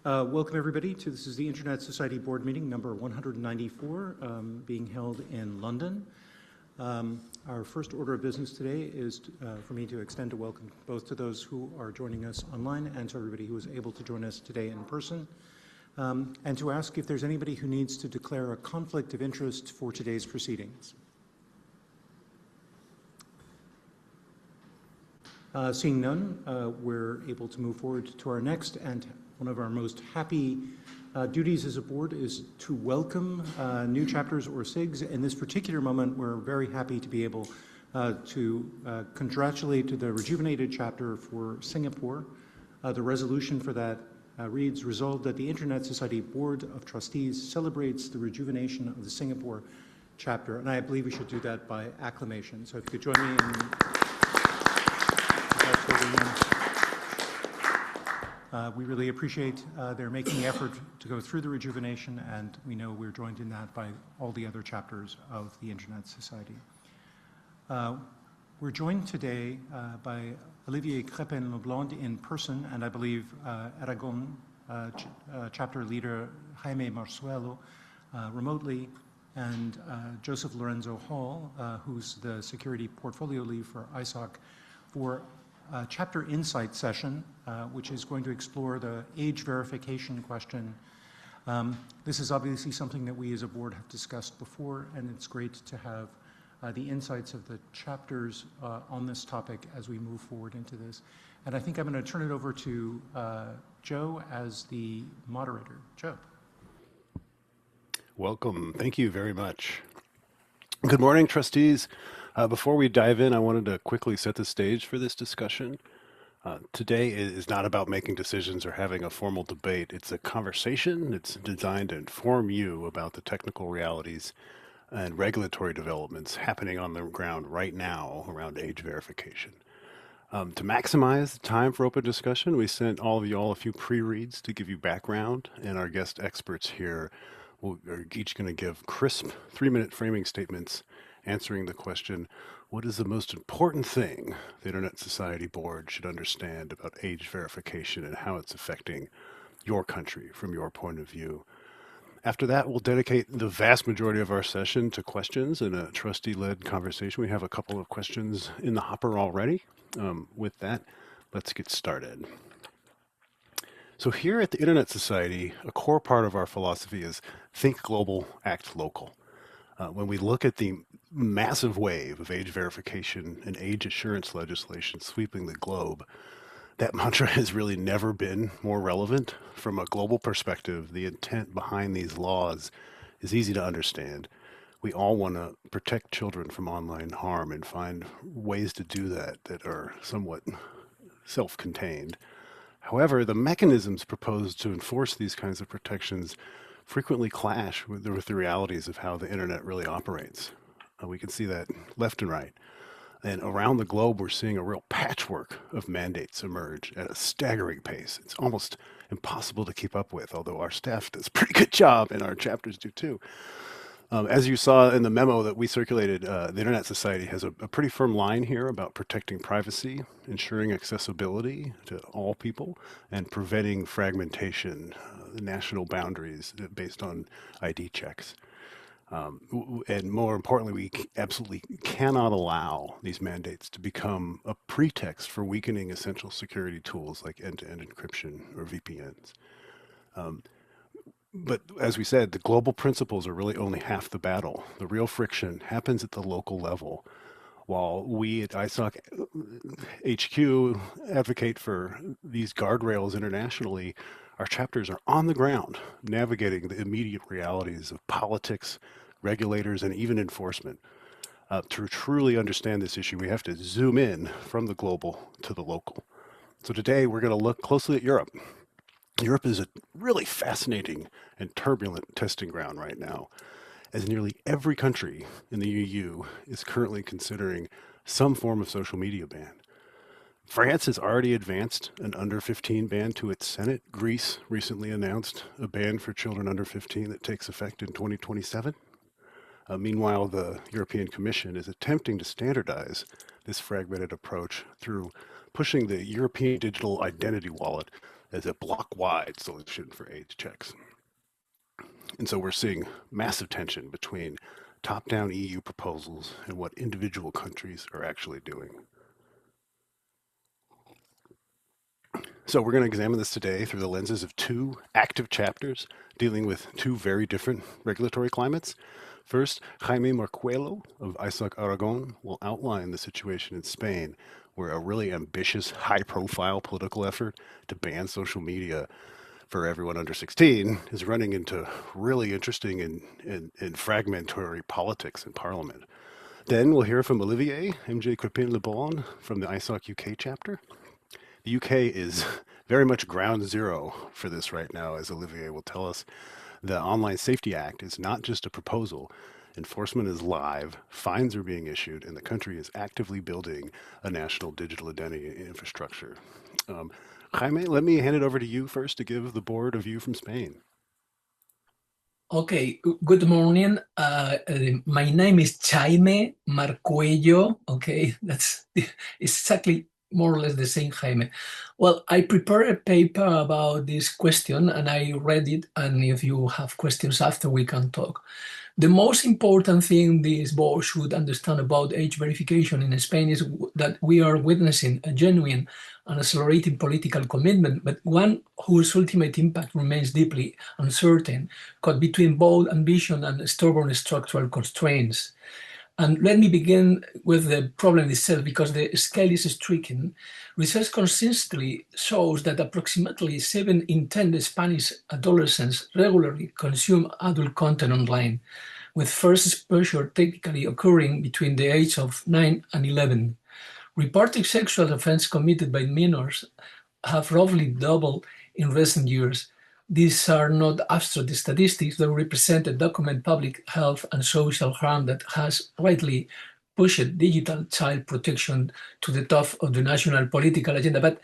Welcome everybody to this is the Internet Society Board meeting number 194 being held in London. Our first order of business today is for me to extend a welcome both to those who are joining us online and to everybody who was able to join us today in person, and to ask if there's anybody who needs to declare a conflict of interest for today's proceedings. Seeing none, we're able to move forward to our next, and one of our most happy duties as a board is to welcome new chapters or SIGs. In this particular moment, we're very happy to be able to congratulate the rejuvenated chapter for Singapore. The resolution for that reads, resolved that the Internet Society Board of Trustees celebrates the rejuvenation of the Singapore chapter. And I believe we should do that by acclamation. So if you could join me in congratulating them. We really appreciate their making the effort to go through the rejuvenation, and we know we're joined in that by all the other chapters of the Internet Society. We're joined today by Olivier Crépin-Leblanc in person, and I believe Aragon chapter leader Jaime Marzuelo remotely, and Joseph Lorenzo Hall, who's the security portfolio lead for ISOC, for chapter insight session, which is going to explore the age verification question. This is obviously something that we as a board have discussed before, and it's great to have the insights of the chapters on this topic as we move forward into this. And I think I'm going to turn it over to Joe as the moderator. Joe. Welcome. Thank you very much. Good morning, trustees. Before we dive in, I wanted to quickly set the stage for this discussion. Today is not about making decisions or having a formal debate. It's a conversation. It's designed to inform you about the technical realities and regulatory developments happening on the ground right now around age verification. To maximize the time for open discussion, we sent all of you all a few pre-reads to give you background, and our guest experts here are each going to give crisp 3-minute framing statements answering the question, what is the most important thing the Internet Society Board should understand about age verification and how it's affecting your country from your point of view? After that, we'll dedicate the vast majority of our session to questions in a trustee-led conversation. We have a couple of questions in the hopper already. With that, let's get started. So here at the Internet Society, a core part of our philosophy is think global, act local. When we look at the massive wave of age verification and age assurance legislation sweeping the globe, that mantra has really never been more relevant. From a global perspective, the intent behind these laws is easy to understand. We all want to protect children from online harm and find ways to do that that are somewhat self-contained. However, the mechanisms proposed to enforce these kinds of protections frequently clash with the realities of how the internet really operates. We can see that left and right. And around the globe, we're seeing a real patchwork of mandates emerge at a staggering pace. It's almost impossible to keep up with, although our staff does a pretty good job and our chapters do too. As you saw in the memo that we circulated, the Internet Society has a pretty firm line here about protecting privacy, ensuring accessibility to all people, and preventing fragmentation, national boundaries based on ID checks. And more importantly, we absolutely cannot allow these mandates to become a pretext for weakening essential security tools like end-to-end encryption or VPNs. But as we said, the global principles are really only half the battle. The real friction happens at the local level. While we at ISOC HQ advocate for these guardrails internationally, our chapters are on the ground, navigating the immediate realities of politics, regulators, and even enforcement. To truly understand this issue, we have to zoom in from the global to the local. So today, we're going to look closely at Europe. Europe is a really fascinating and turbulent testing ground right now, as nearly every country in the EU is currently considering some form of social media ban. France has already advanced an under 15 ban to its Senate. Greece recently announced a ban for children under 15 that takes effect in 2027. Meanwhile, the European Commission is attempting to standardize this fragmented approach through pushing the European Digital Identity Wallet as a block-wide solution for age checks. And so we're seeing massive tension between top-down EU proposals and what individual countries are actually doing. So we're going to examine this today through the lenses of two active chapters dealing with two very different regulatory climates. First, Jaime Marcuelo of ISOC Aragon will outline the situation in Spain, where a really ambitious, high-profile political effort to ban social media for everyone under 16 is running into really interesting and fragmentary politics in Parliament. Then we'll hear from Olivier MJ Crepin-Lebon from the ISOC UK chapter. The UK is very much ground zero for this right now, as Olivier will tell us. The Online Safety Act is not just a proposal. Enforcement is live, fines are being issued, and the country is actively building a national digital identity infrastructure. Jaime, let me hand it over to you first to give the board a view from Spain. Okay, good morning. My name is Jaime Marcuello. Okay, that's exactly more or less the same Jaime. Well, I prepared a paper about this question and I read it. And if you have questions after, we can talk. The most important thing this board should understand about age verification in Spain is that we are witnessing a genuine and accelerating political commitment, but one whose ultimate impact remains deeply uncertain, caught between bold ambition and stubborn structural constraints. And let me begin with the problem itself, because the scale is striking. Research consistently shows that approximately 7 in 10 Spanish adolescents regularly consume adult content online, with first exposure typically occurring between the age of 9 and 11. Reported sexual offenses committed by minors have roughly doubled in recent years. These are not abstract statistics, they represent a documented public health and social harm that has rightly pushed digital child protection to the top of the national political agenda. But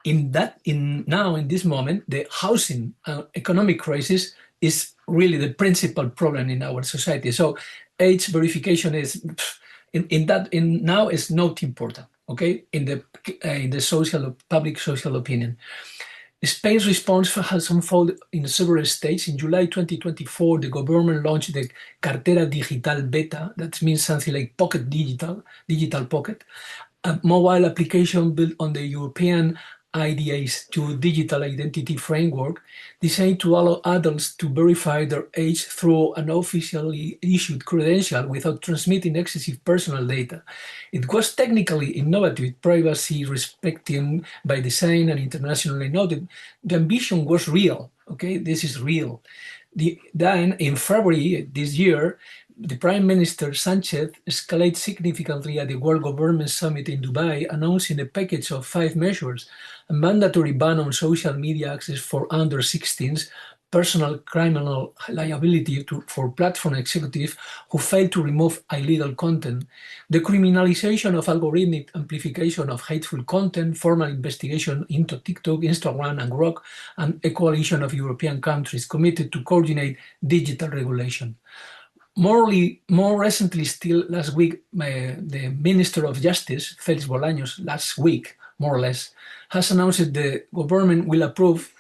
in this moment, the housing and economic crisis is really the principal problem in our society. So age verification is now is not important, okay, in the public social opinion. Spain's response has unfolded in several states. In July 2024, the government launched the Cartera Digital Beta, that means something like pocket digital pocket, a mobile application built on the European IDA2 digital identity framework, designed to allow adults to verify their age through an officially issued credential without transmitting excessive personal data. It was technically innovative, privacy respecting by design, and internationally noted. The ambition was real. Okay, this is real. Then in February this year, the Prime Minister Sanchez escalated significantly at the World Government Summit in Dubai, announcing a package of 5 measures: a mandatory ban on social media access for under 16s, personal criminal liability for platform executives who fail to remove illegal content, the criminalization of algorithmic amplification of hateful content, formal investigation into TikTok, Instagram, and Grok, and a coalition of European countries committed to coordinate digital regulation. More recently still, last week, the Minister of Justice, Felix Bolaños, last week, more or less, has announced that the government will approve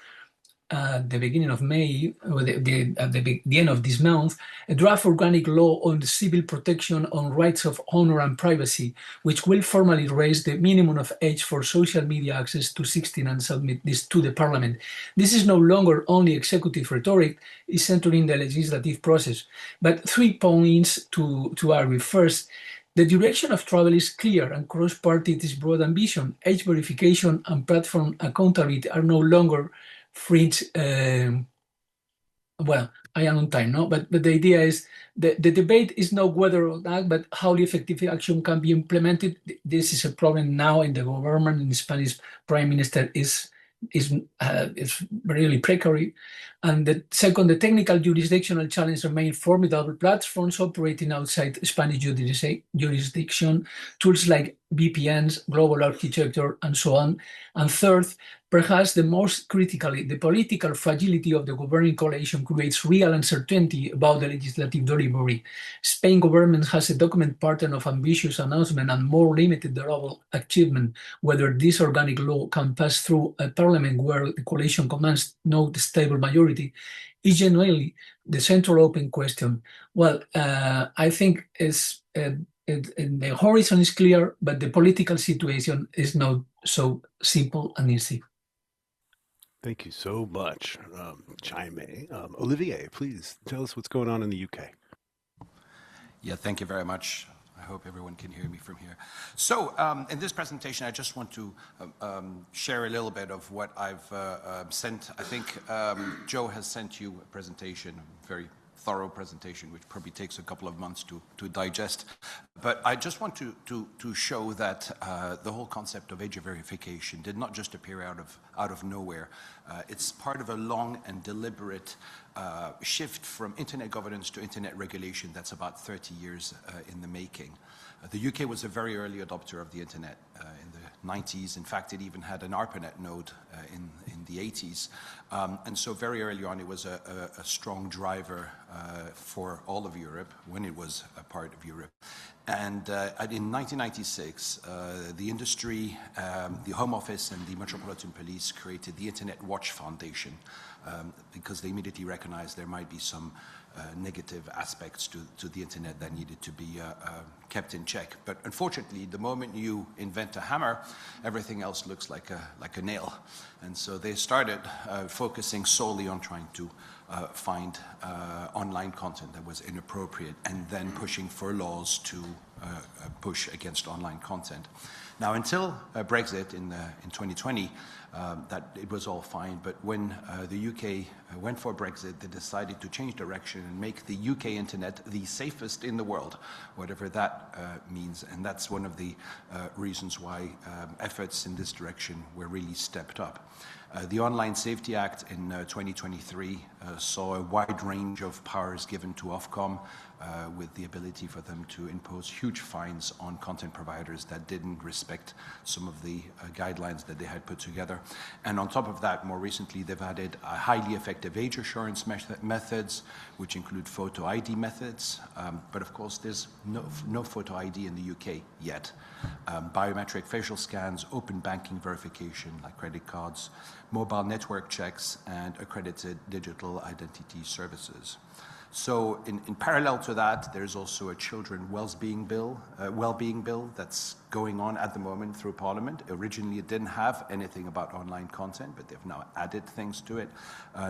at the beginning of May, or at the end of this month, a draft organic law on the civil protection on rights of honor and privacy, which will formally raise the minimum of age for social media access to 16 and submit this to the Parliament. This is no longer only executive rhetoric, it's entering the legislative process. But 3 points to argue. First, the direction of travel is clear and cross-party this broad ambition. Age verification and platform accountability are no longer fringe. Well, I am on time, no? But the idea is the debate is not whether or not, but how effective action can be implemented. This is a problem now in the government, and the Spanish Prime Minister is really precary. And the second, the technical jurisdictional challenge remain formidable. Platforms operating outside Spanish jurisdiction, tools like VPNs, global architecture, and so on. And third, perhaps the most critically, the political fragility of the governing coalition creates real uncertainty about the legislative delivery. Spain government has a document pattern of ambitious announcement and more limited durable achievement. Whether this organic law can pass through a parliament where the coalition commands no stable majority is genuinely the central open question. Well, I think the horizon is clear, but the political situation is not so simple and easy. Thank you so much, Jaime. Olivier, please tell us what's going on in the UK. Yeah, thank you very much. I hope everyone can hear me from here. So in this presentation, I just want to share a little bit of what I've sent. I think Joe has sent you a presentation, a very thorough presentation, which probably takes a couple of months to digest. But I just want to show that the whole concept of age verification did not just appear out of nowhere. It's part of a long and deliberate shift from internet governance to internet regulation that's about 30 years in the making. The UK was a very early adopter of the internet in the 90s. In fact, it even had an ARPANET node in the 80s. And so very early on, it was a strong driver for all of Europe when it was a part of Europe. And in 1996, the industry, the Home Office and the Metropolitan Police created the Internet Watch Foundation because they immediately recognized there might be some negative aspects to the internet that needed to be kept in check. But unfortunately, the moment you invent a hammer, everything else looks like a nail. And so they started focusing solely on trying to find online content that was inappropriate and then pushing for laws to push against online content. Now, until Brexit in 2020, that it was all fine. But when the UK went for Brexit, they decided to change direction and make the UK internet the safest in the world, whatever that means. And that's one of the reasons why efforts in this direction were really stepped up. The Online Safety Act in 2023 saw a wide range of powers given to Ofcom with the ability for them to impose huge fines on content providers that didn't respect some of the guidelines that they had put together. And on top of that, more recently, they've added highly effective age assurance methods, which include photo ID methods. But of course, there's no photo ID in the UK yet. Biometric facial scans, open banking verification like credit cards, mobile network checks, and accredited digital identity services. So in parallel to that, there's also a children well-being bill that's going on at the moment through Parliament. Originally, it didn't have anything about online content, but they've now added things to it,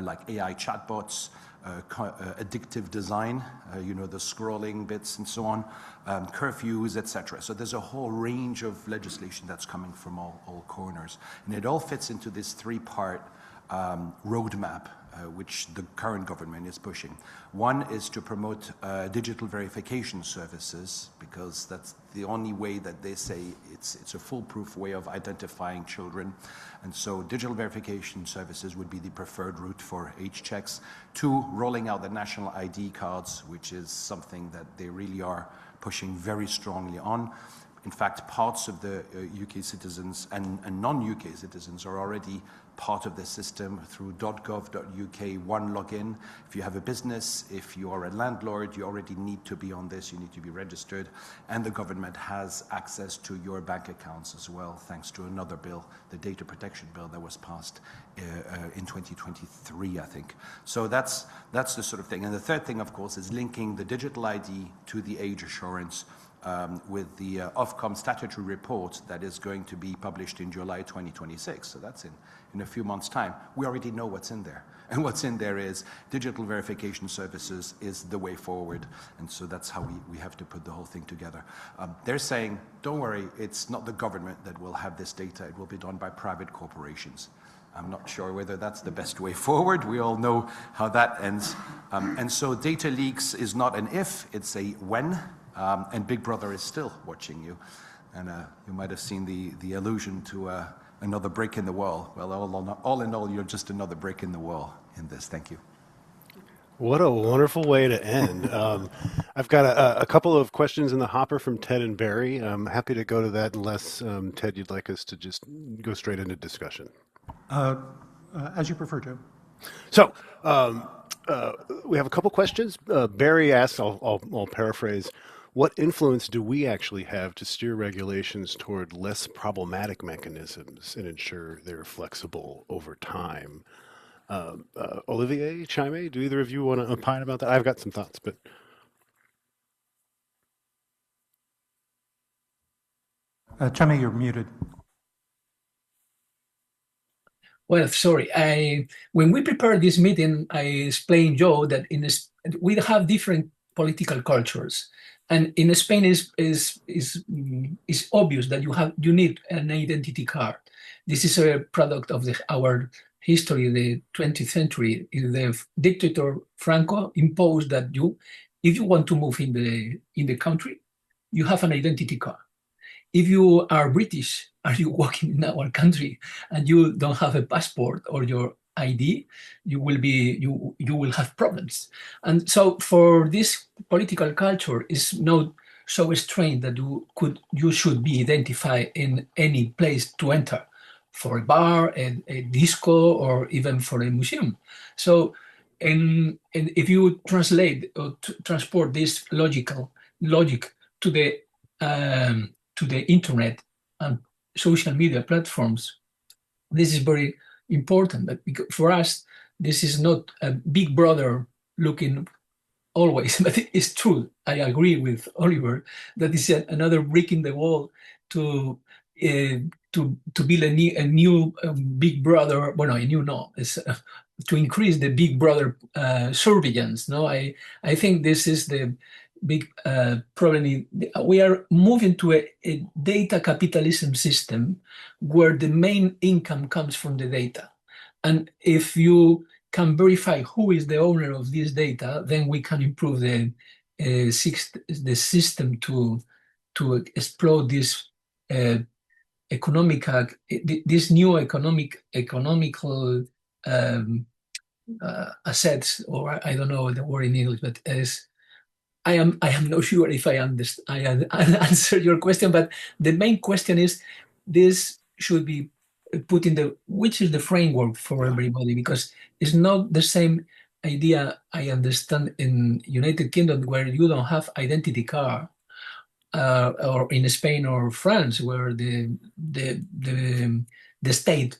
like AI chatbots, addictive design, the scrolling bits and so on, curfews, etc. So there's a whole range of legislation that's coming from all corners. And it all fits into this three-part roadmap which the current government is pushing. One is to promote digital verification services, because that's the only way that they say it's a foolproof way of identifying children. And so digital verification services would be the preferred route for age checks. Two, rolling out the national ID cards, which is something that they really are pushing very strongly on. In fact, parts of the UK citizens and non-UK citizens are already part of the system through .gov.uk one login. If you have a business, if you are a landlord, you already need to be on this, you need to be registered. And the government has access to your bank accounts as well, thanks to another bill, the data protection bill that was passed in 2023, I think. So that's the sort of thing. And the third thing, of course, is linking the digital ID to the age assurance with the Ofcom statutory report that is going to be published in July 2026. So that's in a few months' time. We already know what's in there. And what's in there is digital verification services is the way forward. And so that's how we have to put the whole thing together. They're saying, don't worry, it's not the government that will have this data. It will be done by private corporations. I'm not sure whether that's the best way forward. We all know how that ends. And so data leaks is not an if, it's a when. And Big Brother is still watching you. And you might have seen the allusion to another brick in the wall. Well, all in all, you're just another brick in the wall in this. Thank you. What a wonderful way to end. I've got a couple of questions in the hopper from Ted and Barry. I'm happy to go to that unless, Ted, you'd like us to just go straight into discussion. As you prefer, Joe. So we have a couple questions. Barry asks, I'll paraphrase, what influence do we actually have to steer regulations toward less problematic mechanisms and ensure they're flexible over time? Olivier, Chaime, do either of you want to opine about that? I've got some thoughts, but... Chaime, you're muted. Well, sorry. When we prepared this meeting, I explained, Joe, that we have different political cultures, and in Spain is obvious that you need an identity card. This is a product of our history, the 20th century. The dictator Franco imposed that if you want to move in the country, you have an identity card. If you are British, are you working in our country and you don't have a passport or your ID, you will have problems. And so for this political culture is not so strained that you should be identified in any place to enter, for a bar, a disco, or even for a museum. So and if you translate or transport this logic to the internet and social media platforms, this is very important. But for us, this is not a big brother looking always, but it's true. I agree with Oliver that is another brick in the wall to build a new big brother. Well, no, a new no. It's to increase the big brother surveillance. No, I think this is the big problem. We are moving to a data capitalism system where the main income comes from the data. And if you can verify who is the owner of this data, then we can improve the system to explode this this new economical assets, or I don't know the word in English, but I am not sure if I answer your question, but the main question is this should be put in which is the framework for everybody, because it's not the same idea I understand in United Kingdom where you don't have identity card, or in Spain or France where the state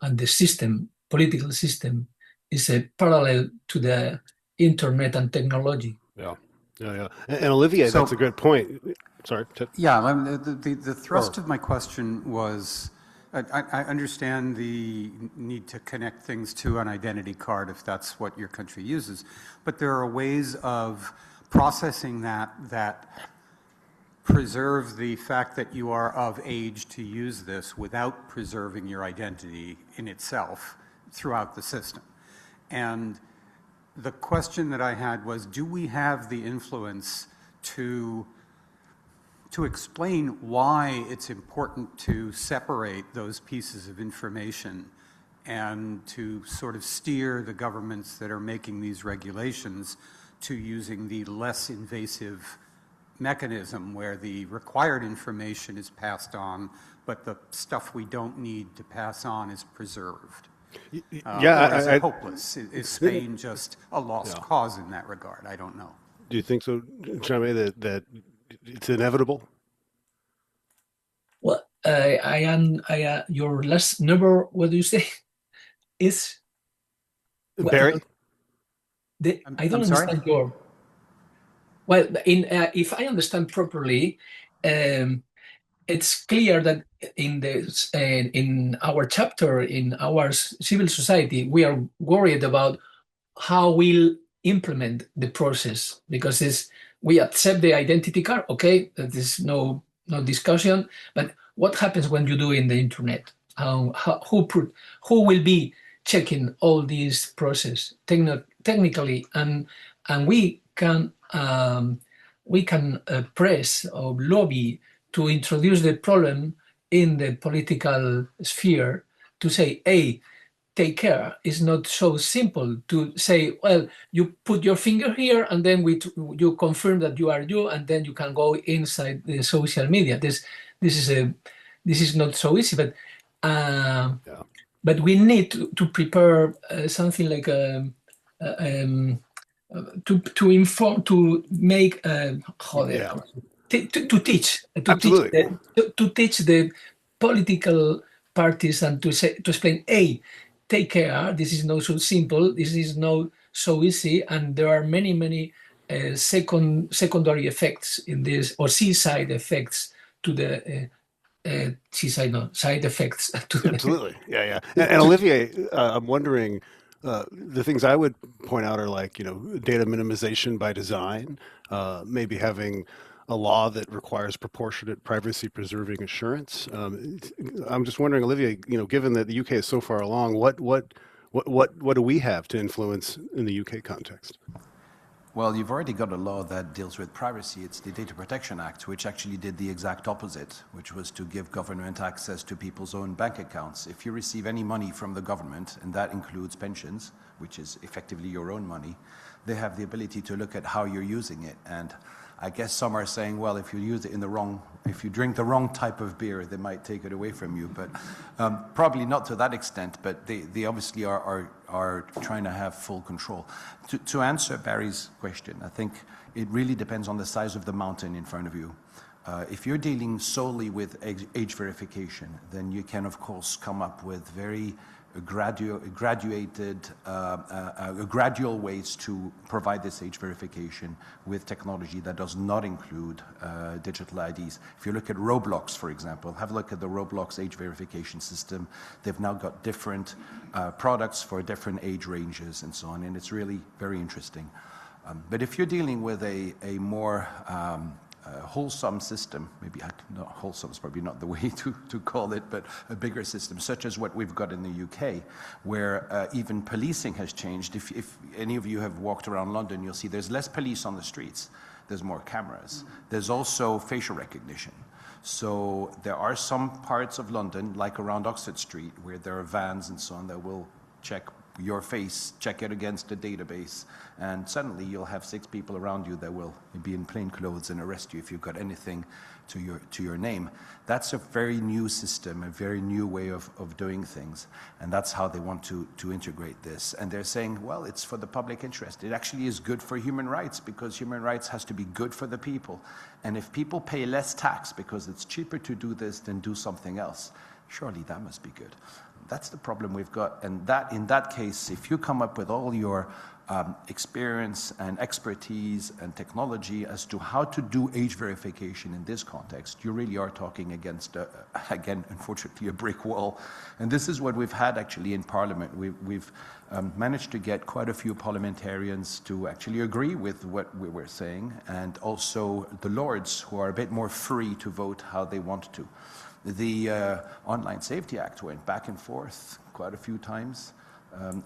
and the political system is a parallel to the internet and technology. Yeah. And Olivier, that's a good point. Sorry. Yeah, the thrust of my question was, I understand the need to connect things to an identity card if that's what your country uses, but there are ways of processing that preserve the fact that you are of age to use this without preserving your identity in itself throughout the system. And the question that I had was, do we have the influence to explain why it's important to separate those pieces of information and to sort of steer the governments that are making these regulations to using the less invasive mechanism where the required information is passed on, but the stuff we don't need to pass on is preserved? Yeah, or is it hopeless? Is Spain just a lost cause in that regard? I don't know. Do you think so, Chaime, that it's inevitable? Well, your last number, what do you say? Is Barry? I don't understand your. Well, if I understand properly, it's clear that in our chapter, in our civil society, we are worried about how we'll implement the process, because we accept the identity card, okay, there's no discussion, but what happens when you do in the internet? Who will be checking all these process technically, and we can press or lobby to introduce the problem in the political sphere to say, hey, take care. It's not so simple to say, well, you put your finger here and then you confirm that you are you, and then you can go inside the social media. This is not so easy, Yeah. but we need to prepare something like to inform, to make Yeah. to teach Absolutely. to teach the political parties, and to explain, hey, take care, this is not so simple, this is not so easy, and there are many secondary effects in this, or seaside effects to the seaside, no, side effects to the, Absolutely. Yeah, yeah. And Olivier, I'm wondering, the things I would point out are like, data minimization by design, maybe having a law that requires proportionate privacy preserving assurance. I'm just wondering, Olivier, given that the UK is so far along, what do we have to influence in the UK context? Well, you've already got a law that deals with privacy. It's the Data Protection Act, which actually did the exact opposite, which was to give government access to people's own bank accounts. If you receive any money from the government, and that includes pensions, which is effectively your own money, they have the ability to look at how you're using it. And I guess some are saying, well, if you use it if you drink the wrong type of beer, they might take it away from you. But probably not to that extent, but they obviously are trying to have full control. To answer Barry's question, I think it really depends on the size of the mountain in front of you. If you're dealing solely with age verification, then you can, of course, come up with very gradual ways to provide this age verification with technology that does not include digital IDs. If you look at Roblox, for example, have a look at the Roblox age verification system. They've now got different products for different age ranges and so on, and it's really very interesting. But if you're dealing with a more wholesome system, maybe not wholesome is probably not the way to call it, but a bigger system, such as what we've got in the UK, where even policing has changed. If any of you have walked around London, you'll see there's less police on the streets. There's more cameras. There's also facial recognition. So there are some parts of London, like around Oxford Street, where there are vans and so on that will check your face, check it against a database, and suddenly you'll have 6 people around you that will be in plain clothes and arrest you if you've got anything to your name. That's a very new system, a very new way of doing things, and that's how they want to integrate this. And they're saying, well, it's for the public interest. It actually is good for human rights, because human rights has to be good for the people. And if people pay less tax because it's cheaper to do this than do something else, surely that must be good. That's the problem we've got, and that in that case, if you come up with all your experience and expertise and technology as to how to do age verification in this context, you really are talking against, again, unfortunately, a brick wall. And this is what we've had actually in Parliament. We've managed to get quite a few parliamentarians to actually agree with what we were saying, and also the Lords, who are a bit more free to vote how they want to. The Online Safety Act went back and forth quite a few times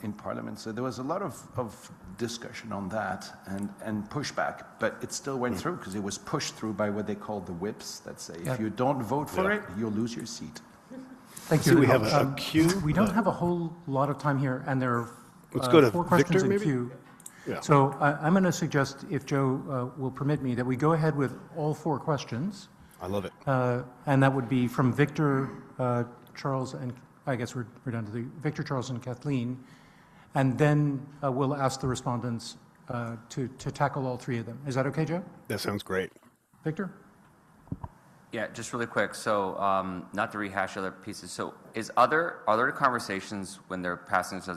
in Parliament, so there was a lot of discussion on that and pushback, but it still went through because it was pushed through by what they call the whips that say, if you don't vote for it, you'll lose your seat. Thank you. So we have a queue. We don't have a whole lot of time here, and there are Let's go to 4 questions Victor, in maybe? queue. Yeah. So I'm going to suggest, if Joe will permit me, that we go ahead with all 4 questions. I love it. And that would be from Victor, Charles, and I guess we're down to the Victor, Charles, and Kathleen. And then we'll ask the respondents to tackle all 3 of them. Is that okay, Joe? That sounds great. Victor? Yeah, just really quick. So not to rehash other pieces. So are there conversations when they're passing this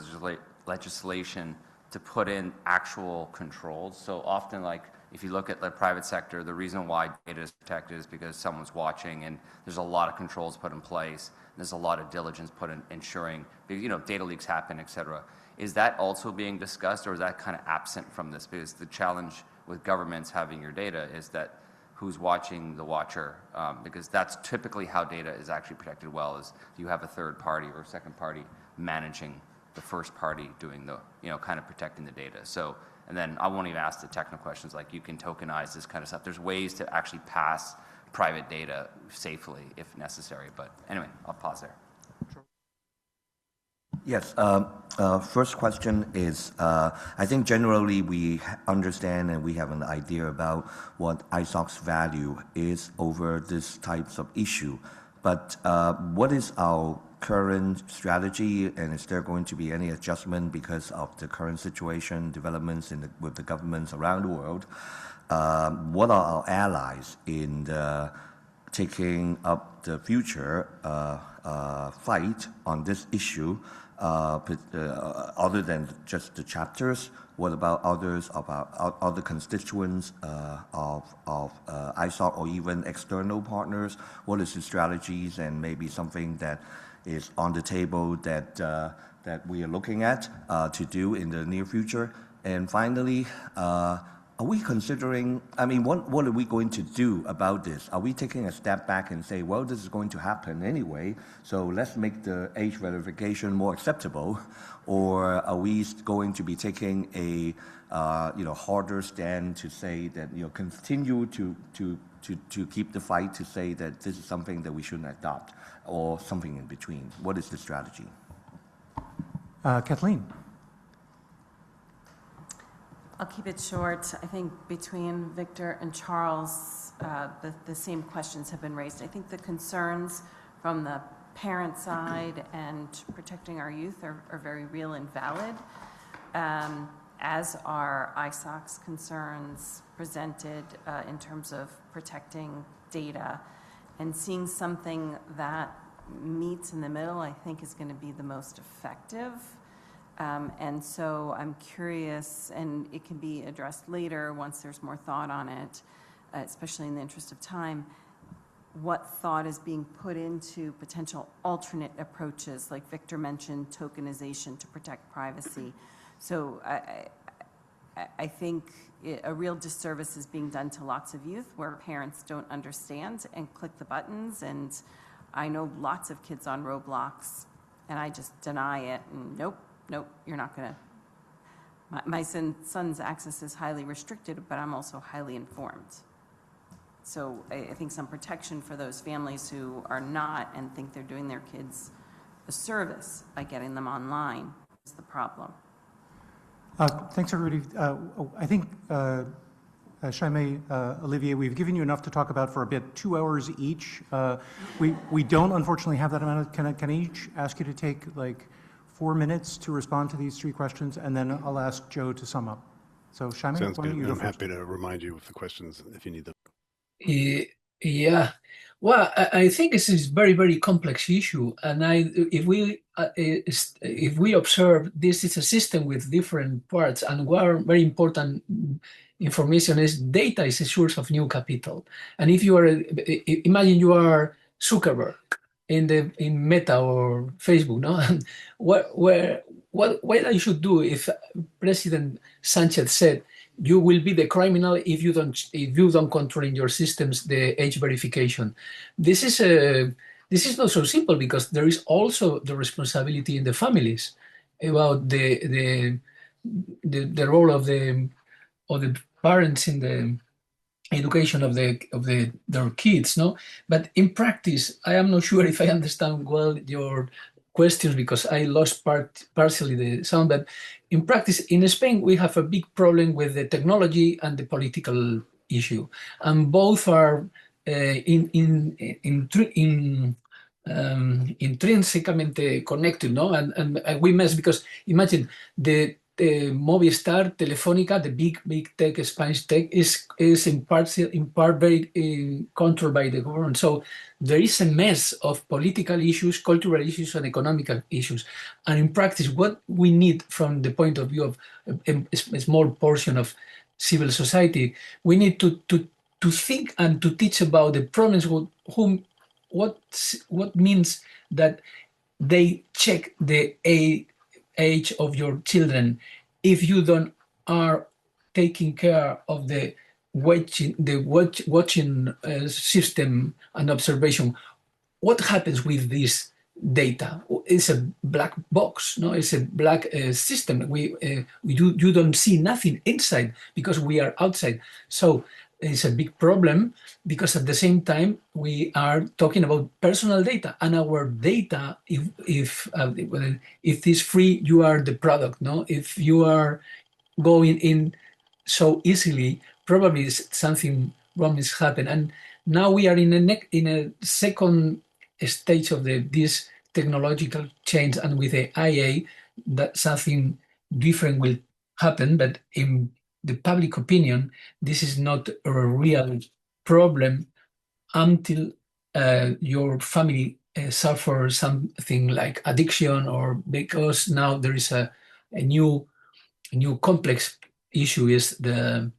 legislation to put in actual controls? So often, like, if you look at the private sector, the reason why data is protected is because someone's watching, and there's a lot of controls put in place. There's a lot of diligence put in ensuring, data leaks happen, et cetera. Is that also being discussed, or is that kind of absent from this? Because the challenge with governments having your data is that who's watching the watcher, because that's typically how data is actually protected well, is you have a third party or second party managing the first party doing the, kind of protecting the data. So, and then I won't even ask the technical questions, like you can tokenize this kind of stuff. There's ways to actually pass private data safely if necessary. But anyway, I'll pause there. Yes. First question is, I think generally we understand and we have an idea about what ISOC's value is over this types of issue. But what is our current strategy, and is there going to be any adjustment because of the current situation, developments with the governments around the world? What are our allies in taking up the future fight on this issue? Other than just the chapters, what about others, about other constituents of ISOC or even external partners? What is the strategies and maybe something that is on the table that we are looking at to do in the near future? And finally, are we considering, I mean, what are we going to do about this? Are we taking a step back and say, well, this is going to happen anyway, so let's make the age verification more acceptable? Or are we going to be taking a harder stand to say that, continue to keep the fight to say that this is something that we shouldn't adopt, or something in between? What is the strategy? Kathleen. I'll keep it short. I think between Victor and Charles, the same questions have been raised. I think the concerns from the parent side and protecting our youth are very real and valid, as are ISOC's concerns presented in terms of protecting data. And seeing something that meets in the middle, I think, is going to be the most effective. And so I'm curious, and it can be addressed later once there's more thought on it, especially in the interest of time, what thought is being put into potential alternate approaches, like Victor mentioned, tokenization to protect privacy. So I think a real disservice is being done to lots of youth where parents don't understand and click the buttons. And I know lots of kids on Roblox, and I just deny it, and nope, you're not going to. My son's access is highly restricted, but I'm also highly informed. So I think some protection for those families who are not and think they're doing their kids a service by getting them online is the problem. Thanks, everybody. I think, Jaime, Olivier, we've given you enough to talk about for a bit, 2 hours each. We don't, unfortunately, have that amount of, can I each ask you to take 4 minutes to respond to these 3 questions, and then I'll ask Joe to sum up. So, Jaime, Sounds why good. don't you go I'm first? happy to remind you of the questions if you need them. Yeah, well, I think this is very, very complex issue, and if we observe this is a system with different parts, and one very important information is data is a source of new capital. And if you are, imagine you are Zuckerberg in Meta or Facebook, no? And what I should do if President Sanchez said, you will be the criminal if you don't control in your systems the age verification. This is not so simple, because there is also the responsibility in the families about the role of the parents in the education of their kids, no? But in practice, I am not sure if I understand well your questions, because I lost partially the sound. But in practice, in Spain, we have a big problem with the technology and the political issue, and both are intrinsicamente connected, no? And we mess, because imagine the Movistar, Telefónica, the big tech, Spanish tech, is in part very controlled by the government. So there is a mess of political issues, cultural issues, and economical issues. And in practice, what we need from the point of view of a small portion of civil society, we need to think and to teach about the problems. What means that they check the age of your children if you don't are taking care of the watching system and observation. What happens with this data? It's a black box, no? It's a black system. You don't see nothing inside because we are outside. So is a big problem because at the same time we are talking about personal data, and our data, if it is free, you are the product. No, if you are going in so easily, probably something wrong is happened. And now we are in a second stage of this technological change, and with the IA, that something different will happen. But in the public opinion, this is not a real problem until your family suffers something like addiction, or because now there is a new complex issue is the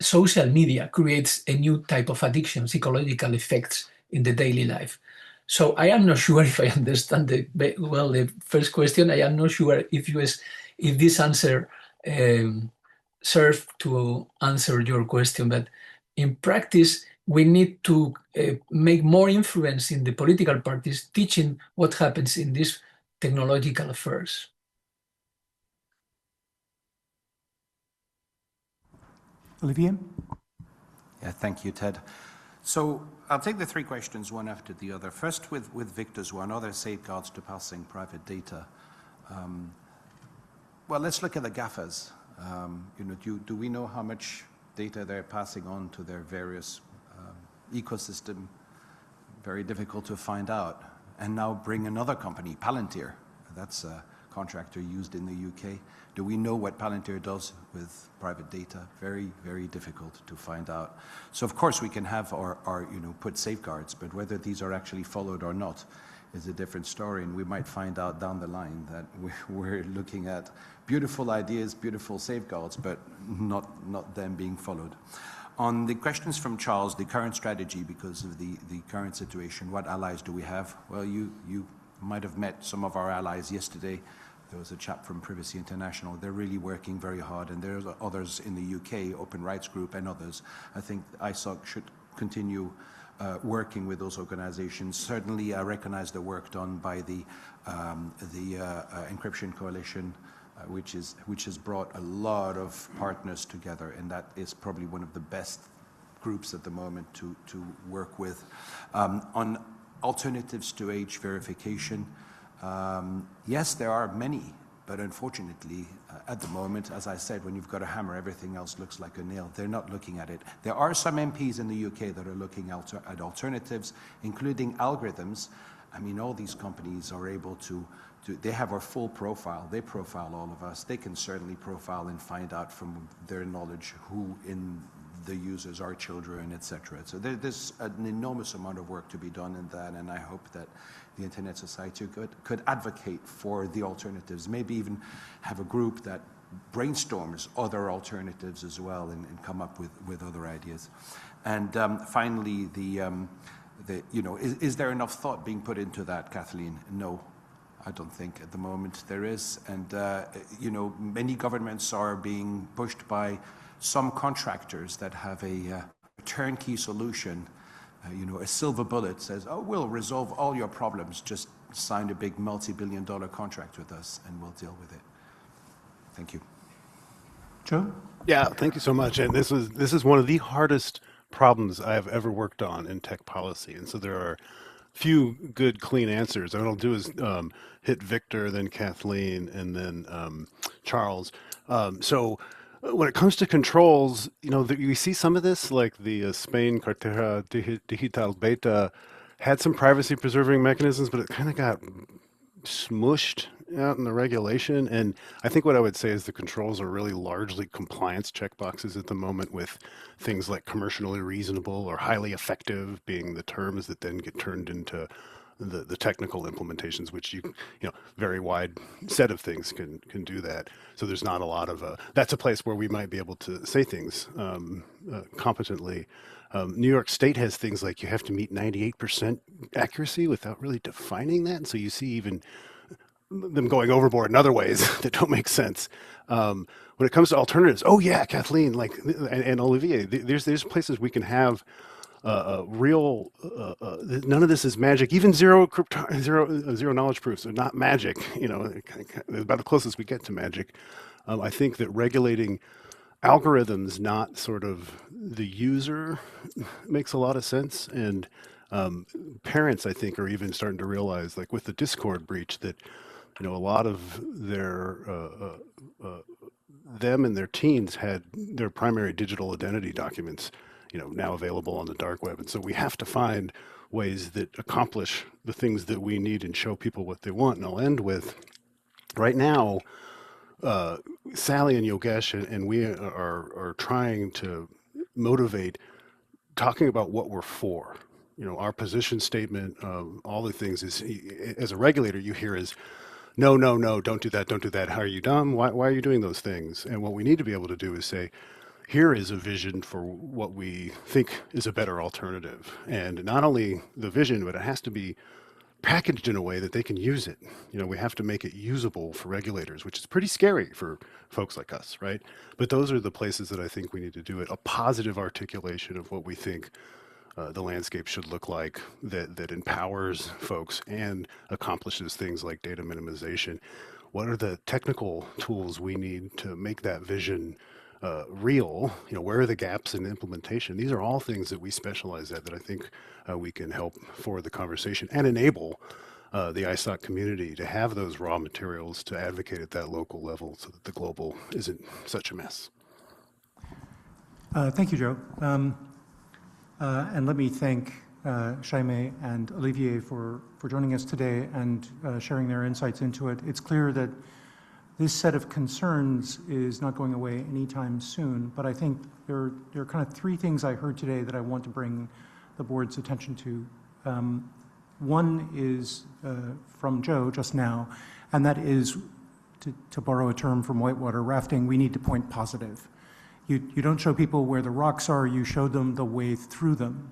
social media creates a new type of addiction, psychological effects in the daily life. So I am not sure if I understand the first question. I am not sure if this answer served to answer your question, but in practice, we need to make more influence in the political parties, teaching what happens in these technological affairs. Olivier? Yeah, thank you, Ted. So I'll take the three questions one after the other. First with Victor's one, are there safeguards to passing private data? Well, let's look at the GAFAs. Do we know how much data they're passing on to their various ecosystem? Very difficult to find out. And now bring another company, Palantir. That's a contractor used in the UK. Do we know what Palantir does with private data? Very, very difficult to find out. So of course we can have our put safeguards, but whether these are actually followed or not is a different story, and we might find out down the line that we're looking at beautiful ideas, beautiful safeguards, but not them being followed. On the questions from Charles, the current strategy because of the current situation, what allies do we have? Well, you might have met some of our allies yesterday. There was a chap from Privacy International. They're really working very hard, and there's others in the UK, Open Rights Group and others. I think ISOC should continue working with those organizations. Certainly, I recognize the work done by the Encryption Coalition, which has brought a lot of partners together, and that is probably one of the best groups at the moment to work with. On alternatives to age verification, yes, there are many, but unfortunately, at the moment, as I said, when you've got a hammer, everything else looks like a nail. They're not looking at it. There are some MPs in the UK that are looking at alternatives, including algorithms. I mean, all these companies are able to they have our full profile. They profile all of us. They can certainly profile and find out from their knowledge who in the users are children, etc. So there's an enormous amount of work to be done in that, and I hope that the Internet Society could advocate for the alternatives, maybe even have a group that brainstorms other alternatives as well and come up with other ideas. And finally, is there enough thought being put into that, Kathleen? No. I don't think at the moment there is. And, many governments are being pushed by some contractors that have a turnkey solution, a silver bullet says, oh, we'll resolve all your problems, just sign a big multi-billion-dollar contract with us and we'll deal with it. Thank you. Joe? Yeah, thank you so much. And this is one of the hardest problems I have ever worked on in tech policy. And so there are few good, clean answers. And what I'll do is hit Victor, then Kathleen, and then Charles. So when it comes to controls, you see some of this, like the Spain Cartera Digital Beta had some privacy-preserving mechanisms, but it kind of got smushed out in the regulation. And I think what I would say is the controls are really largely compliance checkboxes at the moment, with things like commercially reasonable or highly effective being the terms that then get turned into the technical implementations, which very wide set of things can do that. So there's not a lot of that's a place where we might be able to say things competently. New York State has things like you have to meet 98% accuracy without really defining that. And so you see even them going overboard in other ways that don't make sense. When it comes to alternatives, oh yeah, Kathleen, and Olivier, there's places we can have real. None of this is magic. Even zero knowledge proofs are not magic. About the closest we get to magic. I think that regulating algorithms, not sort of the user, makes a lot of sense. And parents, I think, are even starting to realize, like with the Discord breach, that a lot of their them and their teens had their primary digital identity documents, now available on the dark web. And so we have to find ways that accomplish the things that we need and show people what they want. And I'll end with, right now, Sally and Yogesh and we are trying to motivate talking about what we're for. Our position statement, all the things is, as a regulator, you hear is, no, no, no, don't do that. How are you dumb? Why are you doing those things? And what we need to be able to do is say, here is a vision for what we think is a better alternative. And not only the vision, but it has to be packaged in a way that they can use it. We have to make it usable for regulators, which is pretty scary for folks like us, right? But those are the places that I think we need to do it. A positive articulation of what we think the landscape should look like, that empowers folks and accomplishes things like data minimization. What are the technical tools we need to make that vision real? Where are the gaps in implementation? These are all things that we specialize at, that I think we can help forward the conversation and enable the ISOC community to have those raw materials to advocate at that local level, so that the global isn't such a mess. Thank you, Joe. And let me thank Jaime and Olivier for joining us today and sharing their insights into it. It's clear that this set of concerns is not going away anytime soon, but I think there are kind of three things I heard today that I want to bring the board's attention to. One is from Joe just now, and that is, to borrow a term from whitewater rafting, we need to point positive. You don't show people where the rocks are, you show them the way through them.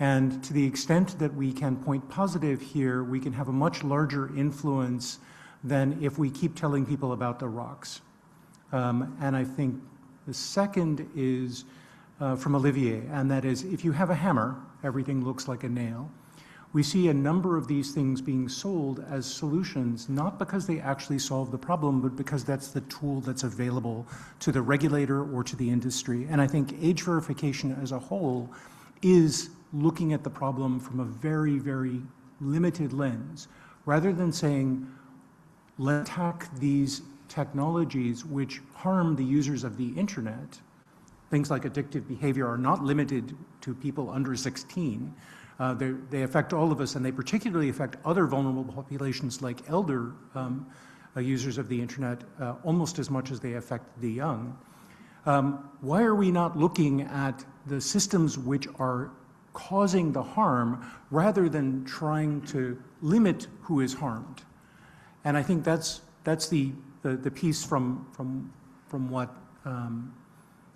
And to the extent that we can point positive here, we can have a much larger influence than if we keep telling people about the rocks. And I think the second is from Olivier, and that is, if you have a hammer, everything looks like a nail. We see a number of these things being sold as solutions, not because they actually solve the problem, but because that's the tool that's available to the regulator or to the industry. And I think age verification as a whole is looking at the problem from a very, very limited lens, rather than saying, let's attack these technologies which harm the users of the internet. Things like addictive behavior are not limited to people under 16. They affect all of us, and they particularly affect other vulnerable populations like elder users of the internet almost as much as they affect the young. Why are we not looking at the systems which are causing the harm rather than trying to limit who is harmed? And I think that's the piece from what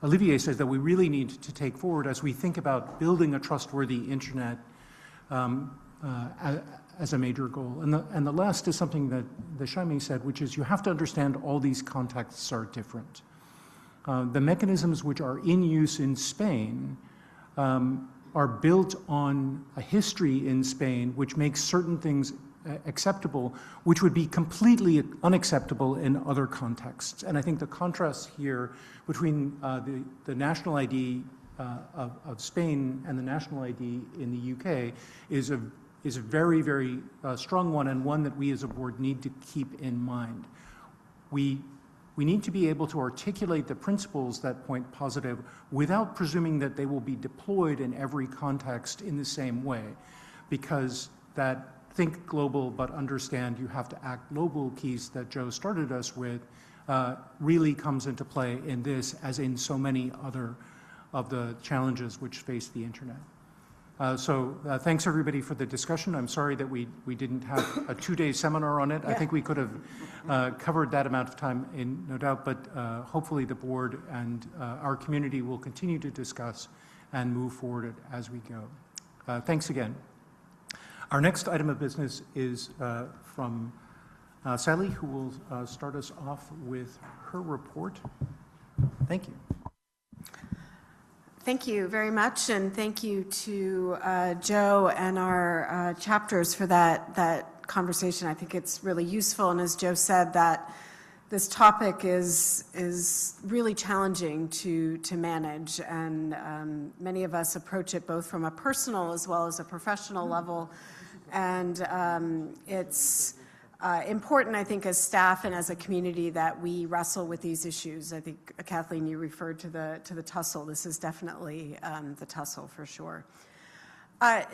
Olivier says that we really need to take forward as we think about building a trustworthy internet as a major goal. And the last is something that Jaime said, which is you have to understand all these contexts are different. The mechanisms which are in use in Spain are built on a history in Spain which makes certain things acceptable, which would be completely unacceptable in other contexts. And I think the contrast here between the national ID of Spain and the national ID in the UK is a very, very strong one, and one that we as a board need to keep in mind. We need to be able to articulate the principles that point positive without presuming that they will be deployed in every context in the same way, because that think global but understand you have to act global keys that Joe started us with really comes into play in this, as in so many other of the challenges which face the internet. So thanks everybody for the discussion. I'm sorry that we didn't have a 2-day seminar on it. Yeah. I think we could have covered that amount of time, in no doubt, but hopefully the board and our community will continue to discuss and move forward as we go. Thanks again. Our next item of business is from Sally, who will start us off with her report. Thank you. Thank you very much, and thank you to Joe and our chapters for that conversation. I think it's really useful, and as Joe said, that this topic is really challenging to manage, and many of us approach it both from a personal as well as a professional level. And it's important, I think, as staff and as a community that we wrestle with these issues. I think, Kathleen, you referred to the tussle. This is definitely the tussle for sure.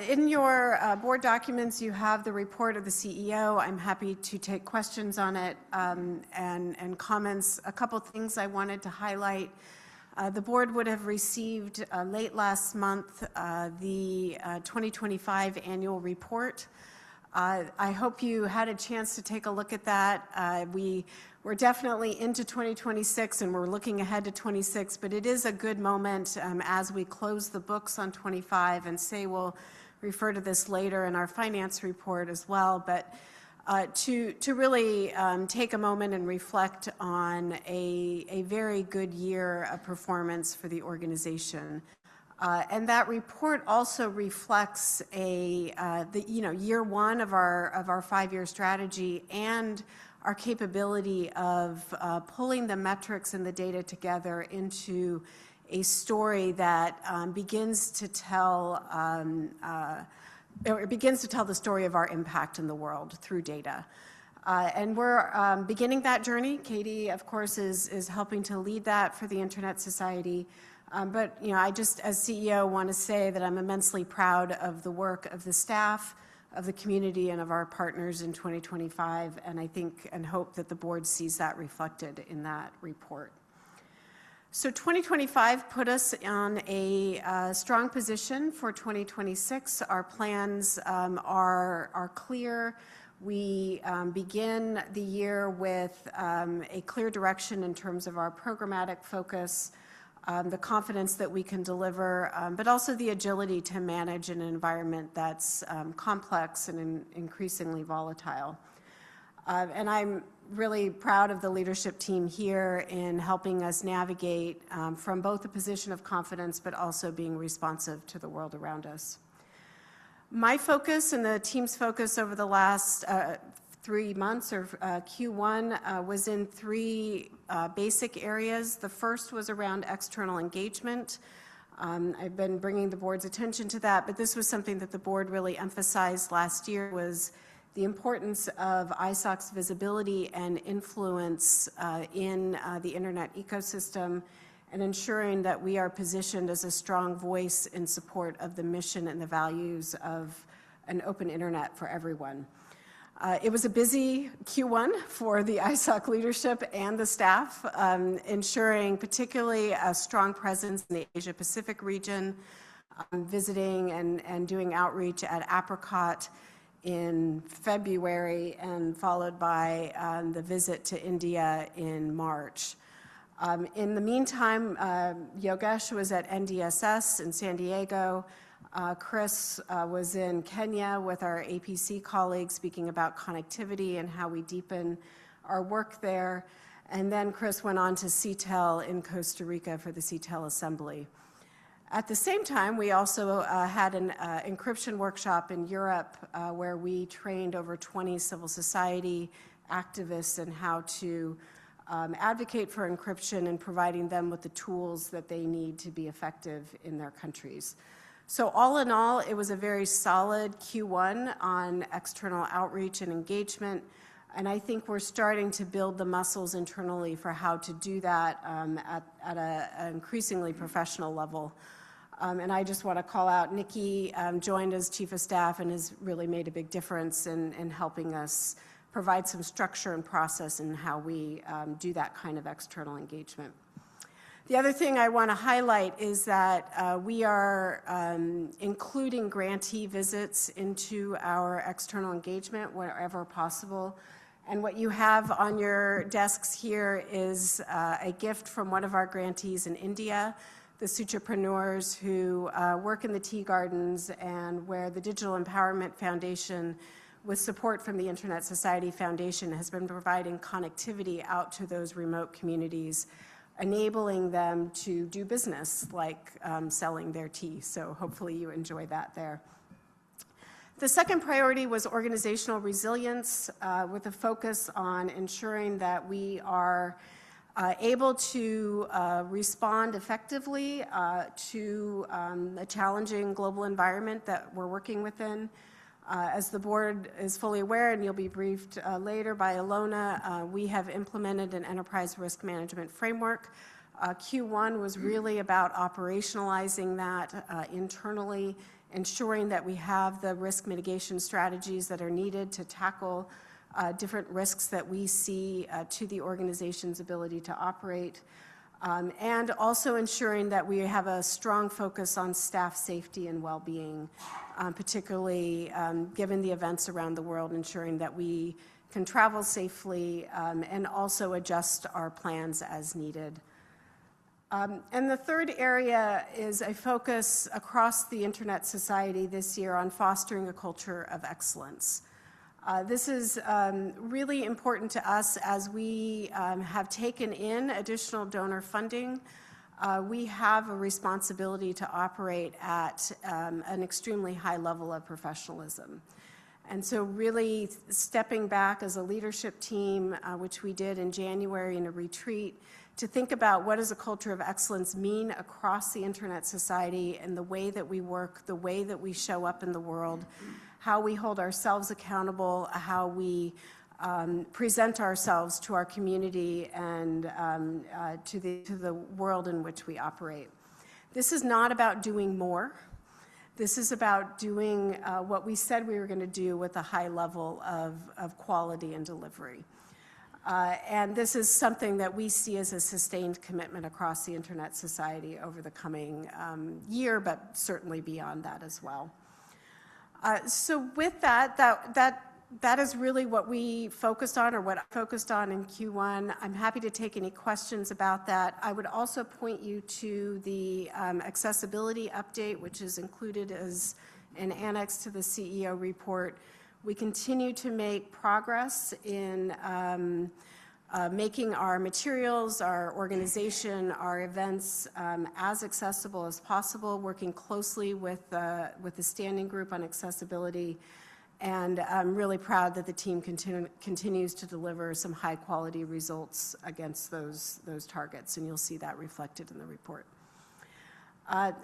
In your board documents, you have the report of the CEO. I'm happy to take questions on it and comments. A couple things I wanted to highlight. The board would have received late last month the 2025 annual report. I hope you had a chance to take a look at that. We're definitely into 2026 and we're looking ahead to 26, but it is a good moment as we close the books on 25, and say we'll refer to this later in our finance report as well, but to really take a moment and reflect on a very good year of performance for the organization. And that report also reflects year one of our 5-year strategy and our capability of pulling the metrics and the data together into a story that begins to tell the story of our impact in the world through data. And we're beginning that journey. Katie, of course, is helping to lead that for the Internet Society. But I just, as CEO, want to say that I'm immensely proud of the work of the staff, of the community, and of our partners in 2025, and I think and hope that the board sees that reflected in that report. So 2025 put us on a strong position for 2026. Our plans are clear. We begin the year with a clear direction in terms of our programmatic focus, the confidence that we can deliver, but also the agility to manage an environment that's complex and increasingly volatile. And I'm really proud of the leadership team here in helping us navigate from both a position of confidence, but also being responsive to the world around us. My focus and the team's focus over the last 3 months or Q1 was in 3 basic areas. The first was around external engagement. I've been bringing the board's attention to that, but this was something that the board really emphasized last year, was the importance of ISOC's visibility and influence in the internet ecosystem, and ensuring that we are positioned as a strong voice in support of the mission and the values of an open internet for everyone. It was a busy Q1 for the ISOC leadership and the staff, ensuring particularly a strong presence in the Asia-Pacific region, visiting and doing outreach at Apricot in February, and followed by the visit to India in March. In the meantime, Yogesh was at NDSS in San Diego. Chris was in Kenya with our APC colleagues, speaking about connectivity and how we deepen our work there. And then Chris went on to CTEL in Costa Rica for the CTEL Assembly. At the same time, we also had an encryption workshop in Europe where we trained over 20 civil society activists in how to advocate for encryption and providing them with the tools that they need to be effective in their countries. So all in all, it was a very solid Q1 on external outreach and engagement, and I think we're starting to build the muscles internally for how to do that at an increasingly professional level. And I just want to call out Nikki joined as Chief of Staff and has really made a big difference in helping us provide some structure and process in how we do that kind of external engagement. The other thing I want to highlight is that we are including grantee visits into our external engagement wherever possible. And what you have on your desks here is a gift from one of our grantees in India, the Sutrapreneurs, who work in the tea gardens, and where the Digital Empowerment Foundation, with support from the Internet Society Foundation, has been providing connectivity out to those remote communities, enabling them to do business like selling their tea. So hopefully you enjoy that there. The second priority was organizational resilience, with a focus on ensuring that we are able to respond effectively to a challenging global environment that we're working within. As the board is fully aware, and you'll be briefed later by Ilona, we have implemented an enterprise risk management framework. Q1 was really about operationalizing that internally, ensuring that we have the risk mitigation strategies that are needed to tackle different risks that we see to the organization's ability to operate, and also ensuring that we have a strong focus on staff safety and well-being, particularly given the events around the world, ensuring that we can travel safely and also adjust our plans as needed. And the third area is a focus across the Internet Society this year on fostering a culture of excellence. This is really important to us as we have taken in additional donor funding. We have a responsibility to operate at an extremely high level of professionalism. And so really stepping back as a leadership team, which we did in January in a retreat, to think about what does a culture of excellence mean across the Internet Society and the way that we work, the way that we show up in the world, how we hold ourselves accountable, how we present ourselves to our community and to the world in which we operate. This is not about doing more. This is about doing what we said we were going to do with a high level of quality and delivery. And this is something that we see as a sustained commitment across the Internet Society over the coming year, but certainly beyond that as well. So with that is really what we focused on, or what I focused on in Q1. I'm happy to take any questions about that. I would also point you to the accessibility update, which is included as an annex to the CEO report. We continue to make progress in making our materials, our organization, our events as accessible as possible, working closely with the standing group on accessibility. And I'm really proud that the team continues to deliver some high quality results against those targets, and you'll see that reflected in the report.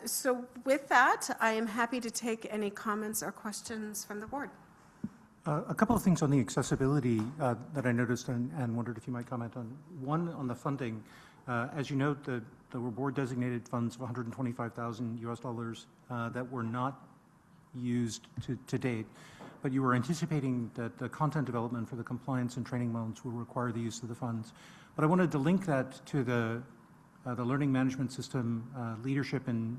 So with that, I am happy to take any comments or questions from the board. A couple of things on the accessibility that I noticed and wondered if you might comment on. One, on the funding. As you note, the board designated funds of $125,000 that were not used to date, but you were anticipating that the content development for the compliance and training modes will require the use of the funds. But I wanted to link that to the learning management system, leadership and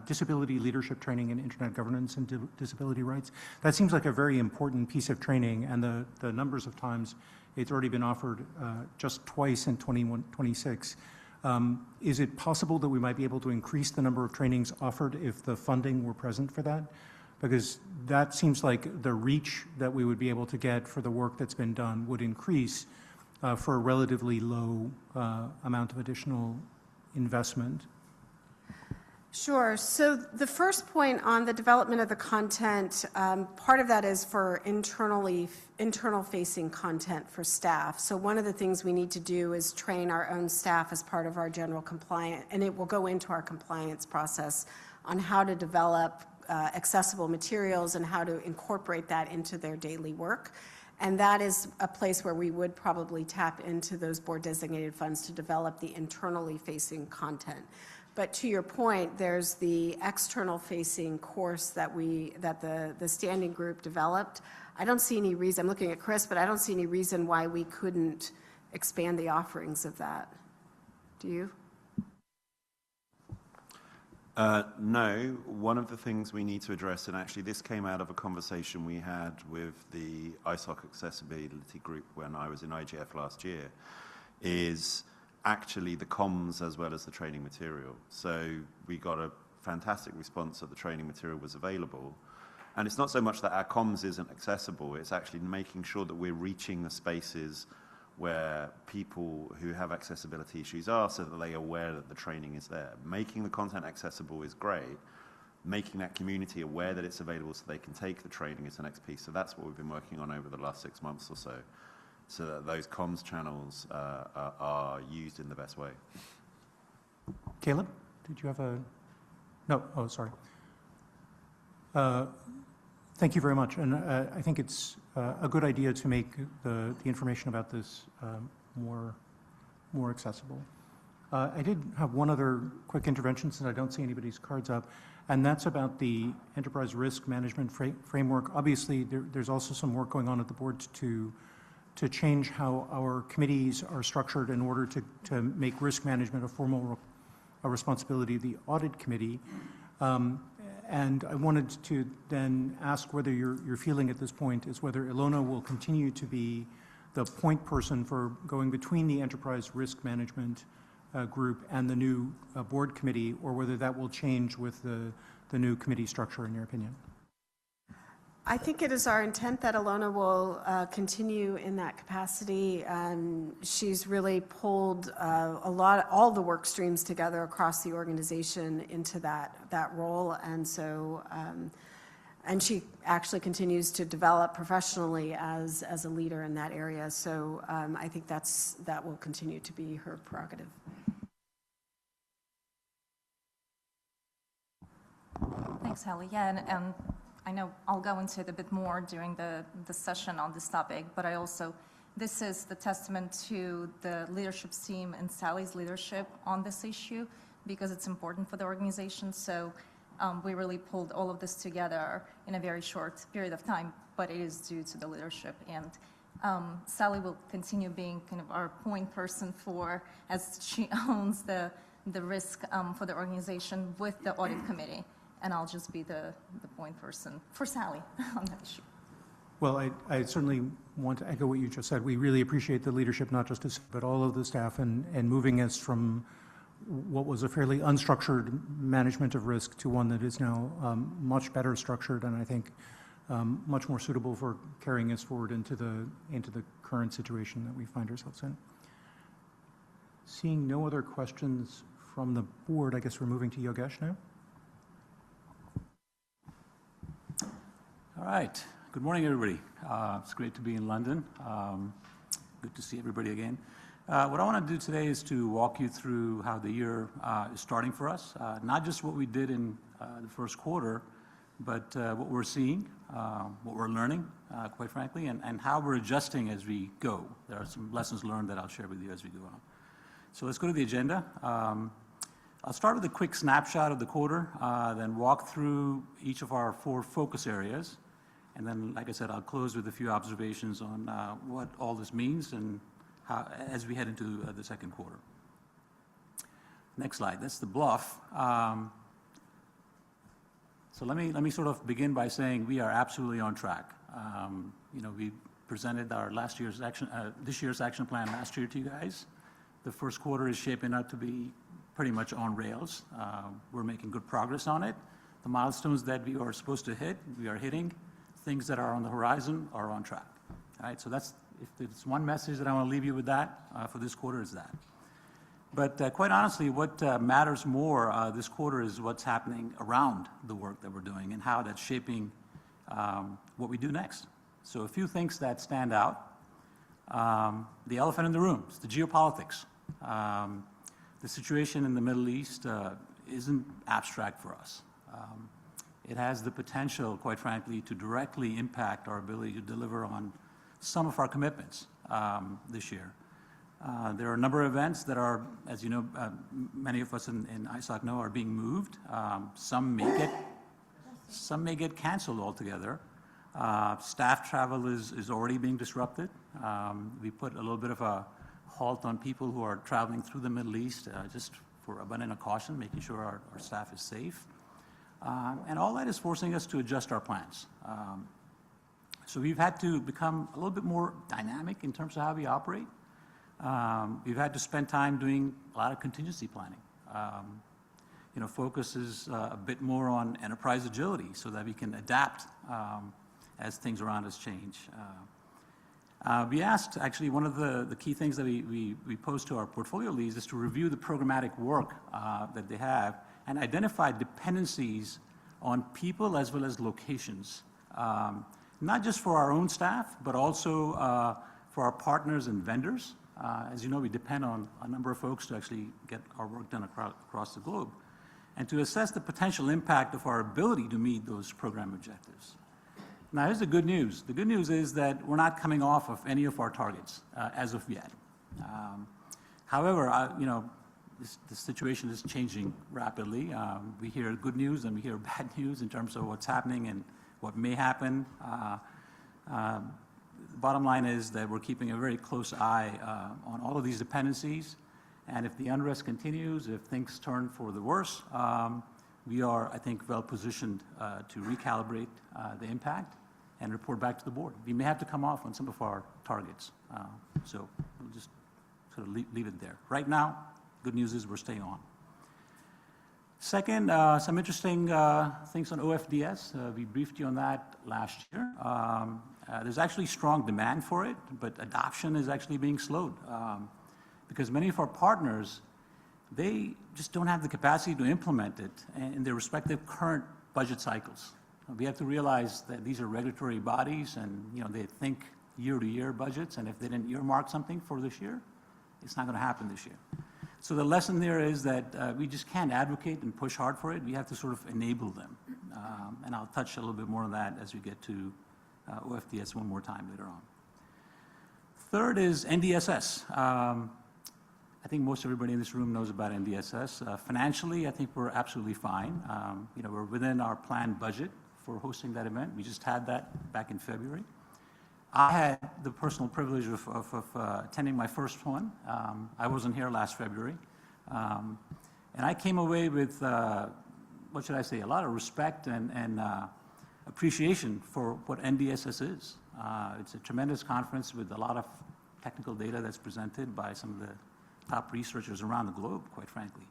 disability leadership training and internet governance and disability rights. That seems like a very important piece of training, and the numbers of times it's already been offered just twice in 2026. Is it possible that we might be able to increase the number of trainings offered if the funding were present for that? Because that seems like the reach that we would be able to get for the work that's been done would increase for a relatively low amount of additional investment. Sure. So the first point on the development of the content, part of that is for internal-facing content for staff. So one of the things we need to do is train our own staff as part of our general compliance, and it will go into our compliance process on how to develop accessible materials and how to incorporate that into their daily work. And that is a place where we would probably tap into those board-designated funds to develop the internally-facing content. But to your point, there's the external-facing course that the standing group developed. I don't see any reason, I'm looking at Chris, but I don't see any reason why we couldn't expand the offerings of that. Do you? No. One of the things we need to address, and actually this came out of a conversation we had with the ISOC accessibility group when I was in IGF last year, is actually the comms as well as the training material. So we got a fantastic response that the training material was available. And it's not so much that our comms isn't accessible, it's actually making sure that we're reaching the spaces where people who have accessibility issues are, so that they are aware that the training is there. Making the content accessible is great, making that community aware that it's available so they can take the training is the next piece. So that's what we've been working on over the last 6 months or so that those comms channels are used in the best way. Caleb, did you have a? No, oh, sorry. Thank you very much. And I think it's a good idea to make the information about this more accessible. I did have one other quick intervention since I don't see anybody's cards up, and that's about the enterprise risk management framework. Obviously, there's also some work going on at the board to change how our committees are structured in order to make risk management a formal responsibility of the audit committee. And I wanted to then ask whether your feeling at this point is whether Ilona will continue to be the point person for going between the enterprise risk management group and the new board committee, or whether that will change with the new committee structure, in your opinion. I think it is our intent that Ilona will continue in that capacity. She's really pulled all the work streams together across the organization into that role, and so and she actually continues to develop professionally as a leader in that area. So I think that will continue to be her prerogative. Thanks, Hallie. Yeah, and I know I'll go into it a bit more during the session on this topic, but this is the testament to the leadership team and Sally's leadership on this issue, because it's important for the organization. So we really pulled all of this together in a very short period of time, but it is due to the leadership. And Sally will continue being kind of our point person as she owns the risk for the organization with the audit committee. And I'll just be the point person for Sally on that issue. Well, I certainly want to echo what you just said. We really appreciate the leadership, not just us, but all of the staff, and moving us from what was a fairly unstructured management of risk to one that is now much better structured, and I think much more suitable for carrying us forward into the current situation that we find ourselves in. Seeing no other questions from the board, I guess we're moving to Yogesh now. All right. Good morning, everybody. It's great to be in London. Good to see everybody again. What I want to do today is to walk you through how the year is starting for us. Not just what we did in the first quarter, but what we're seeing, what we're learning, quite frankly, and how we're adjusting as we go. There are some lessons learned that I'll share with you as we go on. So let's go to the agenda. I'll start with a quick snapshot of the quarter, then walk through each of our 4 focus areas. And then, like I said, I'll close with a few observations on what all this means and how, as we head into the second quarter. Next slide. That's the bluff. So let me sort of begin by saying we are absolutely on track. We presented our this year's action plan last year to you guys. The first quarter is shaping up to be pretty much on rails. We're making good progress on it. The milestones that we are supposed to hit, we are hitting. Things that are on the horizon are on track. All right, so if there's one message that I want to leave you with that for this quarter is that. But quite honestly, what matters more this quarter is what's happening around the work that we're doing and how that's shaping what we do next. So a few things that stand out. The elephant in the room is the geopolitics. The situation in the Middle East isn't abstract for us. It has the potential, quite frankly, to directly impact our ability to deliver on some of our commitments this year. There are a number of events that are, as you know, many of us in ISOC know, are being moved. Some may get canceled altogether. Staff travel is already being disrupted. We put a little bit of a halt on people who are traveling through the Middle East, just for abundant caution, making sure our staff is safe. And all that is forcing us to adjust our plans. So we've had to become a little bit more dynamic in terms of how we operate. We've had to spend time doing a lot of contingency planning. Focus is a bit more on enterprise agility so that we can adapt as things around us change. We asked, actually, one of the key things that we posed to our portfolio leads is to review the programmatic work that they have and identify dependencies on people as well as locations, not just for our own staff, but also for our partners and vendors. As you know, we depend on a number of folks to actually get our work done across the globe, and to assess the potential impact of our ability to meet those program objectives. Now, here's the good news. The good news is that we're not coming off of any of our targets as of yet. However, the situation is changing rapidly. We hear good news and we hear bad news in terms of what's happening and what may happen. The bottom line is that we're keeping a very close eye on all of these dependencies. And if the unrest continues, if things turn for the worse, we are, I think, well positioned to recalibrate the impact and report back to the board. We may have to come off on some of our targets. So we'll just sort of leave it there. Right now, good news is we're staying on. Second, some interesting things on OFDS. We briefed you on that last year. There's actually strong demand for it, but adoption is actually being slowed because many of our partners, they just don't have the capacity to implement it in their respective current budget cycles. We have to realize that these are regulatory bodies, and they think year-to-year budgets, and if they didn't earmark something for this year, it's not going to happen this year. So the lesson there is that we just can't advocate and push hard for it. We have to sort of enable them. And I'll touch a little bit more on that as we get to OFDS one more time later on. Third is NDSS. I think most everybody in this room knows about NDSS. Financially, I think we're absolutely fine. We're within our planned budget for hosting that event. We just had that back in February. I had the personal privilege of attending my first one. I wasn't here last February. And I came away with, what should I say, a lot of respect and appreciation for what NDSS is. It's a tremendous conference with a lot of technical data that's presented by some of the top researchers around the globe, quite frankly.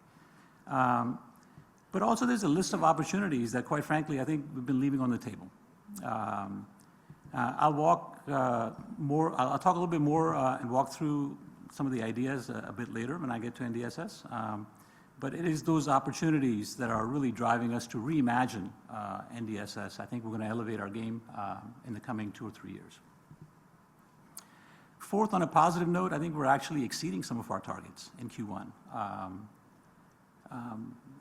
But also there's a list of opportunities that, quite frankly, I think we've been leaving on the table. I'll talk a little bit more and walk through some of the ideas a bit later when I get to NDSS. But it is those opportunities that are really driving us to reimagine NDSS. I think we're going to elevate our game in the coming 2 or 3 years. Fourth, on a positive note, I think we're actually exceeding some of our targets in Q1.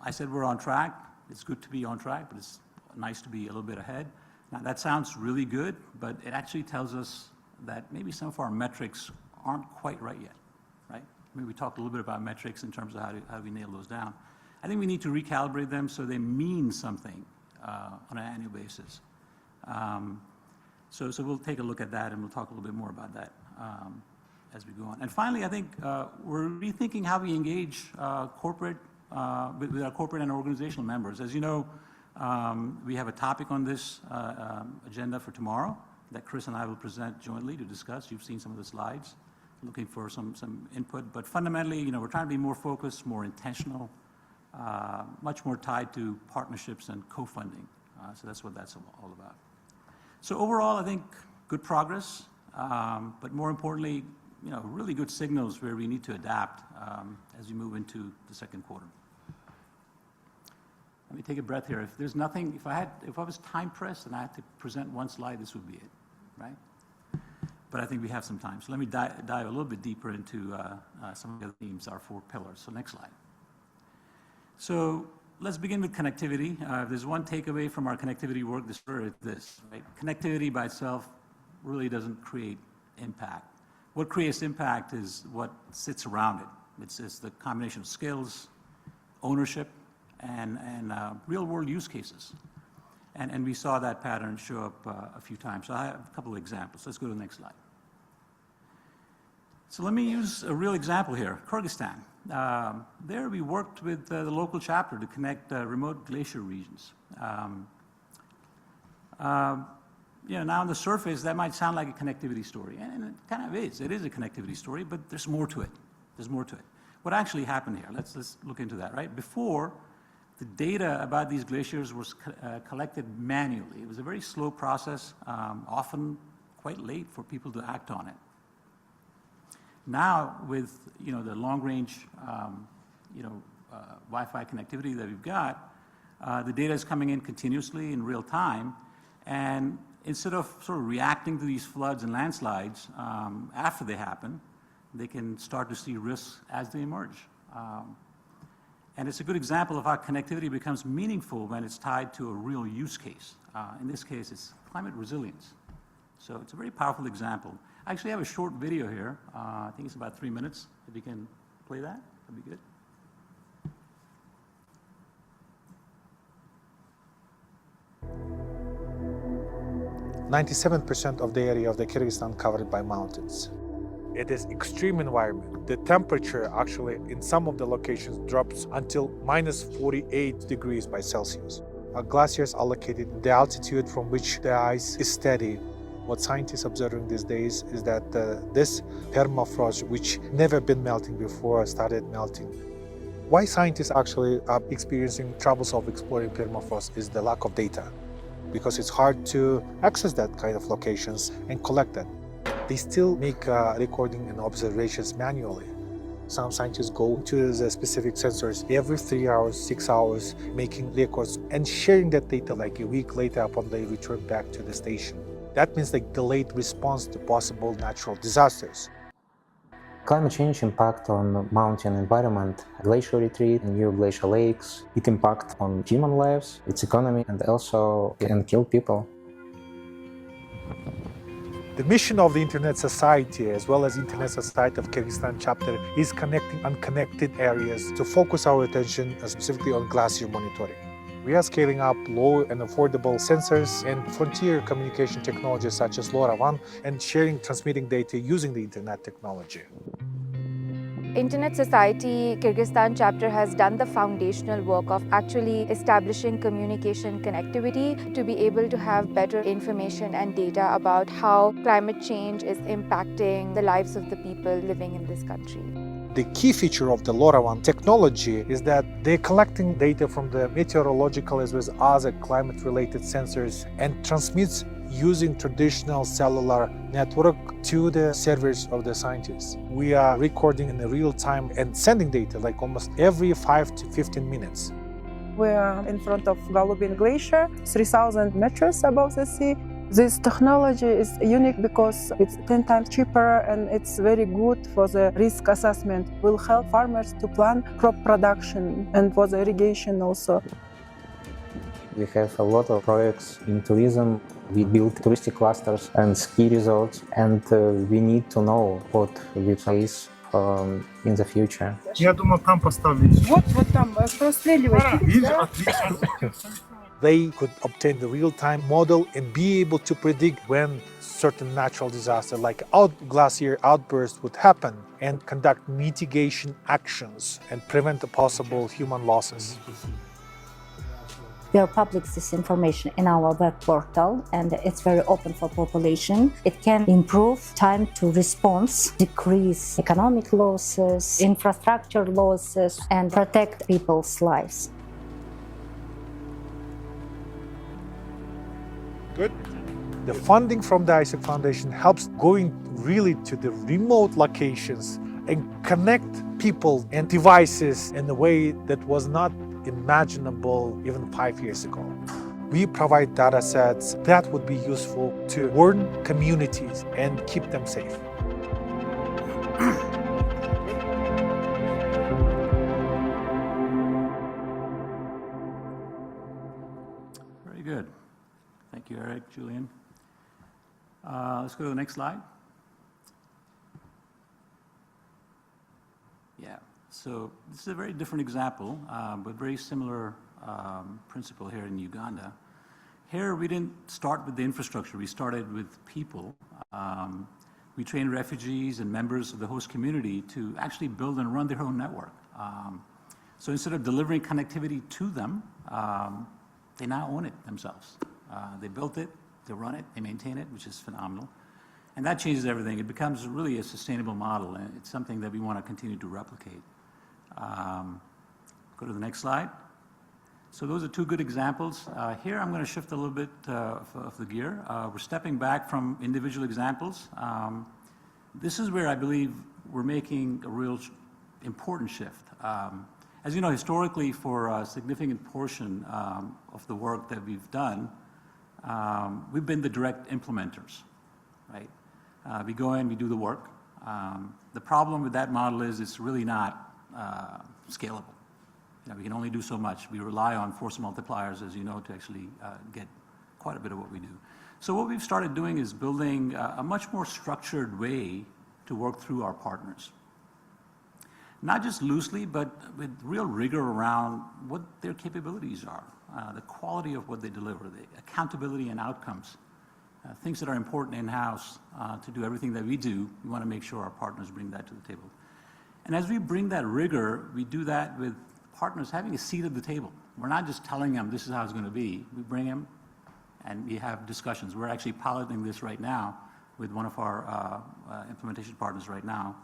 I said we're on track. It's good to be on track, but it's nice to be a little bit ahead. Now, that sounds really good, but it actually tells us that maybe some of our metrics aren't quite right yet, right? Maybe we talked a little bit about metrics in terms of how do we nail those down. I think we need to recalibrate them so they mean something on an annual basis. So we'll take a look at that, and we'll talk a little bit more about that as we go on. And finally, I think we're rethinking how we engage with our corporate and organizational members. As you know, we have a topic on this agenda for tomorrow that Chris and I will present jointly to discuss. You've seen some of the slides, looking for some input. But fundamentally, we're trying to be more focused, more intentional, much more tied to partnerships and co-funding. So that's what that's all about. So overall, I think good progress, but more importantly, really good signals where we need to adapt as we move into the second quarter. Let me take a breath here. If there's nothing, if I was time pressed and I had to present one slide, this would be it, right? But I think we have some time. So let me dive a little bit deeper into some of the other themes, our 4 pillars. So next slide. So let's begin with connectivity. If there's one takeaway from our connectivity work this year, it's this, right? Connectivity by itself really doesn't create impact. What creates impact is what sits around it. It's the combination of skills, ownership, and real-world use cases. And we saw that pattern show up a few times. So I have a couple of examples. Let's go to the next slide. So let me use a real example here, Kyrgyzstan. There we worked with the local chapter to connect remote glacier regions. Now on the surface, that might sound like a connectivity story, and it kind of is. It is a connectivity story, but there's more to it. There's more to it. What actually happened here? Let's look into that, right? Before, the data about these glaciers was collected manually. It was a very slow process, often quite late for people to act on it. Now, with the long-range Wi-Fi connectivity that we've got, The data is coming in continuously in real time, and instead of sort of reacting to these floods and landslides after they happen, they can start to see risks as they emerge. And it's a good example of how connectivity becomes meaningful when it's tied to a real use case. In this case, it's climate resilience. So it's a very powerful example. I actually have a short video here. I think it's about 3 minutes. If you can play that, that'd be good. 97% of the area of the Kyrgyzstan covered by mountains. It is extreme environment. The temperature actually in some of the locations drops until minus 48 degrees by Celsius. Glaciers are located at the altitude from which the ice is steady. What scientists observing these days is that this permafrost, which never been melting before, started melting. Why scientists actually are experiencing troubles of exploring permafrost is the lack of data, because it's hard to access that kind of locations and collect that. They still make recording and observations manually. Some scientists go to the specific sensors every 3 hours, 6 hours, making records and sharing that data like a week later upon they return back to the station. That means like delayed response to possible natural disasters. Climate change impact on mountain environment, glacial retreat, new glacial lakes, it impact on human lives, its economy, and also can kill people. The mission of the Internet Society, as well as Internet Society of Kyrgyzstan chapter, is connecting unconnected areas to focus our attention specifically on glacier monitoring. We are scaling up low and affordable sensors and frontier communication technologies such as LoRaWAN and transmitting data using the internet technology. Internet Society Kyrgyzstan chapter has done the foundational work of actually establishing communication connectivity to be able to have better information and data about how climate change is impacting the lives of the people living in this country. The key feature of the LoRaWAN technology is that they're collecting data from the meteorological as well as other climate-related sensors and transmits using traditional cellular network to the servers of the scientists. We are recording in real time and sending data like almost every 5 to 15 minutes. We are in front of Golubin Glacier, 3,000 meters above the sea. This technology is unique because it's 10 times cheaper and it's very good for the risk assessment. It will help farmers to plan crop production and for the irrigation also. We have a lot of projects in tourism. We build touristic clusters and ski resorts, and we need to know what we face in the future. Я думал, там поставить. Вот там, простреливайте. They could obtain the real-time model and be able to predict when certain natural disaster like glacier outburst would happen and conduct mitigation actions and prevent the possible human losses. We are public this information in our web portal and it's very open for population. It can improve time to response, decrease economic losses, infrastructure losses, and protect people's lives. Good. The funding from the ISAC Foundation helps going really to the remote locations and connect people and devices in a way that was not imaginable even 5 years ago. We provide data sets that would be useful to warn communities and keep them safe. Very good. Thank you, Eric, Julian. Let's go to the next slide. Yeah, so this is a very different example, but very similar principle here in Uganda. Here, we didn't start with the infrastructure. We started with people. We trained refugees and members of the host community to actually build and run their own network. So instead of delivering connectivity to them, they now own it themselves. They built it, they run it, they maintain it, which is phenomenal. And that changes everything. It becomes really a sustainable model, and it's something that we want to continue to replicate. Go to the next slide. So those are two good examples. Here I'm going to shift a little bit of the gear. We're stepping back from individual examples. This is where I believe we're making a real important shift. As you know, historically, for a significant portion of the work that we've done, we've been the direct implementers, right? We go in, we do the work. The problem with that model is it's really not scalable. We can only do so much. We rely on force multipliers, as you know, to actually get quite a bit of what we do. So what we've started doing is building a much more structured way to work through our partners. Not just loosely, but with real rigor around what their capabilities are, the quality of what they deliver, the accountability and outcomes, things that are important in-house to do everything that we do. We want to make sure our partners bring that to the table. And as we bring that rigor, we do that with partners having a seat at the table. We're not just telling them this is how it's going to be. We bring them and we have discussions. We're actually piloting this right now with one of our implementation partners right now.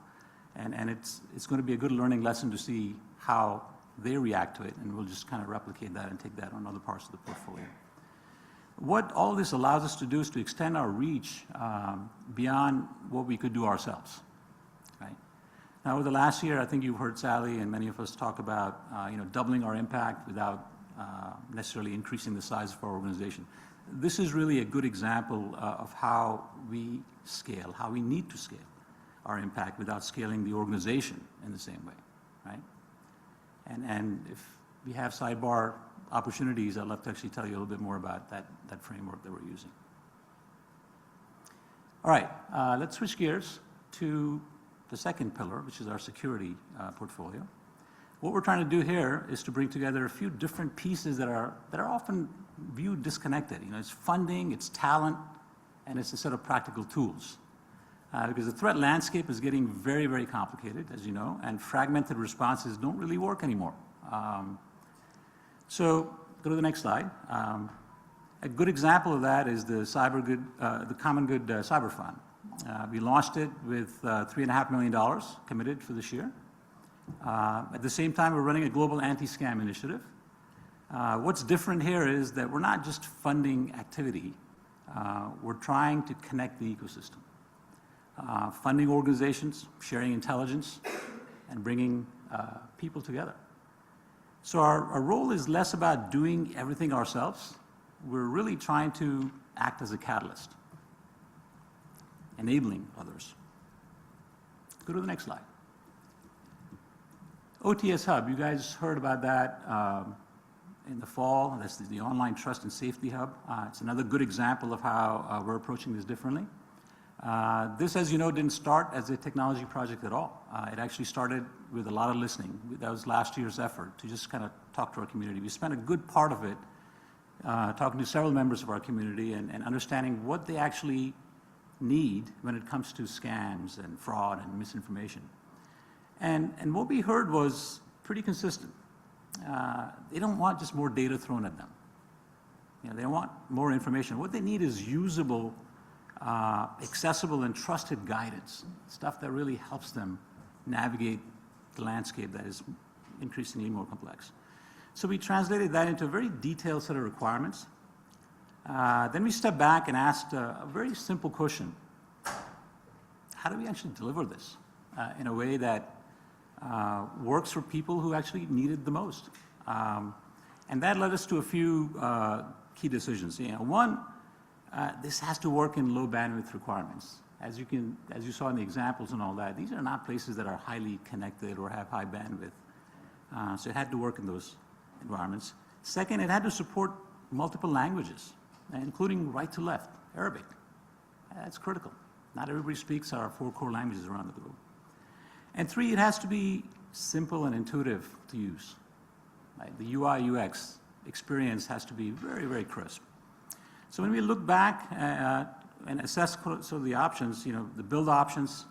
And it's going to be a good learning lesson to see how they react to it, and we'll just kind of replicate that and take that on other parts of the portfolio. What all this allows us to do is to extend our reach beyond what we could do ourselves, right? Now, over the last year, I think you've heard Sally and many of us talk about doubling our impact without necessarily increasing the size of our organization. This is really a good example of how we scale, how we need to scale our impact without scaling the organization in the same way, right? And if we have sidebar opportunities, I'd love to actually tell you a little bit more about that framework that we're using. All right, let's switch gears to the second pillar, which is our security portfolio. What we're trying to do here is to bring together a few different pieces that are often viewed disconnected. It's funding, it's talent, and it's a set of practical tools. Because the threat landscape is getting very, very complicated, as you know, and fragmented responses don't really work anymore. So go to the next slide. A good example of that is the Common Good Cyber Fund. We launched it with $3.5 million committed for this year. At the same time, we're running a global anti-scam initiative. What's different here is that we're not just funding activity. We're trying to connect the ecosystem. Funding organizations, sharing intelligence, and bringing people together. So our role is less about doing everything ourselves. We're really trying to act as a catalyst, enabling others. Go to the next slide. OTS Hub, you guys heard about that in the fall. That's the Online Trust and Safety Hub. It's another good example of how we're approaching this differently. This, as you know, didn't start as a technology project at all. It actually started with a lot of listening. That was last year's effort to just kind of talk to our community. We spent a good part of it talking to several members of our community and understanding what they actually need when it comes to scams and fraud and misinformation. And what we heard was pretty consistent. They don't want just more data thrown at them. They want more information. What they need is usable, accessible and trusted guidance, stuff that really helps them navigate the landscape that is increasingly more complex. So we translated that into a very detailed set of requirements. Then we stepped back and asked a very simple question. How do we actually deliver this in a way that works for people who actually need it the most? And that led us to a few key decisions. One, this has to work in low bandwidth requirements. As you saw in the examples and all that, these are not places that are highly connected or have high bandwidth. So it had to work in those environments. Second, it had to support multiple languages, including right to left, Arabic. That's critical. Not everybody speaks our 4 core languages around the globe. And 3, it has to be simple and intuitive to use. Right? The UI UX experience has to be very, very crisp. So when we look back and assess sort of the options, the build options,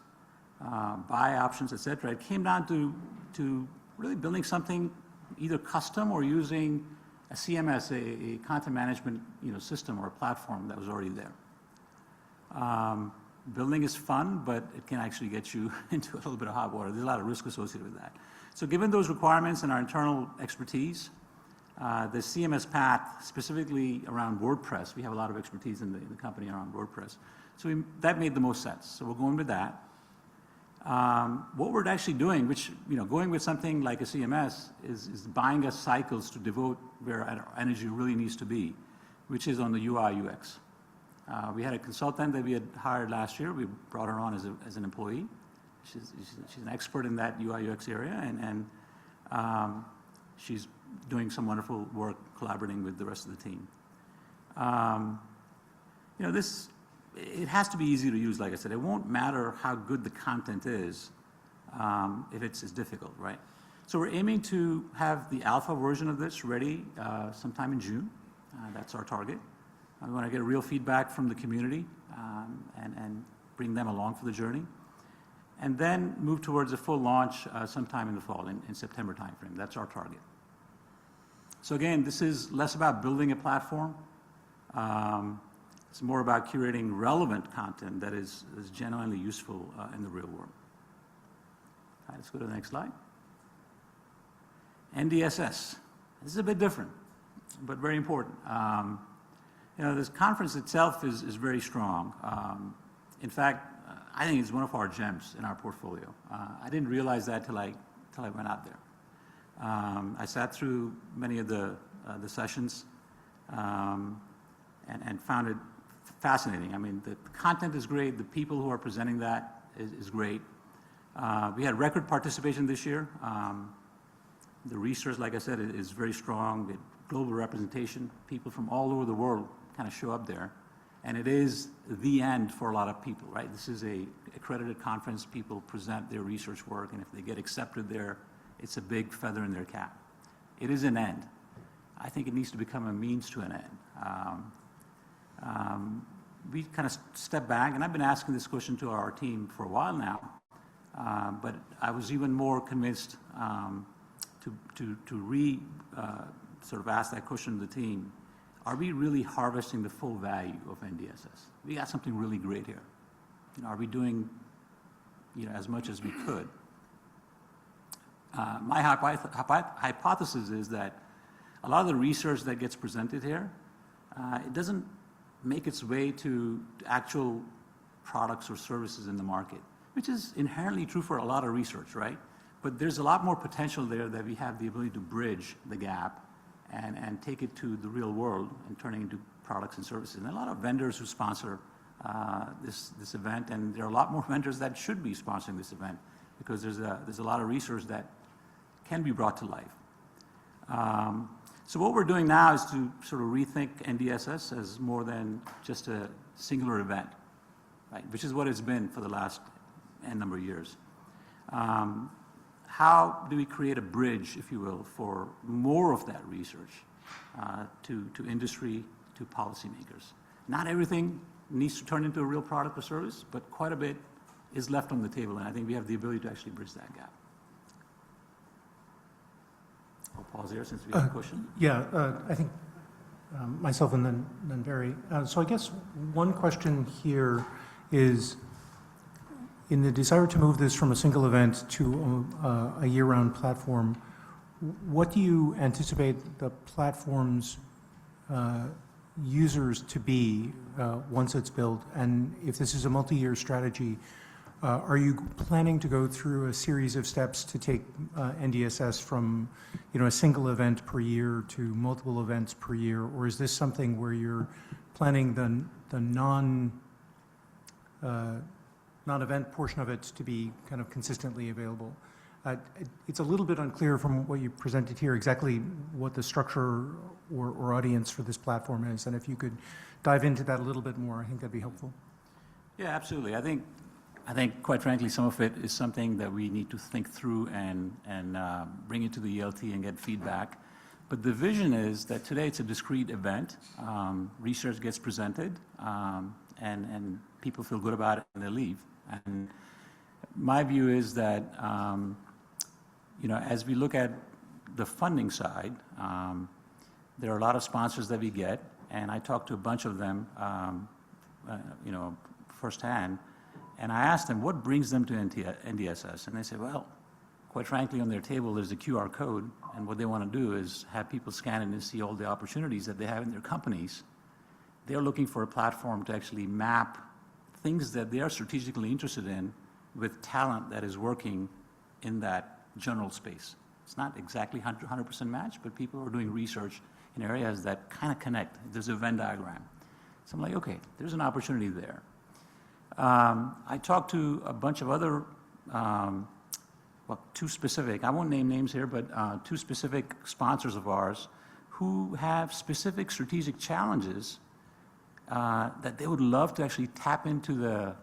buy options, et cetera, it came down to really building something either custom or using a CMS, a content management system or a platform that was already there. Building is fun, but it can actually get you into a little bit of hot water. There's a lot of risk associated with that. So given those requirements and our internal expertise, the CMS path, specifically around WordPress, we have a lot of expertise in the company around WordPress. So that made the most sense. So we're going with that. What we're actually doing, which, going with something like a CMS is buying us cycles to devote where our energy really needs to be, which is on the UI UX. We had a consultant that we had hired last year. We brought her on as an employee. She's an expert in that UI UX area, and she's doing some wonderful work collaborating with the rest of the team. It has to be easy to use, like I said. It won't matter how good the content is if it's difficult, right? So we're aiming to have the alpha version of this ready sometime in June. That's our target. We want to get real feedback from the community and bring them along for the journey. And then move towards a full launch sometime in the fall, in September timeframe. That's our target. So again, this is less about building a platform. It's more about curating relevant content that is genuinely useful in the real world. All right, let's go to the next slide. NDSS. This is a bit different, but very important. This conference itself is very strong. In fact, I think it's one of our gems in our portfolio. I didn't realize that till I went out there. I sat through many of the sessions and found it fascinating. I mean, the content is great. The people who are presenting that is great. We had record participation this year. The research, like I said, is very strong. We had global representation. People from all over the world kind of show up there. And it is the end for a lot of people, right? This is a accredited conference. People present their research work, and if they get accepted there, it's a big feather in their cap. It is an end. I think it needs to become a means to an end. We kind of step back, and I've been asking this question to our team for a while now, but I was even more convinced to sort of ask that question to the team. Are we really harvesting the full value of NDSS? We got something really great here. Are we doing as much as we could? My hypothesis is that a lot of the research that gets presented here, it doesn't make its way to actual products or services in the market, which is inherently true for a lot of research, right? But there's a lot more potential there that we have the ability to bridge the gap and take it to the real world and turn it into products and services. And a lot of vendors who sponsor this event, and there are a lot more vendors that should be sponsoring this event because there's a lot of research that can be brought to life. So what we're doing now is to sort of rethink NDSS as more than just a singular event, right? Which is what it's been for the last N number of years. How do we create a bridge, if you will, for more of that research to industry, to policymakers? Not everything needs to turn into a real product or service, but quite a bit is left on the table, and I think we have the ability to actually bridge that gap. I'll pause there since we have a question. Yeah, I think myself and then Barry. So I guess one question here is, in the desire to move this from a single event to a year-round platform, what do you anticipate the platform's users to be once it's built? And if this is a multi-year strategy, are you planning to go through a series of steps to take NDSS from a single event per year to multiple events per year? Or is this something where you're planning the non-event portion of it to be kind of consistently available? It's a little bit unclear from what you presented here exactly what the structure or audience for this platform is, and if you could dive into that a little bit more, I think that'd be helpful. Yeah, absolutely. I think, quite frankly, some of it is something that we need to think through and bring it to the ELT and get feedback. But the vision is that today it's a discrete event. Research gets presented, and people feel good about it and they leave. And my view is that, as we look at the funding side, there are a lot of sponsors that we get, and I talked to a bunch of them, firsthand, and I asked them what brings them to NDSS, and they said, well, quite frankly, on their table there's a QR code, and what they want to do is have people scan it and see all the opportunities that they have in their companies. They're looking for a platform to actually map things that they are strategically interested in with talent that is working in that general space. It's not exactly 100% match, but people are doing research in areas that kind of connect. There's a Venn diagram. So I'm like, okay, there's an opportunity there. I talked to a bunch of other, well, two specific, I won't name names here, but two specific sponsors of ours who have specific strategic challenges that they would love to actually tap into the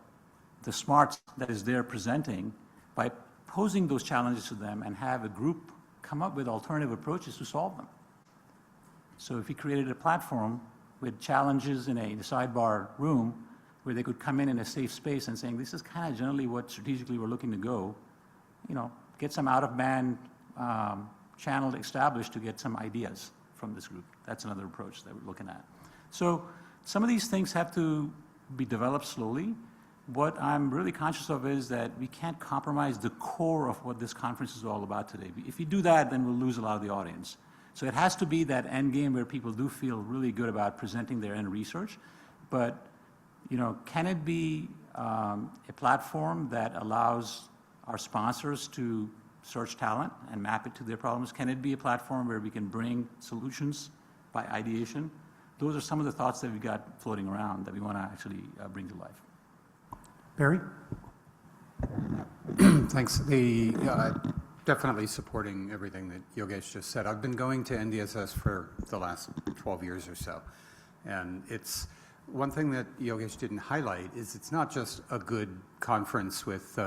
smarts that is there presenting by posing those challenges to them and have a group come up with alternative approaches to solve them. So if we created a platform with challenges in a sidebar room where they could come in a safe space and saying, this is kind of generally what strategically we're looking to go, you know, get some out-of-band channel established to get some ideas from this group. That's another approach that we're looking at. So some of these things have to be developed slowly. What I'm really conscious of is that we can't compromise the core of what this conference is all about today. If we do that, then we'll lose a lot of the audience. So it has to be that end game where people do feel really good about presenting their end research. But, you know, can it be a platform that allows our sponsors to search talent and map it to their problems? Can it be a platform where we can bring solutions by ideation? Those are some of the thoughts that we got floating around that we want to actually bring to life. Barry? Thanks. Definitely supporting everything that Yogesh just said. I've been going to NDSS for the last 12 years or so. And it's one thing that Yogesh didn't highlight is it's not just a good conference with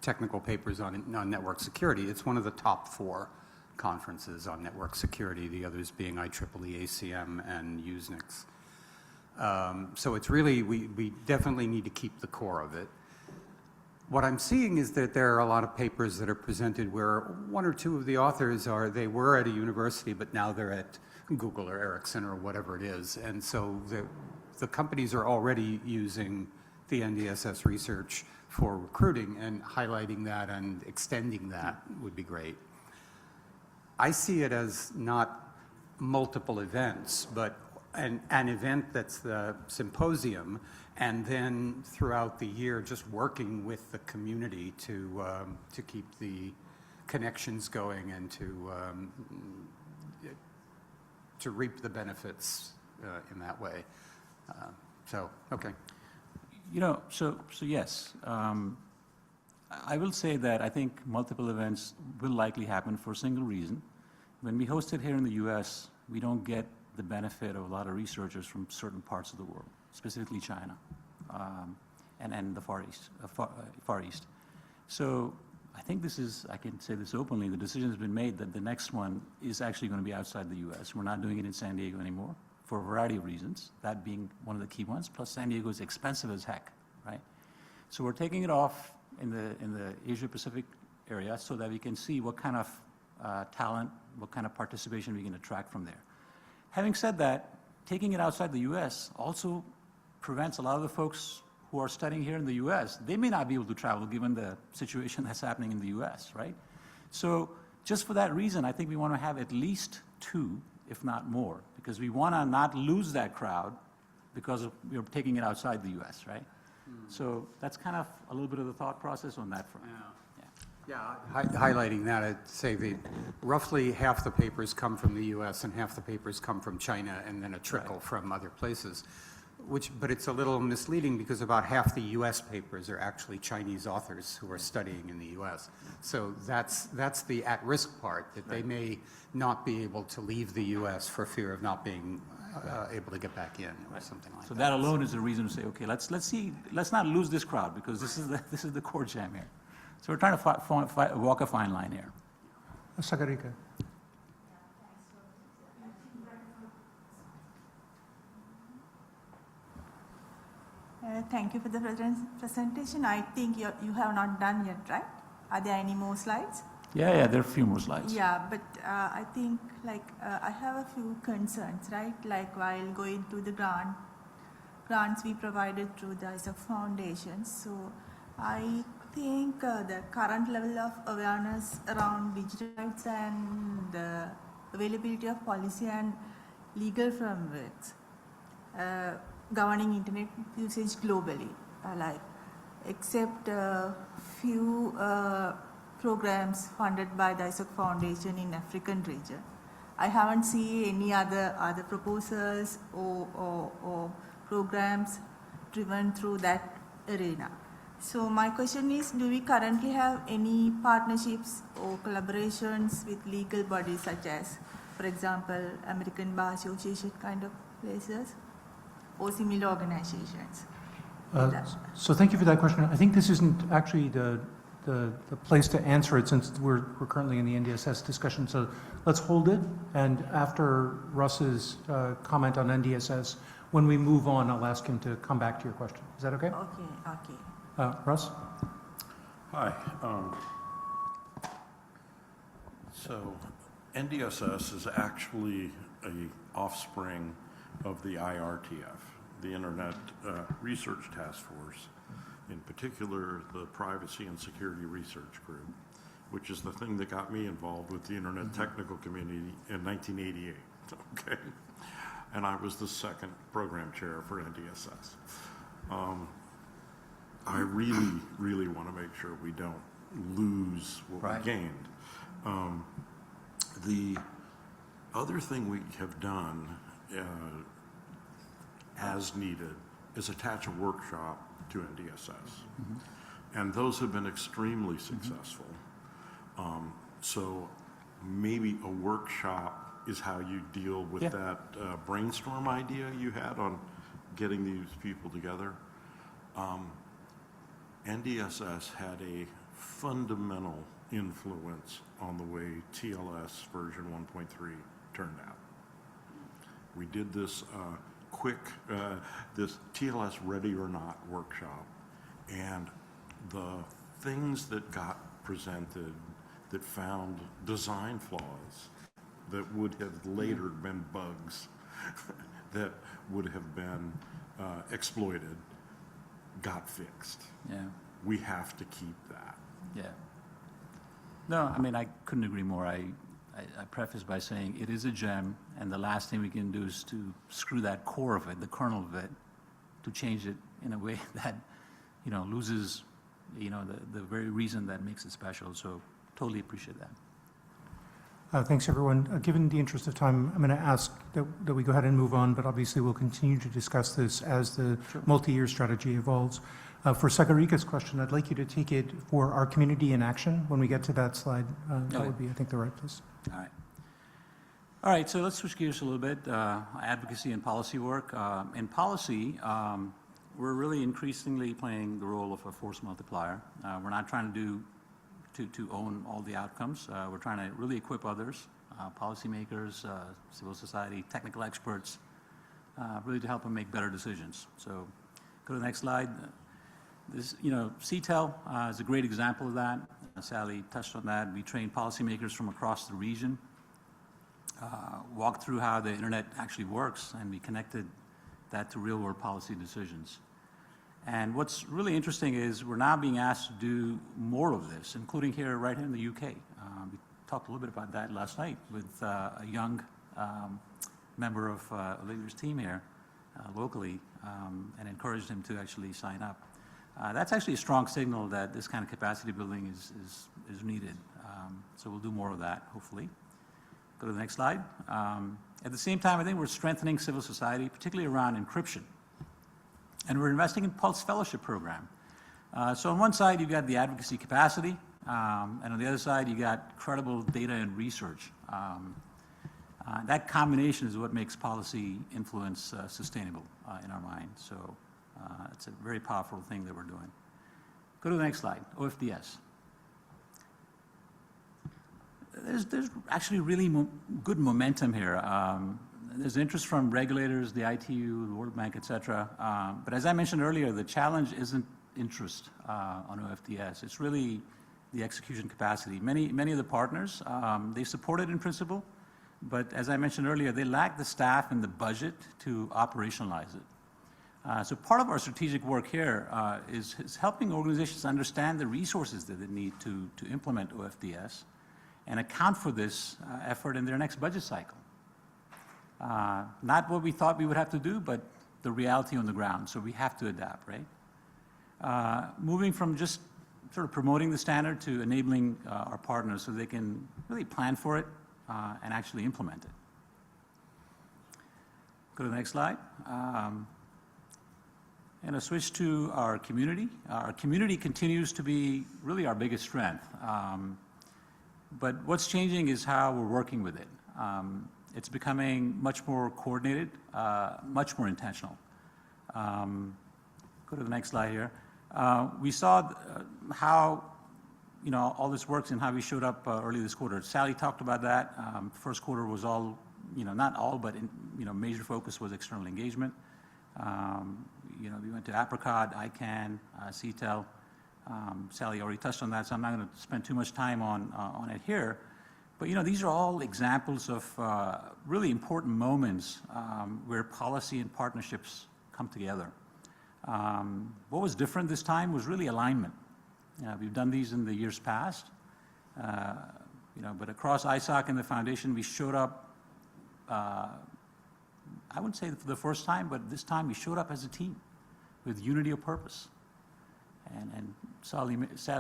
technical papers on network security. It's one of the top 4 conferences on network security, the others being IEEE, ACM, and Usenix. So it's really, we definitely need to keep the core of it. What I'm seeing is that there are a lot of papers that are presented where 1 or 2 of the authors they were at a university, but now they're at Google or Ericsson or whatever it is. And so the companies are already using the NDSS research for recruiting, and highlighting that and extending that would be great. I see it as not multiple events, but an event that's the symposium, and then throughout the year just working with the community to keep the connections going and to reap the benefits in that way. So, okay. You know, so yes. I will say that I think multiple events will likely happen for a single reason. When we host it here in the US, we don't get the benefit of a lot of researchers from certain parts of the world, specifically China and the Far East. So I think this is, I can say this openly, the decision has been made that the next one is actually going to be outside the US. We're not doing it in San Diego anymore for a variety of reasons, that being one of the key ones, plus San Diego is expensive as heck, right? So we're taking it off in the Asia Pacific area so that we can see what kind of talent, what kind of participation we can attract from there. Having said that, taking it outside the US also prevents a lot of the folks who are studying here in the US, they may not be able to travel given the situation that's happening in the US, right? So just for that reason, I think we want to have at least 2, if not more, because we want to not lose that crowd because we're taking it outside the US, right? So that's kind of a little bit of the thought process on that front. Yeah, highlighting that, I'd say roughly half the papers come from the US and half the papers come from China, and then a trickle from other places. But it's a little misleading because about half the US papers are actually Chinese authors who are studying in the US. So that's the at-risk part, that they may not be able to leave the US for fear of not being able to get back in or something like that. So that alone is a reason to say, okay, let's not lose this crowd, because this is the core jam here. So we're trying to walk a fine line here. Sagarika. Thank you for the presentation. I think you have not done yet, right? Are there any more slides? Yeah, there are a few more slides. Yeah, but I think I have a few concerns, right? Like while going to the grants we provided through the ISOC Foundation. So I think the current level of awareness around digital rights and the availability of policy and legal frameworks governing internet usage globally, except a few programs funded by the ISOC Foundation in African region. I haven't seen any other proposals or programs driven through that arena. So my question is, do we currently have any partnerships or collaborations with legal bodies such as, for example, American Bar Association kind of places or similar organizations? So thank you for that question. I think this isn't actually the place to answer it since we're currently in the NDSS discussion. So let's hold it, and after Russ's comment on NDSS, when we move on, I'll ask him to come back to your question. Is that okay? Okay. Russ? Hi. So NDSS is actually an offspring of the IRTF, the Internet Research Task Force, in particular the Privacy and Security Research Group, which is the thing that got me involved with the Internet technical community in 1988, okay? And I was the second program chair for NDSS. I really, really want to make sure we don't lose what we gained. The other thing we have done as needed is attach a workshop to NDSS. And those have been extremely successful. So maybe a workshop is how you deal with that brainstorm idea you had on getting these people together. NDSS had a fundamental influence on the way TLS version 1.3 turned out. We did this this TLS Ready or Not workshop, and the things that got presented that found design flaws that would have later been bugs that would have been exploited got fixed. Yeah. We have to keep that. Yeah. No, I mean, I couldn't agree more. I preface by saying it is a gem, and the last thing we can do is to screw that core of it, the kernel of it, to change it in a way that, loses, the very reason that makes it special. So totally appreciate that. Thanks, everyone. Given the interest of time, I'm going to ask that we go ahead and move on, but obviously we'll continue to discuss this as the multi-year strategy evolves. For Sagarika's question, I'd like you to take it for our community in action. When we get to that slide, that would be, I think, the right place. All right, so let's switch gears a little bit. Advocacy and policy work. In policy, we're really increasingly playing the role of a force multiplier. We're not trying to own all the outcomes. We're trying to really equip others, policymakers, civil society, technical experts, really to help them make better decisions. So go to the next slide. This, CTEL is a great example of that. Sally touched on that. We trained policymakers from across the region, walked through how the internet actually works, and we connected that to real-world policy decisions. And what's really interesting is we're now being asked to do more of this, including right here in the UK. We talked a little bit about that last night with a young member of Olivia's team here locally, and encouraged him to actually sign up. That's actually a strong signal that this kind of capacity building is needed. So we'll do more of that, hopefully. Go to the next slide. At the same time, I think we're strengthening civil society, particularly around encryption. And we're investing in Pulse Fellowship Program. So on one side, you've got the advocacy capacity, and on the other side, you got credible data and research. That combination is what makes policy influence sustainable in our mind. So it's a very powerful thing that we're doing. Go to the next slide, OFDS. There's actually really good momentum here. There's interest from regulators, the ITU, the World Bank, et cetera. But as I mentioned earlier, the challenge isn't interest on OFDS. It's really the execution capacity. Many of the partners, they support it in principle, but as I mentioned earlier, they lack the staff and the budget to operationalize it. So part of our strategic work here is helping organizations understand the resources that they need to implement OFDS and account for this effort in their next budget cycle. Not what we thought we would have to do, but the reality on the ground. So we have to adapt, right? moving from just sort of promoting the standard to enabling our partners so they can really plan for it and actually implement it. Go to the next slide. And a switch to our community. Our community continues to be really our biggest strength. But what's changing is how we're working with it. It's becoming much more coordinated, much more intentional. Go to the next slide here. We saw how all this works and how we showed up early this quarter. Sally talked about that. First quarter was all, not all, but major focus was external engagement. We went to Apricot, ICANN, CTEL. Sally already touched on that, so I'm not going to spend too much time on it here. But these are all examples of really important moments where policy and partnerships come together. What was different this time was really alignment. We've done these in the years past, but across ISOC and the foundation, we showed up, I wouldn't say for the first time, but this time we showed up as a team with unity of purpose. And Sally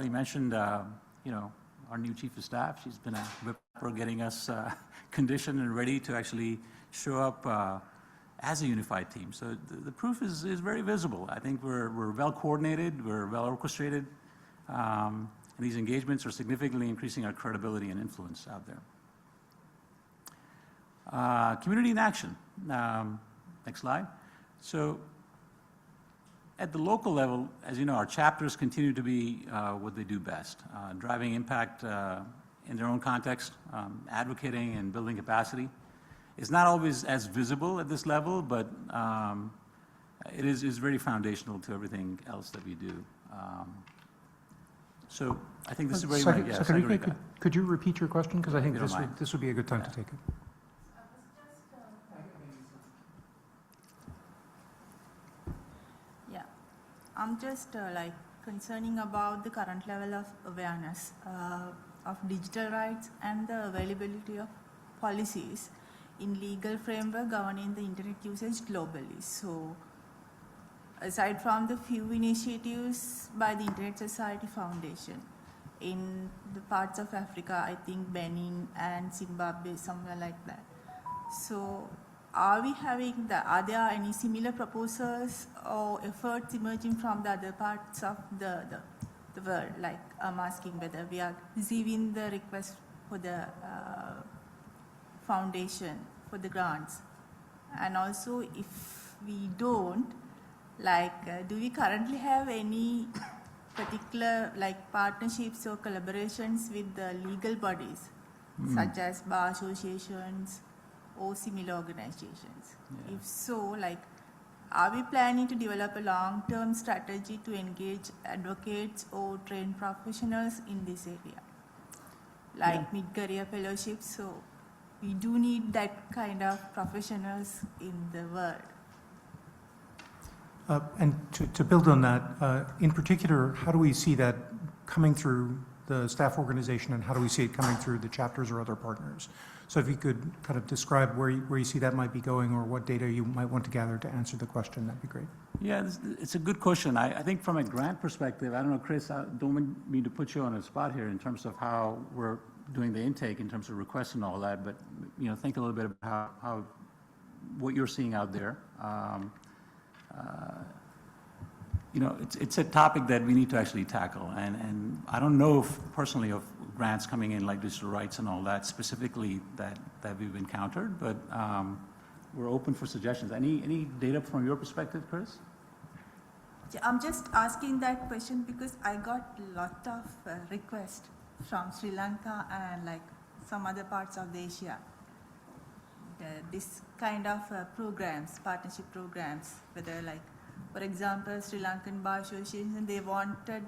mentioned, our new chief of staff. She's been a whip for getting us conditioned and ready to actually show up as a unified team. So the proof is very visible. I think we're well coordinated, we're well orchestrated, and these engagements are significantly increasing our credibility and influence out there. Community in action. Next slide. So at the local level, as you know, our chapters continue to be what they do best, driving impact in their own context, advocating and building capacity. It's not always as visible at this level, but it is very foundational to everything else that we do. So I think this is very much, could you repeat your question? Because I think this would be a good time to take it. I'm just concerning about the current level of awareness of digital rights and the availability of policies in legal framework governing the internet usage globally. So aside from the few initiatives by the Internet Society Foundation in the parts of Africa, I think Benin and Zimbabwe, somewhere like that. So are there any similar proposals or efforts emerging from the other parts of the world? Like I'm asking whether we are receiving the request for the foundation for the grants. And also if we don't, do we currently have any particular partnerships or collaborations with the legal bodies, such as bar associations, or similar organizations? Yeah. If so, are we planning to develop a long-term strategy to engage advocates or trained professionals in this area? Mid-career fellowships, so we do need that kind of professionals in the world. And to build on that, in particular, how do we see that coming through the staff organization, and how do we see it coming through the chapters or other partners? So if you could kind of describe where you see that might be going, or what data you might want to gather to answer the question, that'd be great. Yeah, it's a good question. I think from a grant perspective, I don't know, Chris, I don't mean to put you on a spot here in terms of how we're doing the intake in terms of requests and all that, but think a little bit about how what you're seeing out there. It's a topic that we need to actually tackle, and I don't know personally of grants coming in like digital rights and all that specifically that we've encountered, but we're open for suggestions. Any data from your perspective, Chris? I'm just asking that question because I got a lot of requests from Sri Lanka and some other parts of Asia. This kind of programs, partnership programs, whether for example, Sri Lankan Bar Association, they wanted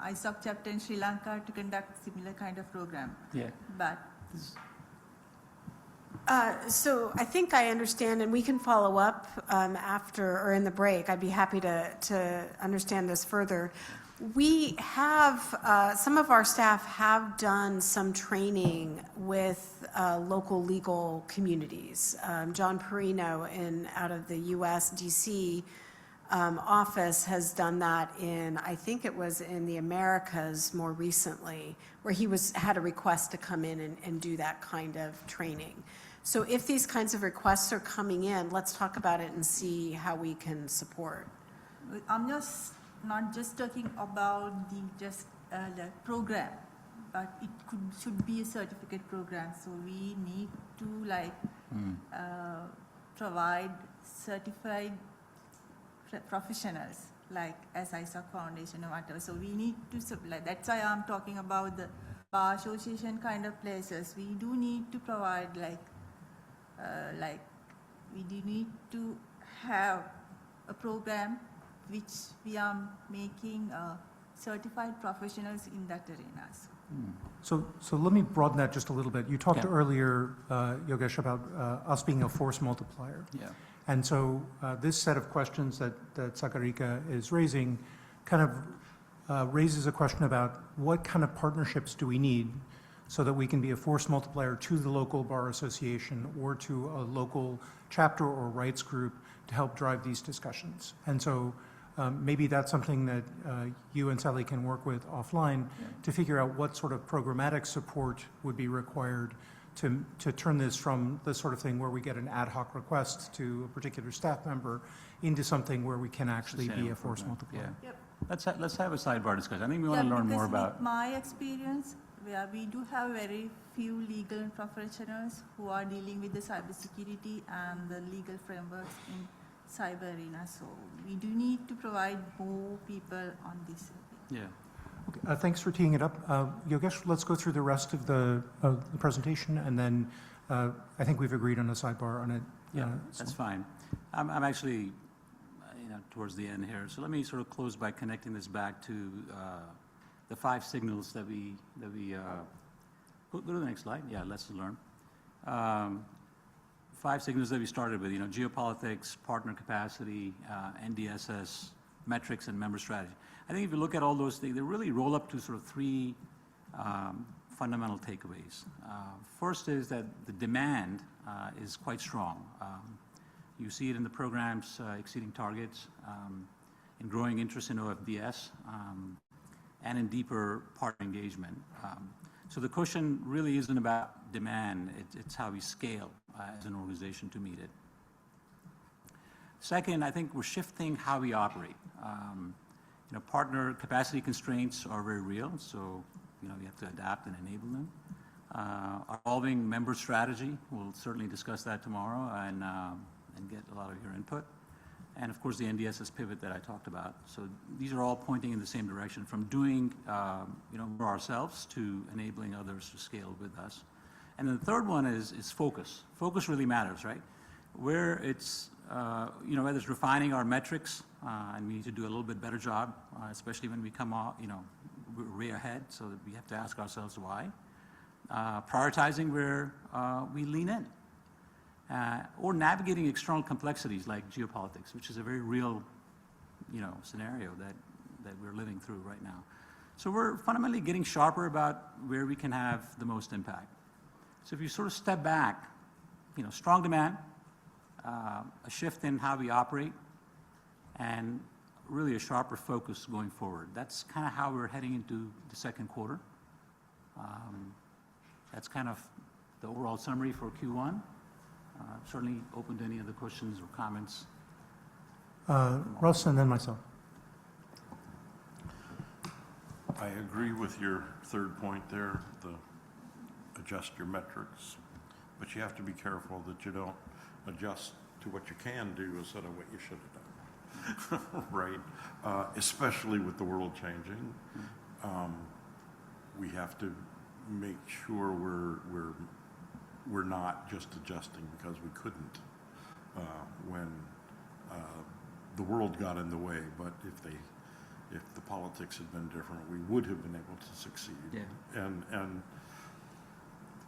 ISOC chapter in Sri Lanka to conduct similar kind of program. Yeah. But so I think I understand, and we can follow up after or in the break. I'd be happy to understand this further. We have, some of our staff have done some training with local legal communities. John Perino out of the US, DC, office has done that in, I think it was in the Americas more recently, where he had a request to come in and do that kind of training. So if these kinds of requests are coming in, let's talk about it and see how we can support. I'm just not just talking about the program, but it should be a certificate program. So we need to provide certified professionals like as ISOC Foundation or whatever. So we need to supply. That's why I'm talking about the bar association kind of places. We do need to provide we do need to have a program which we are making certified professionals in that arena. So let me broaden that just a little bit. You talked earlier, Yogesh, about us being a force multiplier. Yeah. And so this set of questions that Sagarika is raising kind of raises a question about what kind of partnerships do we need so that we can be a force multiplier to the local bar association or to a local chapter or rights group to help drive these discussions. And so maybe that's something that you and Sally can work with offline to figure out what sort of programmatic support would be required to turn this from the sort of thing where we get an ad hoc request to a particular staff member into something where we can actually be a force multiplier. Yeah. Yep. Let's have a sidebar discussion. I think we want to learn more about. With my experience, where we do have very few legal professionals who are dealing with the cybersecurity and the legal frameworks in cyber arena. So we do need to provide more people on this. Yeah. Okay, thanks for teeing it up. Yogesh, let's go through the rest of the presentation, and then I think we've agreed on a sidebar on it. Yeah, that's fine. I'm actually, towards the end here. So let me sort of close by connecting this back to the 5 signals that we go to the next slide. Yeah, lessons learned. 5 signals that we started with, geopolitics, partner capacity, NDSS, metrics, and member strategy. I think if you look at all those things, they really roll up to sort of 3 fundamental takeaways. First is that the demand is quite strong. You see it in the programs exceeding targets, in growing interest in OFDS, and in deeper partner engagement. So the question really isn't about demand, it's how we scale as an organization to meet it. Second, I think we're shifting how we operate. Partner capacity constraints are very real, so we have to adapt and enable them. Our evolving member strategy, we'll certainly discuss that tomorrow and get a lot of your input. And of course, the NDSS pivot that I talked about. So these are all pointing in the same direction, from doing more ourselves to enabling others to scale with us. And then the third one is focus. Focus really matters, right? Where it's, whether it's refining our metrics, and we need to do a little bit better job, especially when we come out, we're way ahead, so that we have to ask ourselves why. Prioritizing where we lean in. Or navigating external complexities like geopolitics, which is a very real, scenario that we're living through right now. So we're fundamentally getting sharper about where we can have the most impact. So if you sort of step back, strong demand, a shift in how we operate, and really a sharper focus going forward. That's kind of how we're heading into the second quarter. That's kind of the overall summary for Q1. Certainly open to any other questions or comments. Russ, and then myself. I agree with your third point there, the adjust your metrics, but you have to be careful that you don't adjust to what you can do instead of what you should have done, right? Especially with the world changing, we have to make sure we're not just adjusting because we couldn't when the world got in the way. But if the politics had been different, we would have been able to succeed. Yeah. And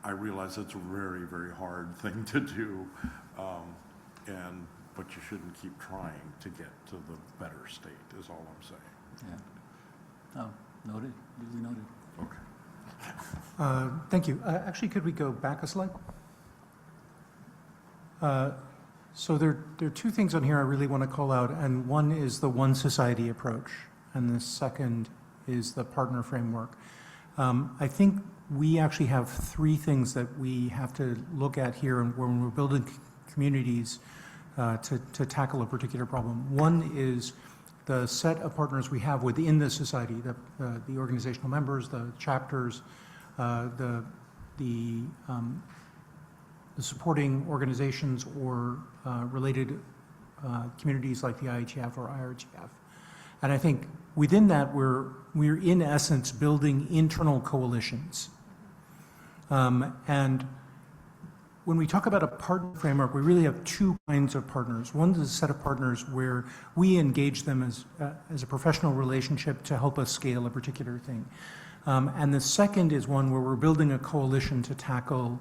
I realize it's a very, very hard thing to do, but you shouldn't keep trying to get to the better state, is all I'm saying. Yeah. Oh, noted. Duly noted. Okay. Thank you. Actually, could we go back a slide? So there are two things on here I really want to call out, and one is the one society approach, and the second is the partner framework. I think we actually have three things that we have to look at here when we're building communities to tackle a particular problem. One is the set of partners we have within the society, the organizational members, the chapters, the supporting organizations or related communities like the IETF or IRTF. And I think within that, we're in essence building internal coalitions. And when we talk about a partner framework, we really have two kinds of partners. One is a set of partners where we engage them as a professional relationship to help us scale a particular thing. And the second is one where we're building a coalition to tackle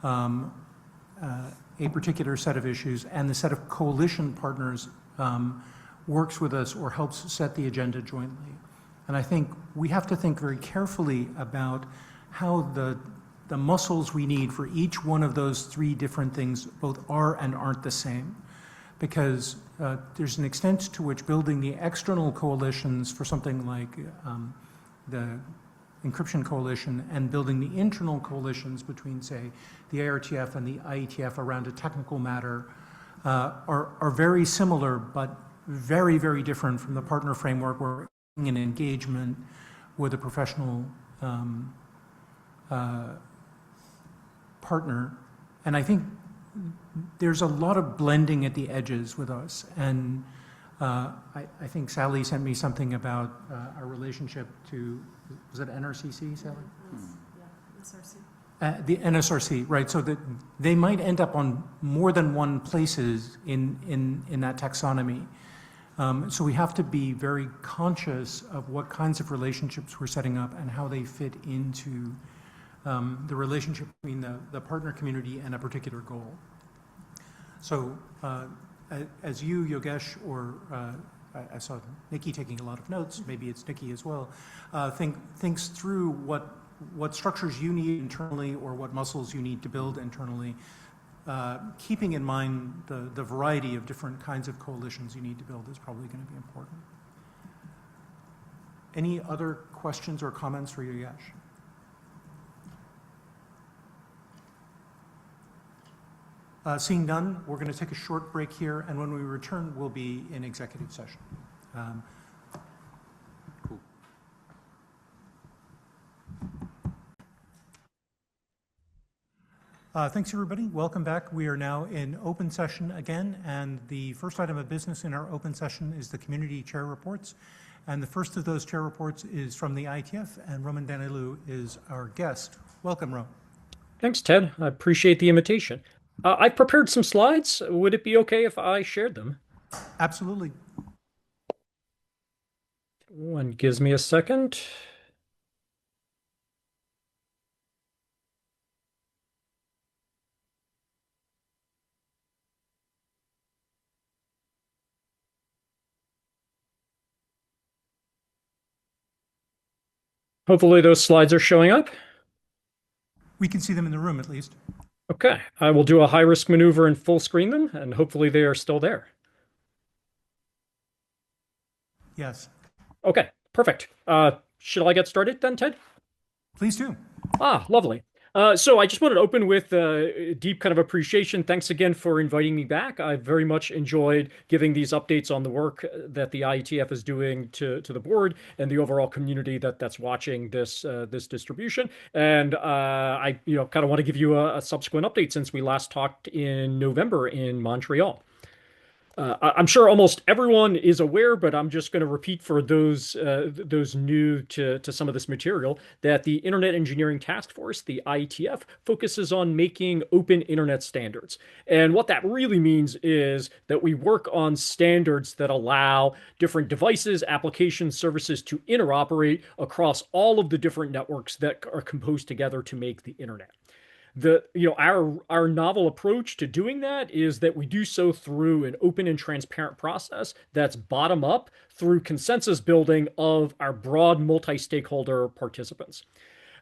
a particular set of issues, and the set of coalition partners works with us or helps set the agenda jointly. And I think we have to think very carefully about how the muscles we need for each one of those three different things both are and aren't the same. Because there's an extent to which building the external coalitions for something like the encryption coalition and building the internal coalitions between, say, the ARTF and the IETF around a technical matter are very similar, but very, very different from the partner framework where we're in an engagement with a professional partner. And I think there's a lot of blending at the edges with us. And I think Sally sent me something about our relationship to, was it NRCC, Sally? Yeah, SRC. The NSRC, right? So that they might end up on more than one places in that taxonomy. So we have to be very conscious of what kinds of relationships we're setting up and how they fit into the relationship between the partner community and a particular goal. So as you, Yogesh, or I saw Nikki taking a lot of notes, maybe it's Nikki as well, thinks through what structures you need internally or what muscles you need to build internally, keeping in mind the variety of different kinds of coalitions you need to build is probably going to be important. Any other questions or comments for Yogesh? Seeing none, we're going to take a short break here, and when we return, we'll be in executive session. Cool. Thanks, everybody. Welcome back. We are now in open session again, and the first item of business in our open session is the community chair reports. And the first of those chair reports is from the IETF, and Roman Danilou is our guest. Welcome, Ro. Thanks, Ted. I appreciate the invitation. I've prepared some slides. Would it be okay if I shared them? Absolutely. One gives me a second. Hopefully those slides are showing up. We can see them in the room, at least. Okay, I will do a high-risk maneuver and full screen them, and hopefully they are still there. Yes. Okay, perfect. Should I get started then, Ted? Please do. Lovely. So I just wanted to open with a deep kind of appreciation. Thanks again for inviting me back. I very much enjoyed giving these updates on the work that the IETF is doing to the board and the overall community that's watching this distribution. And I kind of want to give you a subsequent update since we last talked in November in Montreal. I'm sure almost everyone is aware, but I'm just going to repeat for those new to some of this material that the Internet Engineering Task Force, the IETF, focuses on making open internet standards. And what that really means is that we work on standards that allow different devices, applications, services to interoperate across all of the different networks that are composed together to make the internet. Our novel approach to doing that is that we do so through an open and transparent process that's bottom up through consensus building of our broad multi-stakeholder participants.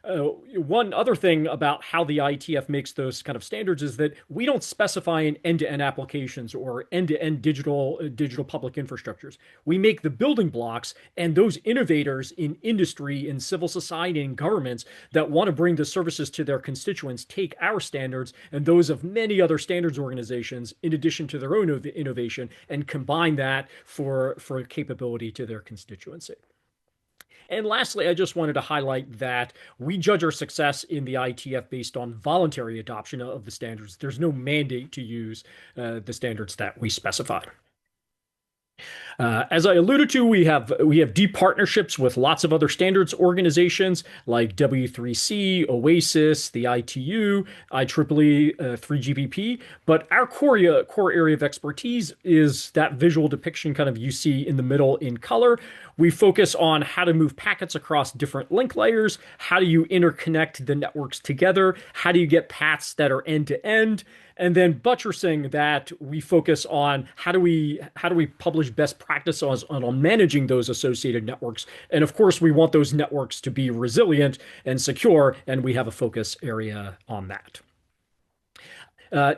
One other thing about how the IETF makes those kind of standards is that we don't specify in end-to-end applications or end-to-end digital public infrastructures. We make the building blocks, and those innovators in industry, in civil society, and governments that want to bring the services to their constituents take our standards and those of many other standards organizations, in addition to their own innovation, and combine that for capability to their constituency. And lastly, I just wanted to highlight that we judge our success in the IETF based on voluntary adoption of the standards. There's no mandate to use the standards that we specify. As I alluded to, we have deep partnerships with lots of other standards organizations like W3C, OASIS, the ITU, IEEE, 3GPP. But our core area of expertise is that visual depiction kind of you see in the middle in color. We focus on how to move packets across different link layers. How do you interconnect the networks together? How do you get paths that are end-to-end? And then buttressing that, we focus on how do we publish best practices on managing those associated networks. And of course, we want those networks to be resilient and secure, and we have a focus area on that.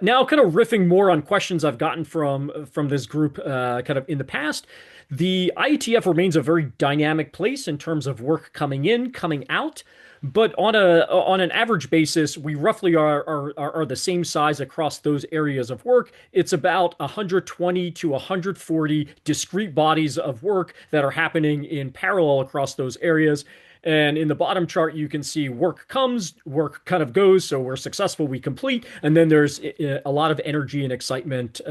Now, kind of riffing more on questions I've gotten from this group kind of in the past. The IETF remains a very dynamic place in terms of work coming in, coming out. But on an average basis, we roughly are the same size across those areas of work. It's about 120 to 140 discrete bodies of work that are happening in parallel across those areas. And in the bottom chart, you can see work comes, work kind of goes. So we're successful, we complete. And then there's a lot of energy and excitement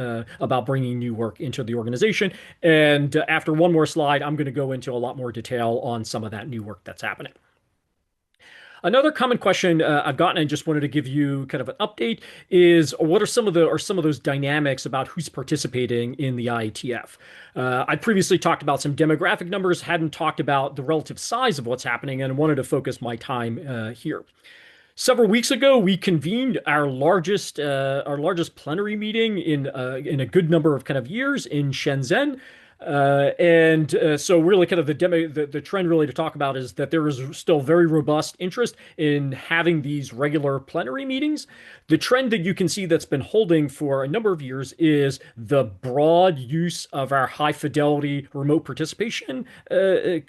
about bringing new work into the organization. And after one more slide, I'm going to go into a lot more detail on some of that new work that's happening. Another common question I've gotten, and just wanted to give you kind of an update, is what are some of those dynamics about who's participating in the IETF? I previously talked about some demographic numbers, hadn't talked about the relative size of what's happening, and wanted to focus my time here. Several weeks ago, we convened our largest plenary meeting in a good number of kind of years in Shenzhen. So really kind of the trend really to talk about is that there is still very robust interest in having these regular plenary meetings. The trend that you can see that's been holding for a number of years is the broad use of our high fidelity remote participation kind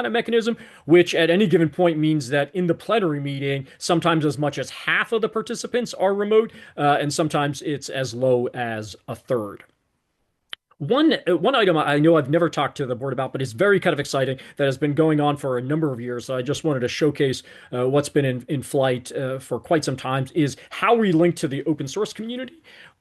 of mechanism, which at any given point means that in the plenary meeting, sometimes as much as half of the participants are remote, and sometimes it's as low as a third. One item I know I've never talked to the board about, but is very kind of exciting, that has been going on for a number of years. So I just wanted to showcase what's been in flight for quite some time, is how we link to the open source community.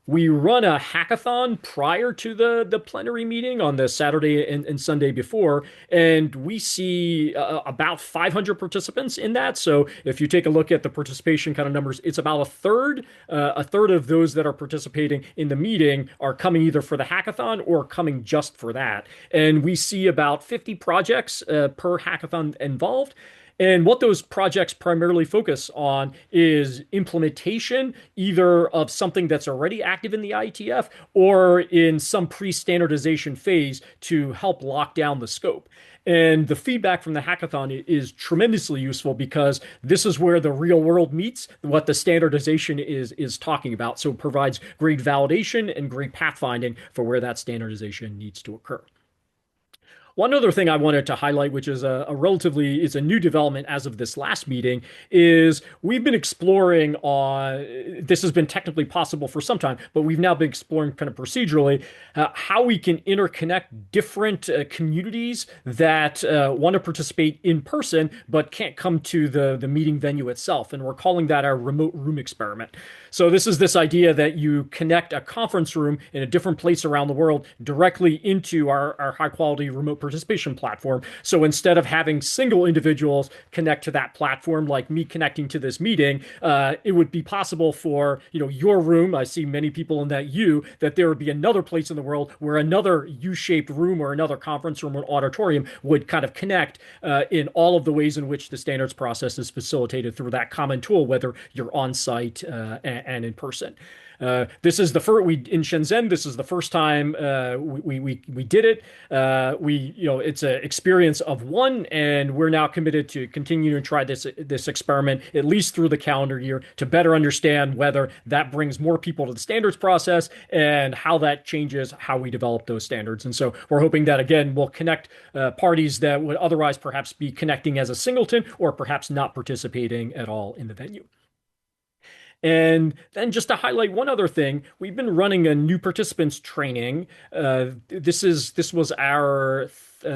We run a hackathon prior to the plenary meeting on the Saturday and Sunday before, and we see about 500 participants in that. So if you take a look at the participation kind of numbers, it's about a third of those that are participating in the meeting are coming either for the hackathon or coming just for that. And we see about 50 projects per hackathon involved. And what those projects primarily focus on is implementation, either of something that's already active in the IETF or in some pre-standardization phase to help lock down the scope. And the feedback from the hackathon is tremendously useful, because this is where the real world meets what the standardization is talking about. So it provides great validation and great pathfinding for where that standardization needs to occur. One other thing I wanted to highlight, which is a new development as of this last meeting, is we've been exploring this has been technically possible for some time, but we've now been exploring kind of procedurally how we can interconnect different communities that want to participate in person but can't come to the meeting venue itself. And we're calling that our remote room experiment. So this is this idea that you connect a conference room in a different place around the world directly into our high quality remote participation platform. So instead of having single individuals connect to that platform, like me connecting to this meeting, it would be possible for your room, I see many people in that that there would be another place in the world where another U-shaped room or another conference room or auditorium would kind of connect in all of the ways in which the standards process is facilitated through that common tool, whether you're on site and in person. This is the first in Shenzhen. This is the first time we did it. It's an experience of one, and we're now committed to continue to try this experiment at least through the calendar year to better understand whether that brings more people to the standards process and how that changes how we develop those standards. And so we're hoping that again will connect parties that would otherwise perhaps be connecting as a singleton or perhaps not participating at all in the venue. And then just to highlight one other thing, we've been running a new participants training. This was our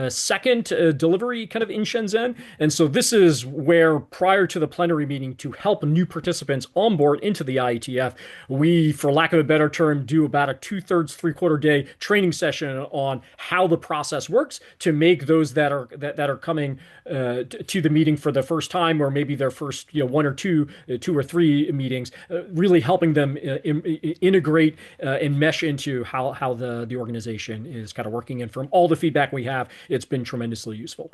second delivery kind of in Shenzhen. And so this is where prior to the plenary meeting to help new participants onboard into the IETF, we, for lack of a better term, do about a 2/3, 3/4 day training session on how the process works to make those that are coming to the meeting for the first time, or maybe their first one or two or three meetings, really helping them integrate and mesh into how the organization is kind of working. And from all the feedback we have, it's been tremendously useful.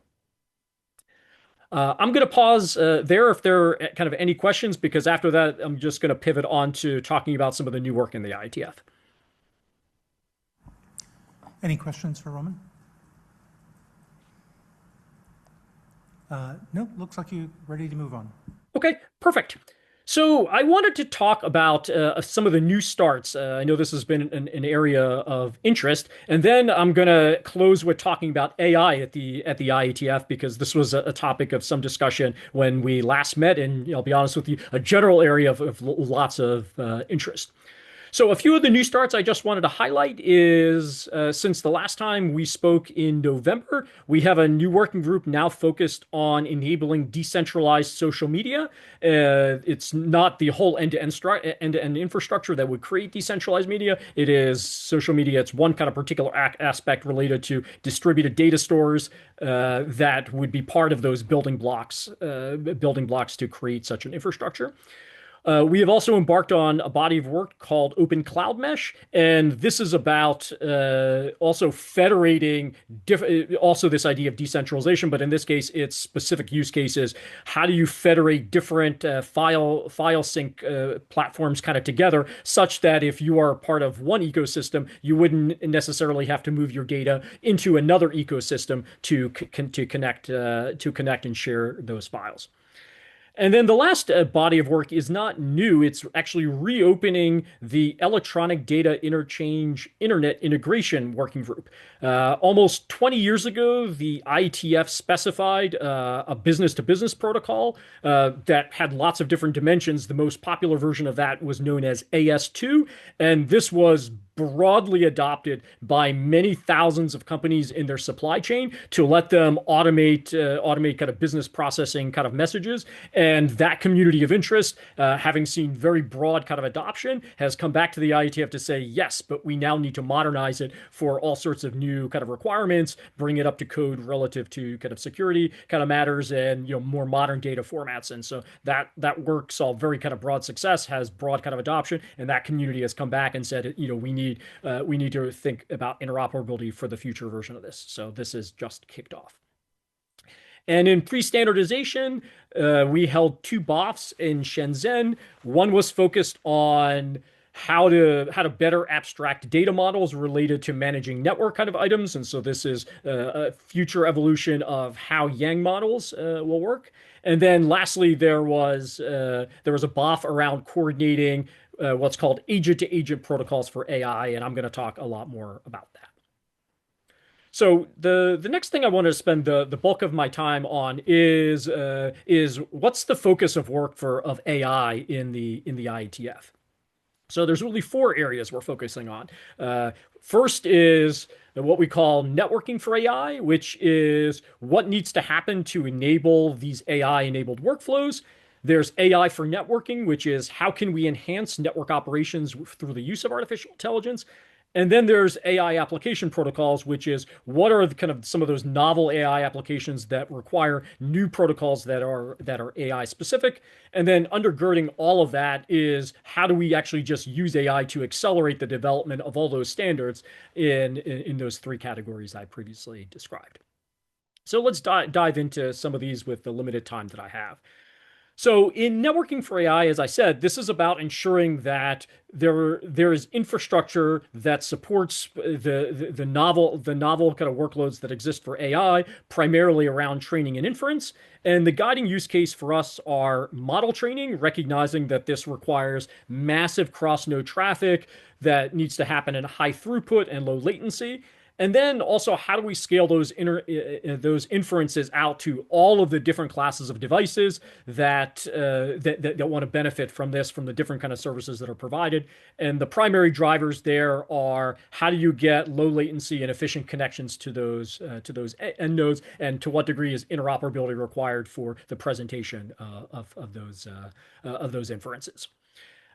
I'm going to pause there if there are kind of any questions, because after that, I'm just going to pivot on to talking about some of the new work in the IETF. Any questions for Roman? No, looks like you're ready to move on. Okay, perfect. So I wanted to talk about some of the new starts. I know this has been an area of interest, and then I'm going to close with talking about AI at the IETF, because this was a topic of some discussion when we last met, and I'll be honest with you, a general area of lots of interest. So a few of the new starts I just wanted to highlight is since the last time we spoke in November, we have a new working group now focused on enabling decentralized social media. It's not the whole end-to-end infrastructure that would create decentralized media. It is social media. It's one kind of particular aspect related to distributed data stores that would be part of those building blocks to create such an infrastructure. We have also embarked on a body of work called Open Cloud Mesh, and this is about also federating also this idea of decentralization, but in this case, it's specific use cases. How do you federate different file sync platforms kind of together, such that if you are part of one ecosystem, you wouldn't necessarily have to move your data into another ecosystem to connect and share those files. And then the last body of work is not new. It's actually reopening the Electronic Data Interchange Internet Integration Working Group. Almost 20 years ago, the IETF specified a business-to-business protocol that had lots of different dimensions. The most popular version of that was known as AS2, and this was broadly adopted by many thousands of companies in their supply chain to let them automate kind of business processing kind of messages. And that community of interest, having seen very broad kind of adoption, has come back to the IETF to say, yes, but we now need to modernize it for all sorts of new kind of requirements, bring it up to code relative to kind of security kind of matters and more modern data formats. And so that work saw very kind of broad success, has broad kind of adoption, and that community has come back and said, we need to think about interoperability for the future version of this. So this is just kicked off. And in pre-standardization, we held 2 BOFs in Shenzhen. One was focused on how to better abstract data models related to managing network kind of items. And so this is a future evolution of how Yang models will work. And then lastly, there was a BOF around coordinating what's called agent-to-agent protocols for AI, and I'm going to talk a lot more about that. So the next thing I want to spend the bulk of my time on is what's the focus of work of AI in the IETF. So there's really 4 areas we're focusing on. First is what we call networking for AI, which is what needs to happen to enable these AI-enabled workflows. There's AI for networking, which is how can we enhance network operations through the use of artificial intelligence. And then there's AI application protocols, which is what are the kind of some of those novel AI applications that require new protocols that are AI specific. And then undergirding all of that is how do we actually just use AI to accelerate the development of all those standards in those 3 categories I previously described. So let's dive into some of these with the limited time that I have. So in networking for AI, as I said, this is about ensuring that there is infrastructure that supports the novel kind of workloads that exist for AI, primarily around training and inference. And the guiding use case for us are model training, recognizing that this requires massive cross-node traffic that needs to happen in high throughput and low latency. And then also, how do we scale those inferences out to all of the different classes of devices that want to benefit from this, from the different kind of services that are provided? And the primary drivers there are how do you get low latency and efficient connections to those end nodes, and to what degree is interoperability required for the presentation of those inferences.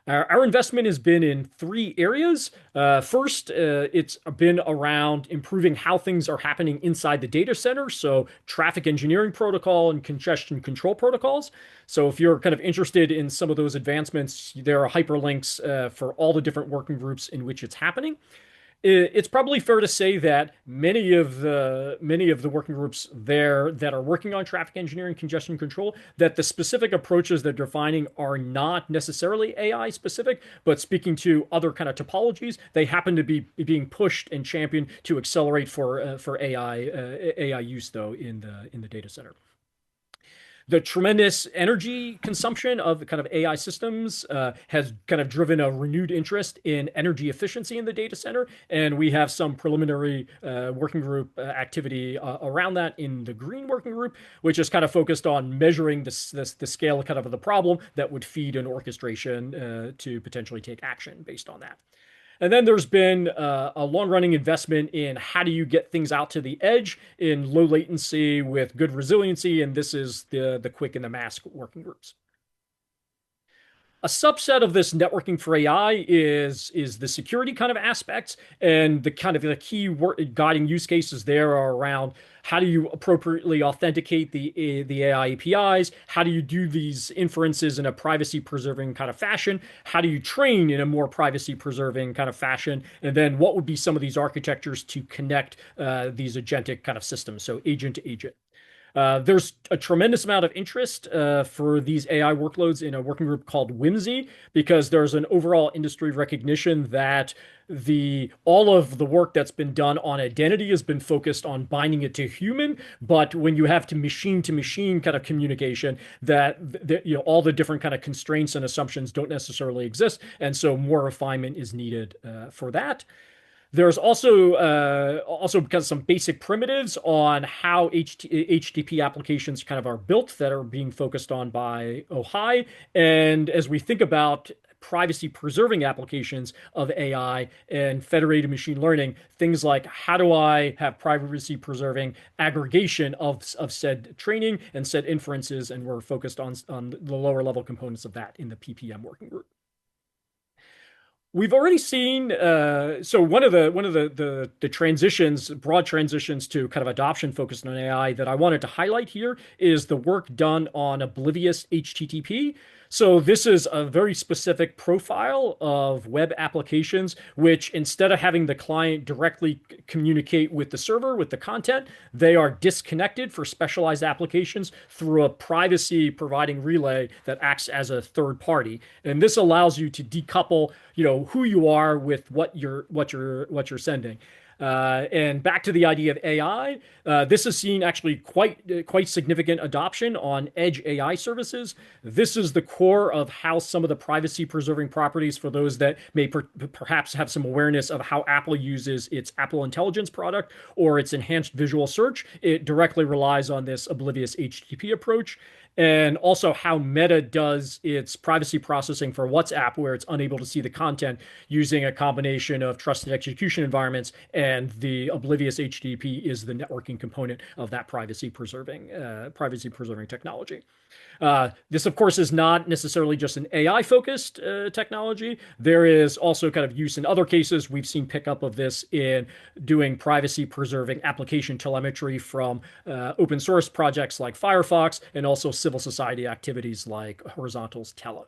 Our investment has been in three areas. First, it's been around improving how things are happening inside the data center, so traffic engineering protocol and congestion control protocols. So if you're kind of interested in some of those advancements, there are hyperlinks for all the different working groups in which it's happening. It's probably fair to say that many of the working groups there that are working on traffic engineering, congestion control, that the specific approaches they're defining are not necessarily AI specific, but speaking to other kind of topologies, they happen to be being pushed and championed to accelerate for AI use though in the data center. The tremendous energy consumption of the kind of AI systems has kind of driven a renewed interest in energy efficiency in the data center. And we have some preliminary working group activity around that in the green working group, which is kind of focused on measuring the scale kind of the problem that would feed an orchestration to potentially take action based on that. And then there's been a long-running investment in how do you get things out to the edge in low latency with good resiliency, and this is the quick and the mask working groups. A subset of this networking for AI is the security kind of aspects, and the kind of the key guiding use cases there are around how do you appropriately authenticate the AI APIs? How do you do these inferences in a privacy-preserving kind of fashion? How do you train in a more privacy-preserving kind of fashion? And then what would be some of these architectures to connect these agentic kind of systems, so agent to agent? There's a tremendous amount of interest for these AI workloads in a working group called Whimsy, because there's an overall industry recognition that all of the work that's been done on identity has been focused on binding it to human, but when you have to machine kind of communication, that all the different kind of constraints and assumptions don't necessarily exist, and so more refinement is needed for that. There's also because some basic primitives on how HTTP applications kind of are built that are being focused on by OHI. And as we think about privacy preserving applications of AI and federated machine learning, things like how do I have privacy preserving aggregation of said training and said inferences, and we're focused on the lower level components of that in the PPM working group. We've already seen so one of the transitions, broad transitions to kind of adoption focused on AI that I wanted to highlight here is the work done on oblivious HTTP. So this is a very specific profile of web applications, which instead of having the client directly communicate with the server, with the content, they are disconnected for specialized applications through a privacy providing relay that acts as a third party. And this allows you to decouple, who you are with what you're sending. And back to the idea of AI, this has seen actually quite significant adoption on edge AI services. This is the core of how some of the privacy preserving properties, for those that may perhaps have some awareness of how Apple uses its Apple Intelligence product or its enhanced visual search, it directly relies on this oblivious HTTP approach. And also how Meta does its privacy processing for WhatsApp, where it's unable to see the content using a combination of trusted execution environments, and the oblivious HTTP is the networking component of that privacy preserving technology. This, of course, is not necessarily just an AI-focused technology. There is also kind of use in other cases. We've seen pickup of this in doing privacy-preserving application telemetry from open source projects like Firefox, and also civil society activities like Horizontal's Tela.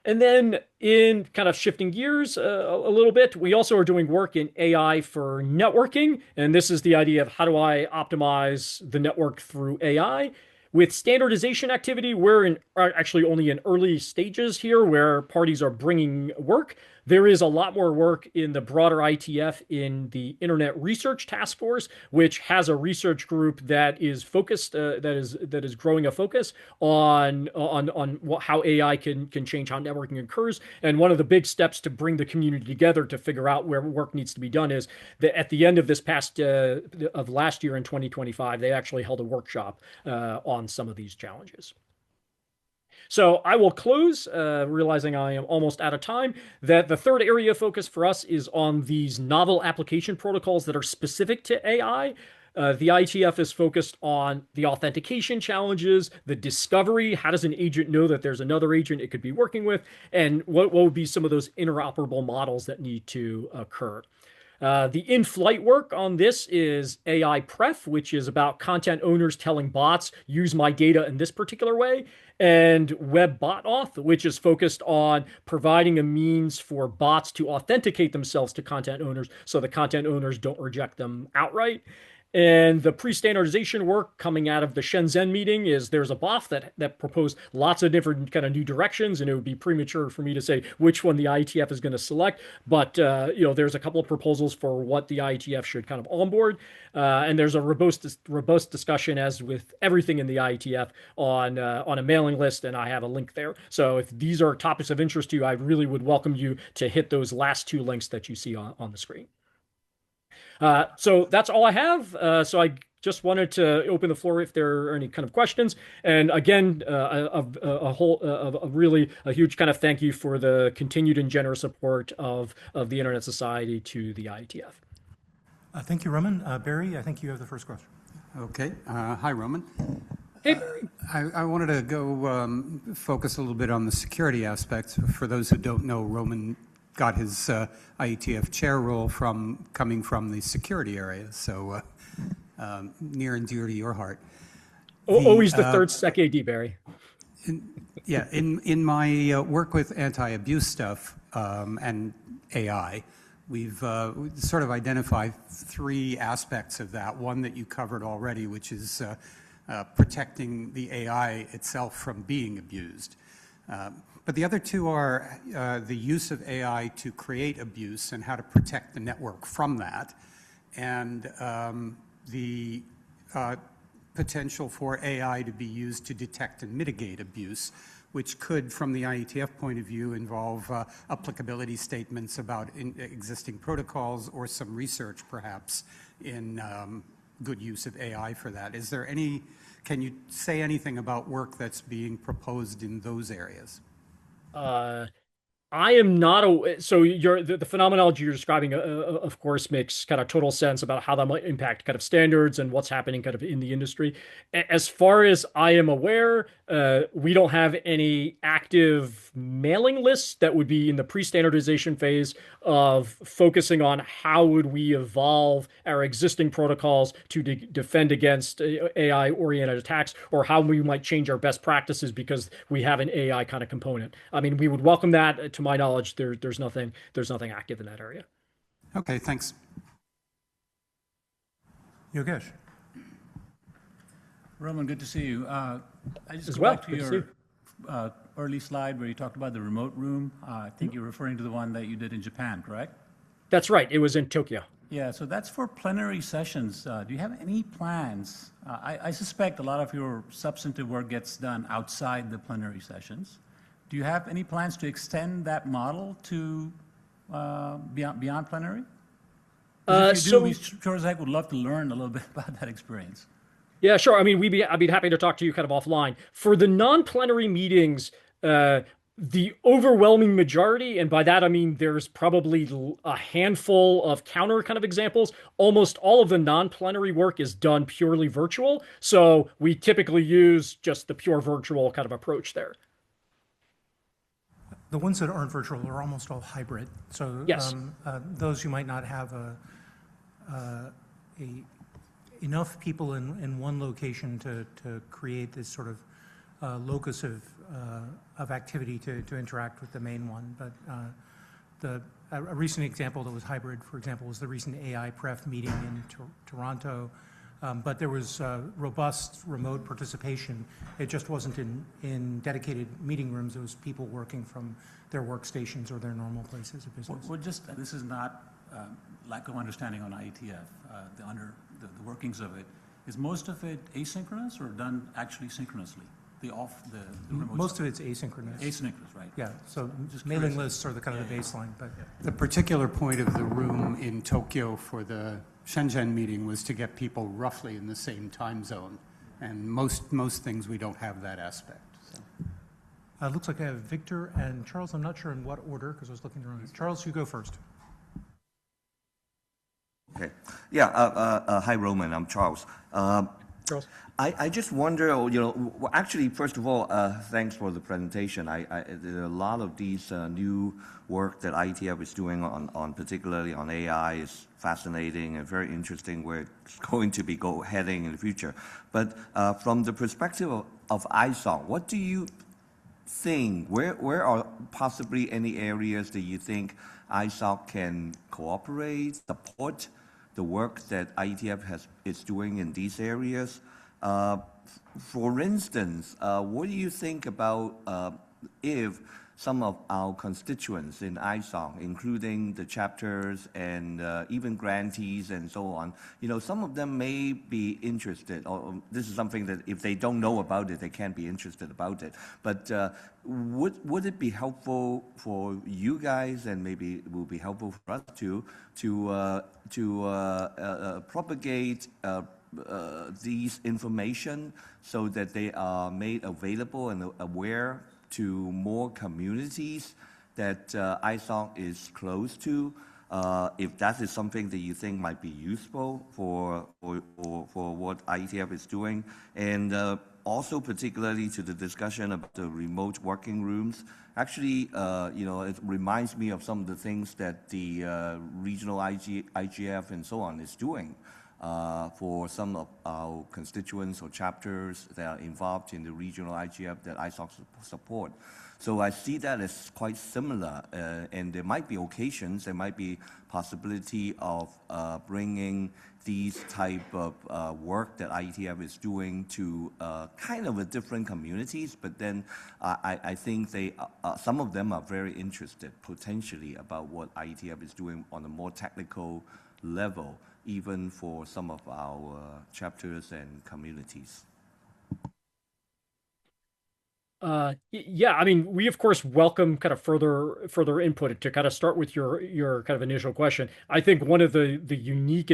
And then in kind of shifting gears a little bit, we also are doing work in AI for networking. And this is the idea of how do I optimize the network through AI? With standardization activity, we're actually only in early stages here where parties are bringing work. There is a lot more work in the broader IETF in the Internet Research Task Force, which has a research group that is focused, that is growing a focus on how AI can change how networking occurs. And one of the big steps to bring the community together to figure out where work needs to be done is that at the end of this past of last year in 2025, they actually held a workshop on some of these challenges. So I will close, realizing I am almost out of time, that the third area of focus for us is on these novel application protocols that are specific to AI. The IETF is focused on the authentication challenges, the discovery, how does an agent know that there's another agent it could be working with, and what would be some of those interoperable models that need to occur. The in-flight work on this is AI Pref, which is about content owners telling bots, use my data in this particular way, and Web Bot Auth, which is focused on providing a means for bots to authenticate themselves to content owners so the content owners don't reject them outright. And the pre-standardization work coming out of the Shenzhen meeting is there's a BOF that proposed lots of different kind of new directions, and it would be premature for me to say which one the IETF is going to select. But there's a couple of proposals for what the IETF should kind of onboard, and there's a robust discussion, as with everything in the IETF, on a mailing list, and I have a link there. So if these are topics of interest to you, I really would welcome you to hit those last two links that you see on the screen. So that's all I have. So I just wanted to open the floor if there are any kind of questions. And again, a huge kind of thank you for the continued and generous support of the Internet Society to the IETF. Thank you, Roman. Barry, I think you have the first question. Okay. Hi, Roman. Hey, Barry. I wanted to go focus a little bit on the security aspects. For those who don't know, Roman got his IETF chair role coming from the security area, so near and dear to your heart. Always the third Sec AD, Barry. In my work with anti-abuse stuff and AI, we've sort of identified three aspects of that. One that you covered already, which is protecting the AI itself from being abused. But the other two are the use of AI to create abuse and how to protect the network from that, and the potential for AI to be used to detect and mitigate abuse, which could, from the IETF point of view, involve applicability statements about existing protocols or some research, perhaps, in good use of AI for that. Can you say anything about work that's being proposed in those areas? I am not so the phenomenology you're describing, of course, makes kind of total sense about how that might impact kind of standards and what's happening kind of in the industry. As far as I am aware, we don't have any active mailing lists that would be in the pre-standardization phase of focusing on how would we evolve our existing protocols to defend against AI-oriented attacks, or how we might change our best practices because we have an AI kind of component. I mean, we would welcome that. To my knowledge, there's nothing active in that area. Okay, thanks. Yogesh. Roman, good to see you. I just As go well. back to your early slide where you talked about the remote room. I think you're referring to the one that you did in Japan, correct? That's right. It was in Tokyo. Yeah, so that's for plenary sessions. Do you have any plans? I suspect a lot of your substantive work gets done outside the plenary sessions. Do you have any plans to extend that model to beyond plenary? If you do, we sure as heck would love to learn a little bit about that experience. Yeah, sure. I mean, I'd be happy to talk to you kind of offline. For the non-plenary meetings, the overwhelming majority, and by that I mean there's probably a handful of counter kind of examples, almost all of the non-plenary work is done purely virtual. So we typically use just the pure virtual kind of approach there. The ones that aren't virtual are almost all hybrid. So yes. Those who might not have enough people in one location to create this sort of locus of activity to interact with the main one. But a recent example that was hybrid, for example, was the recent AI Pref meeting in Toronto, But there was robust remote participation. It just wasn't in dedicated meeting rooms. It was people working from their workstations or their normal places of business. Well, just, this is not lack of understanding on IETF, the workings of it. Is most of it asynchronous or done actually synchronously? The remote Most stuff? of it's asynchronous. Asynchronous, right. Yeah, so Just mailing curious. lists are the kind of the baseline, but The particular point of the room in Tokyo for the Shenzhen meeting was to get people roughly in the same time zone. And most things, we don't have that aspect. So. looks like I have Victor and Charles. I'm not sure in what order because I was looking around. Charles, you go first. Okay. Yeah. Hi, Roman. I'm Charles. Charles. I just wonder, actually, first of all, thanks for the presentation. There are a lot of these new work that IETF is doing on particularly on AI is fascinating and very interesting where it's going to be heading in the future. But from the perspective of ISOC, what do you think, where are possibly any areas that you think ISOC can cooperate, support the work that IETF is doing in these areas? For instance, what do you think about if some of our constituents in ISOC, including the chapters and even grantees and so on, some of them may be interested, or this is something that if they don't know about it, they can't be interested about it. But would it be helpful for you guys, and maybe it will be helpful for us to propagate these information so that they are made available and aware to more communities that ISOC is close to, if that is something that you think might be useful for what IETF is doing, and also particularly to the discussion about the remote working rooms. Actually, it reminds me of some of the things that the regional IGF and so on is doing. For some of our constituents or chapters that are involved in the regional IGF that ISOC support. So I see that as quite similar, and there might be occasions, there might be possibility of bringing these type of work that IETF is doing to kind of a different communities, but then I think some of them are very interested potentially about what IETF is doing on a more technical level, even for some of our chapters and communities. Yeah, I mean, we of course welcome kind of further input. To kind of start with your kind of initial question, I think one of the unique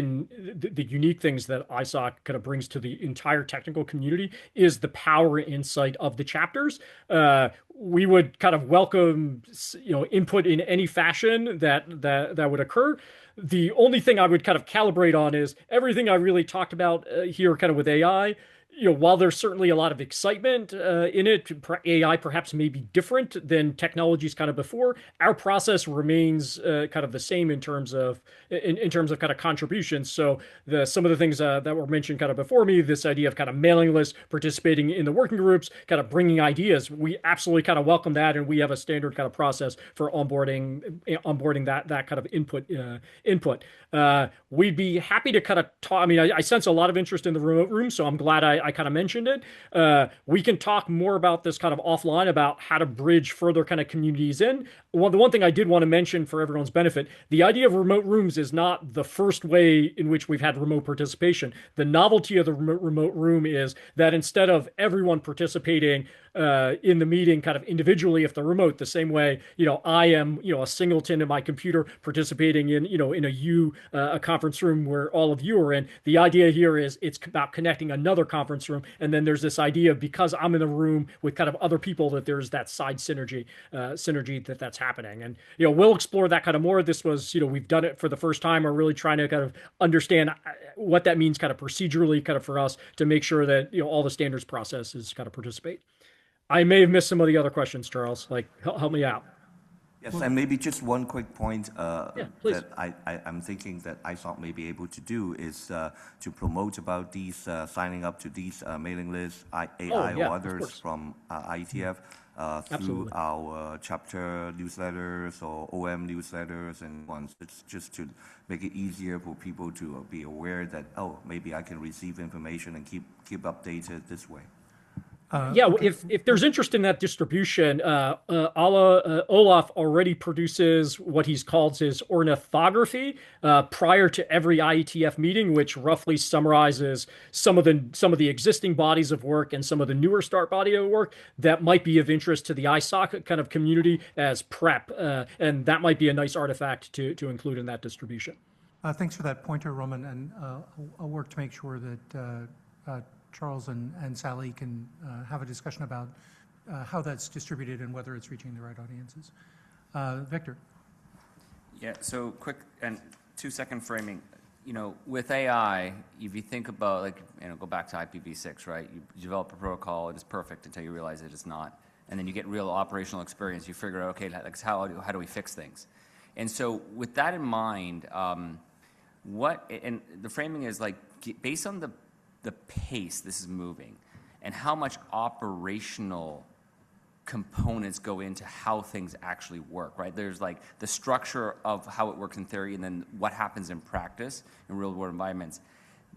things that ISOC kind of brings to the entire technical community is the power and insight of the chapters. We would kind of welcome input in any fashion that would occur. The only thing I would kind of calibrate on is everything I really talked about here kind of with AI. While there's certainly a lot of excitement in it, AI perhaps may be different than technologies kind of before. Our process remains kind of the same in terms of kind of contributions. So some of the things that were mentioned kind of before me, this idea of kind of mailing lists, participating in the working groups, kind of bringing ideas, we absolutely kind of welcome that, and we have a standard kind of process for onboarding that kind of input. We'd be happy to kind of talk. I mean, I sense a lot of interest in the remote room, so I'm glad I kind of mentioned it. We can talk more about this kind of offline about how to bridge further kind of communities in. The one thing I did want to mention for everyone's benefit, the idea of remote rooms is not the first way in which we've had remote participation. The novelty of the remote room is that instead of everyone participating in the meeting kind of individually, if they're remote, the same way, I am, a singleton in my computer participating in, in a conference room where all of you are in. The idea here is it's about connecting another conference room. And then there's this idea of, because I'm in the room with kind of other people, that there's that side synergy that's happening. And, we'll explore that kind of more. This was, we've done it for the first time. We're really trying to kind of understand what that means kind of procedurally kind of for us to make sure that, all the standards processes kind of participate. I may have missed some of the other questions, Charles. Like, help me out. Yes, and maybe just one quick point please. that I'm thinking that ISOC may be able to do is to promote about these, signing up to these mailing lists, AI or others from IETF through our chapter newsletters or OM newsletters and ones. It's just to make it easier for people to be aware that, oh, maybe I can receive information and keep updated this way. If there's interest in that distribution, Olaf already produces what he's called his ornithography prior to every IETF meeting, which roughly summarizes some of the existing bodies of work and some of the newer start body of work that might be of interest to the ISOC kind of community as prep, and that might be a nice artifact to include in that distribution. Thanks for that pointer, Roman, and I'll work to make sure that Charles and Sally can have a discussion about how that's distributed and whether it's reaching the right audiences. Victor. Yeah, so quick and 2-second framing. You know, with AI, if you think about, like, go back to IPv6, right? You develop a protocol, it is perfect until you realize it is not. And then you get real operational experience, you figure out, okay, like, how do we fix things? And so with that in mind, and the framing is like, based on the pace this is moving and how much operational components go into how things actually work, right? There's like the structure of how it works in theory and then what happens in practice in real world environments.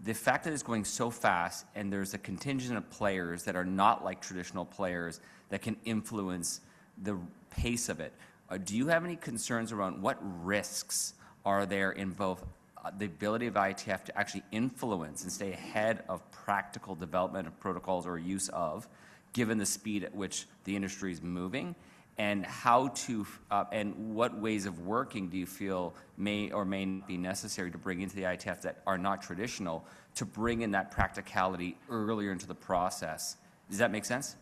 The fact that it's going so fast and there's a contingent of players that are not like traditional players that can influence the pace of it. Do you have any concerns around what risks are there in both the ability of IETF to actually influence and stay ahead of practical development of protocols or use of, given the speed at which the industry is moving, and and what ways of working do you feel may or may not be necessary to bring into the IETF that are not traditional to bring in that practicality earlier into the process? Does that make sense?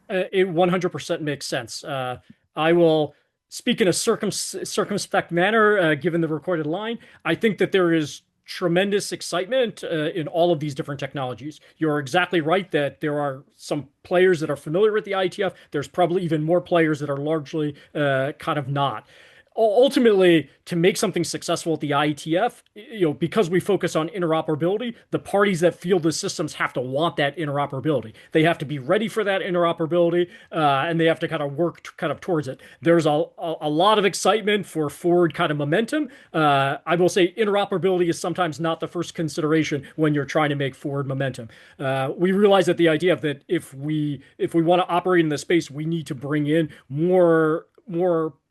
It 100% makes sense. I will speak in a circumspect manner, given the recorded line. I think that there is tremendous excitement in all of these different technologies. You're exactly right that there are some players that are familiar with the IETF. There's probably even more players that are largely kind of not. Ultimately, to make something successful at the IETF, because we focus on interoperability, the parties that field the systems have to want that interoperability. They have to be ready for that interoperability, and they have to kind of work towards it. There's a lot of excitement for forward kind of momentum. I will say interoperability is sometimes not the first consideration when you're trying to make forward momentum. We realize that the idea of that if we want to operate in the space, we need to bring in more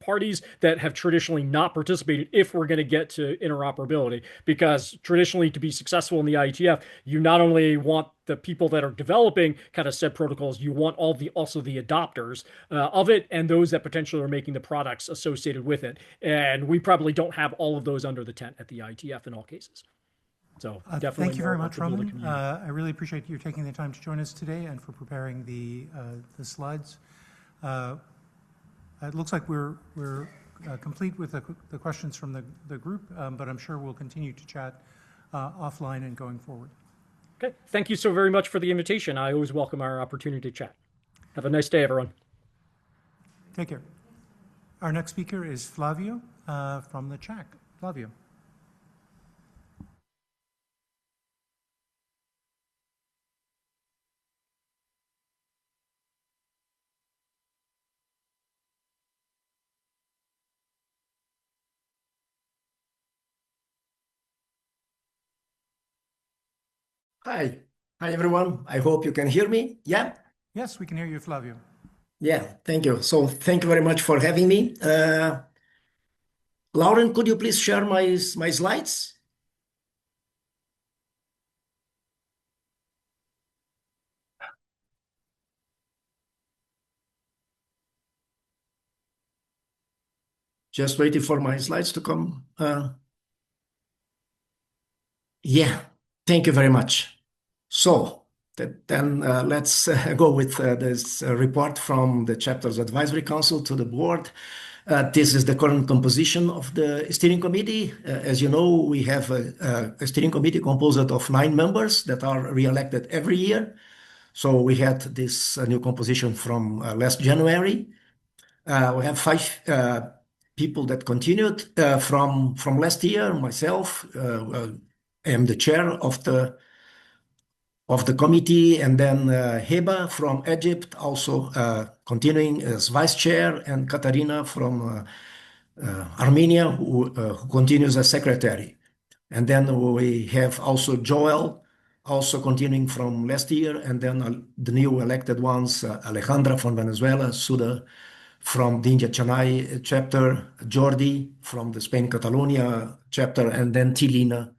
parties that have traditionally not participated if we're going to get to interoperability. Because traditionally, to be successful in the IETF, you not only want the people that are developing kind of said protocols, you want also the adopters of it and those that potentially are making the products associated with it. And we probably don't have all of those under the tent at the IETF in all cases. So definitely. Thank you very much, Roman. I really appreciate you taking the time to join us today and for preparing the slides. It looks like we're complete with the questions from the group, but I'm sure we'll continue to chat offline and going forward. Okay. Thank you so very much for the invitation. I always welcome our opportunity to chat. Have a nice day, everyone. Take care. Our next speaker is Flavio from the CHAC. Flavio. Hi. Hi, everyone. I hope you can hear me. Yeah? Yes, we can hear you, Flavio. Yeah, thank you. So thank you very much for having me. Lauren, could you please share my slides? Just waiting for my slides to come. Yeah, thank you very much. So then let's go with this report from the Chapters Advisory Council to the board. This is the current composition of the steering committee. As you know, we have a steering committee composed of 9 members that are re-elected every year. So we had this new composition from last January. We have 5 people that continued from last year. Myself, I am the chair of the committee, and then Heba from Egypt also continuing as vice chair, and Katarina from Armenia who continues as secretary. And then we have also Joel also continuing from last year, and then the new elected ones, Alejandra from Venezuela, Suda from the India Chennai chapter, Jordi from the Spain Catalonia chapter, and then Tilina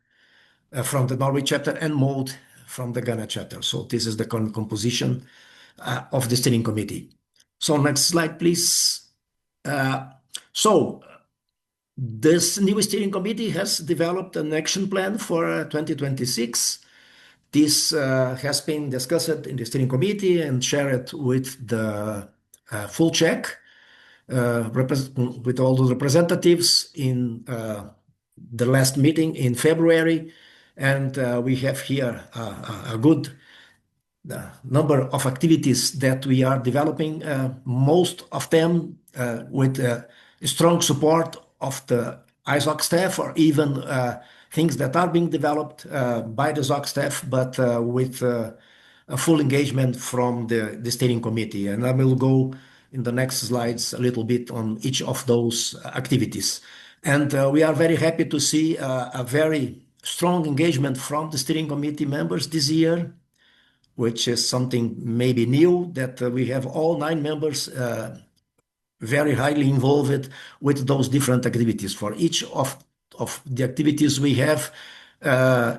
from the Norway chapter, and Maud from the Ghana chapter. So this is the composition of the steering committee. So next slide, please. So this new steering committee has developed an action plan for 2026. This has been discussed in the steering committee and shared with the full check with all the representatives in the last meeting in February. And we have here a good number of activities that we are developing, most of them with strong support of the ISOC staff, or even things that are being developed by the ZOC staff, but with a full engagement from the steering committee. And I will go in the next slides a little bit on each of those activities. And we are very happy to see a very strong engagement from the steering committee members this year, which is something maybe new, that we have all 9 members very highly involved with those different activities. For each of the activities we have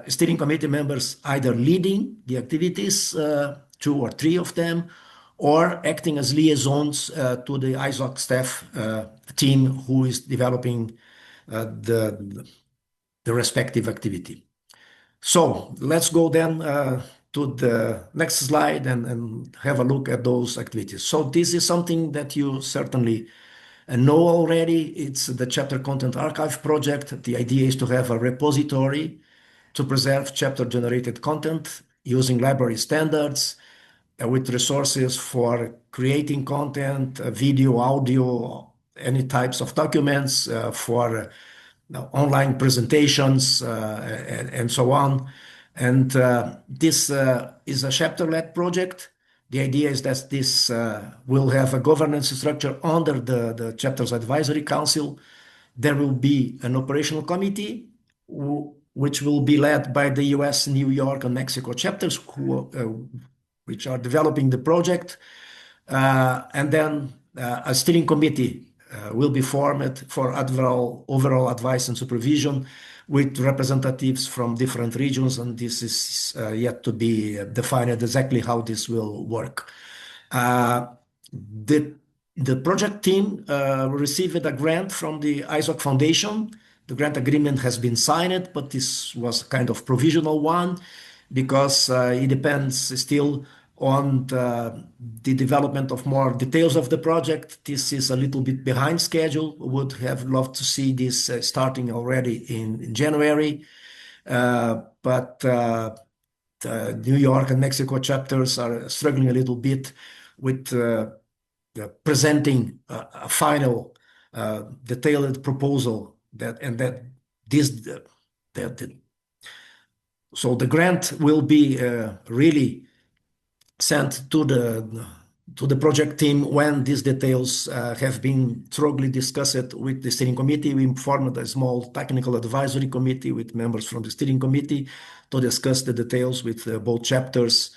steering committee members either leading the activities, 2 or 3 of them, or acting as liaisons to the ISOC staff team who is developing the respective activity. So let's go then to the next slide and have a look at those activities. So this is something that you certainly know already. It's the Chapter Content Archive project. The idea is to have a repository to preserve chapter-generated content using library standards with resources for creating content, video, audio, any types of documents for online presentations and so on. And this is a chapter-led project. The idea is that this will have a governance structure under the Chapters Advisory Council. There will be an operational committee which will be led by the US, New York, and Mexico chapters which are developing the project. And then a steering committee will be formed for overall advice and supervision with representatives from different regions, and this is yet to be defined exactly how this will work. The project team received a grant from the ISOC Foundation. The grant agreement has been signed, but this was kind of provisional one because it depends still on the development of more details of the project. This is a little bit behind schedule. We would have loved to see this starting already in January. But the New York and Mexico chapters are struggling a little bit with presenting a final detailed proposal so the grant will be really sent to the project team when these details have been thoroughly discussed with the steering committee. We formed a small technical advisory committee with members from the steering committee to discuss the details with both chapters.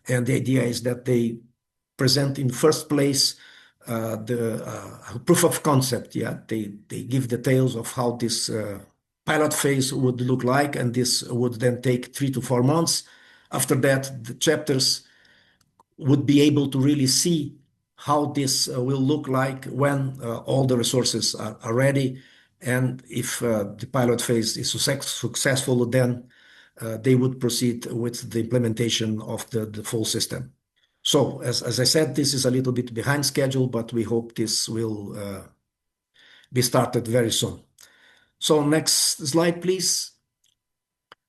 And the idea is that they present in first place the proof of concept. Yeah, they give details of how this pilot phase would look like, and this would then take 3 to 4 months. After that, the chapters would be able to really see how this will look like when all the resources are ready. And if the pilot phase is successful, then they would proceed with the implementation of the full system. So, as I said, this is a little bit behind schedule, but we hope this will be started very soon. So next slide, please.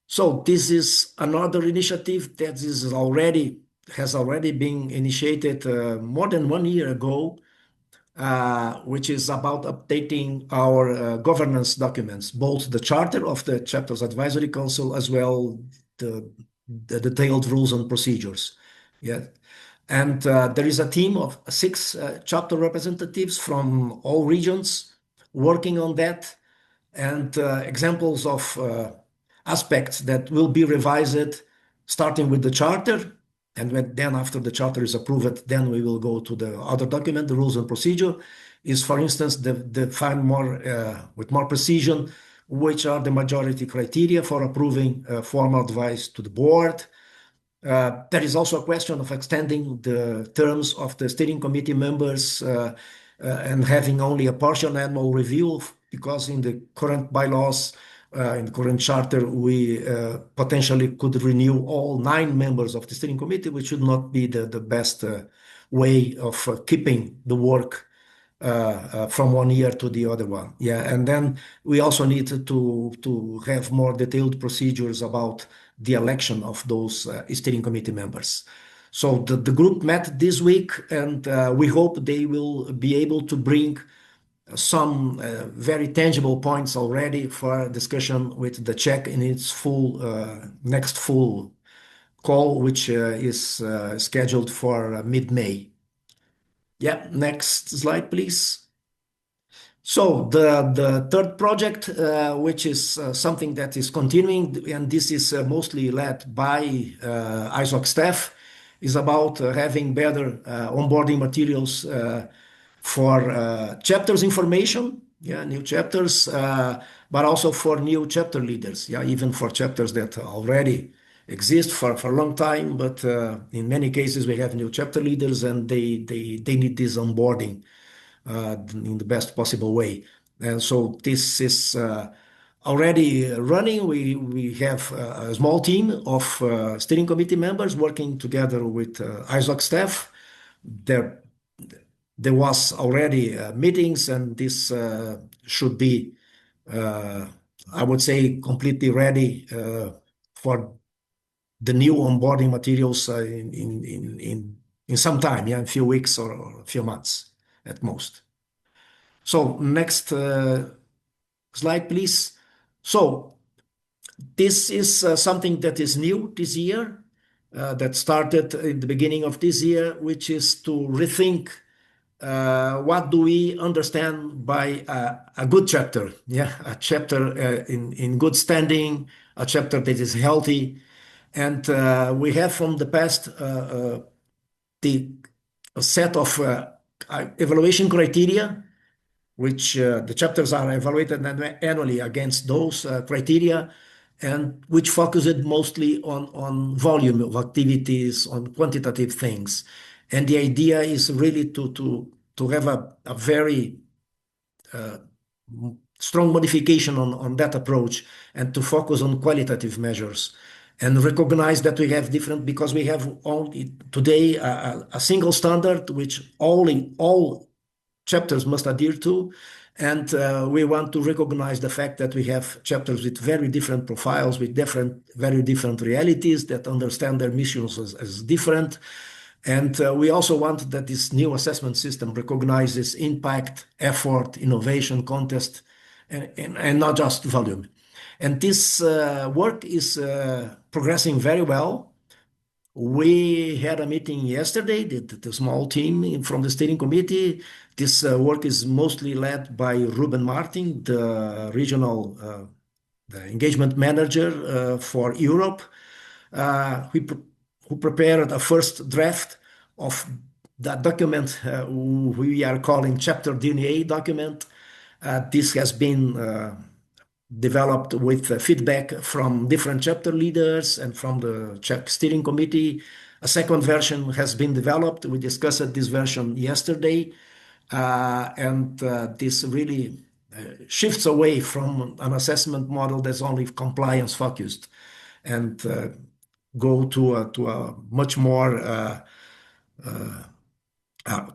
So this is another initiative that has already been initiated more than 1 year ago which is about updating our governance documents, both the charter of the Chapters Advisory Council as well the detailed rules and procedures. Yeah. And there is a team of 6 chapter representatives from all regions working on that, and examples of aspects that will be revised, starting with the charter. And then after the charter is approved, then we will go to the other document, the rules and procedure, is, for instance, define more with more precision which are the majority criteria for approving formal advice to the board. There is also a question of extending the terms of the steering committee members and having only a partial annual review, because in the current bylaws, in the current charter, we potentially could renew all 9 members of the steering committee, which should not be the best way of keeping the work from one year to the other one. Yeah, and then we also need to have more detailed procedures about the election of those steering committee members. So the group met this week, and we hope they will be able to bring some very tangible points already for discussion with the Czech in its next full call, which is scheduled for mid-May. Yeah, next slide, please. So the third project, which is something that is continuing, and this is mostly led by ISOC staff, is about having better onboarding materials for chapters information, yeah, new chapters, but also for new chapter leaders, yeah, even for chapters that already exist for a long time, but in many cases we have new chapter leaders and they need this onboarding in the best possible way. And so this is already running. We have a small team of steering committee members working together with ISOC staff. There was already meetings, and this should be, I would say, completely ready for the new onboarding materials in some time, yeah, a few weeks or a few months at most. So next slide, please. So this is something that is new this year, that started in the beginning of this year, which is to rethink what do we understand by a good chapter? Yeah, a chapter in good standing, a chapter that is healthy. And we have from the past a set of evaluation criteria, which the chapters are evaluated annually against those criteria, and which focused mostly on volume of activities, on quantitative things. And the idea is really to have a very strong modification on that approach, and to focus on qualitative measures and recognize that we have different, because we have only today a single standard which all chapters must adhere to. And we want to recognize the fact that we have chapters with very different profiles, with very different realities, that understand their missions as different. And we also want that this new assessment system recognizes impact, effort, innovation, context, and not just volume. And this work is progressing very well. We had a meeting yesterday, the small team from the steering committee. This work is mostly led by Ruben Martin, the regional the engagement manager for Europe, who prepared a first draft of that document we are calling Chapter DNA document. This has been developed with feedback from different chapter leaders and from the Czech steering committee. A second version has been developed. We discussed this version yesterday, and this really shifts away from an assessment model that's only compliance focused, and go to a much more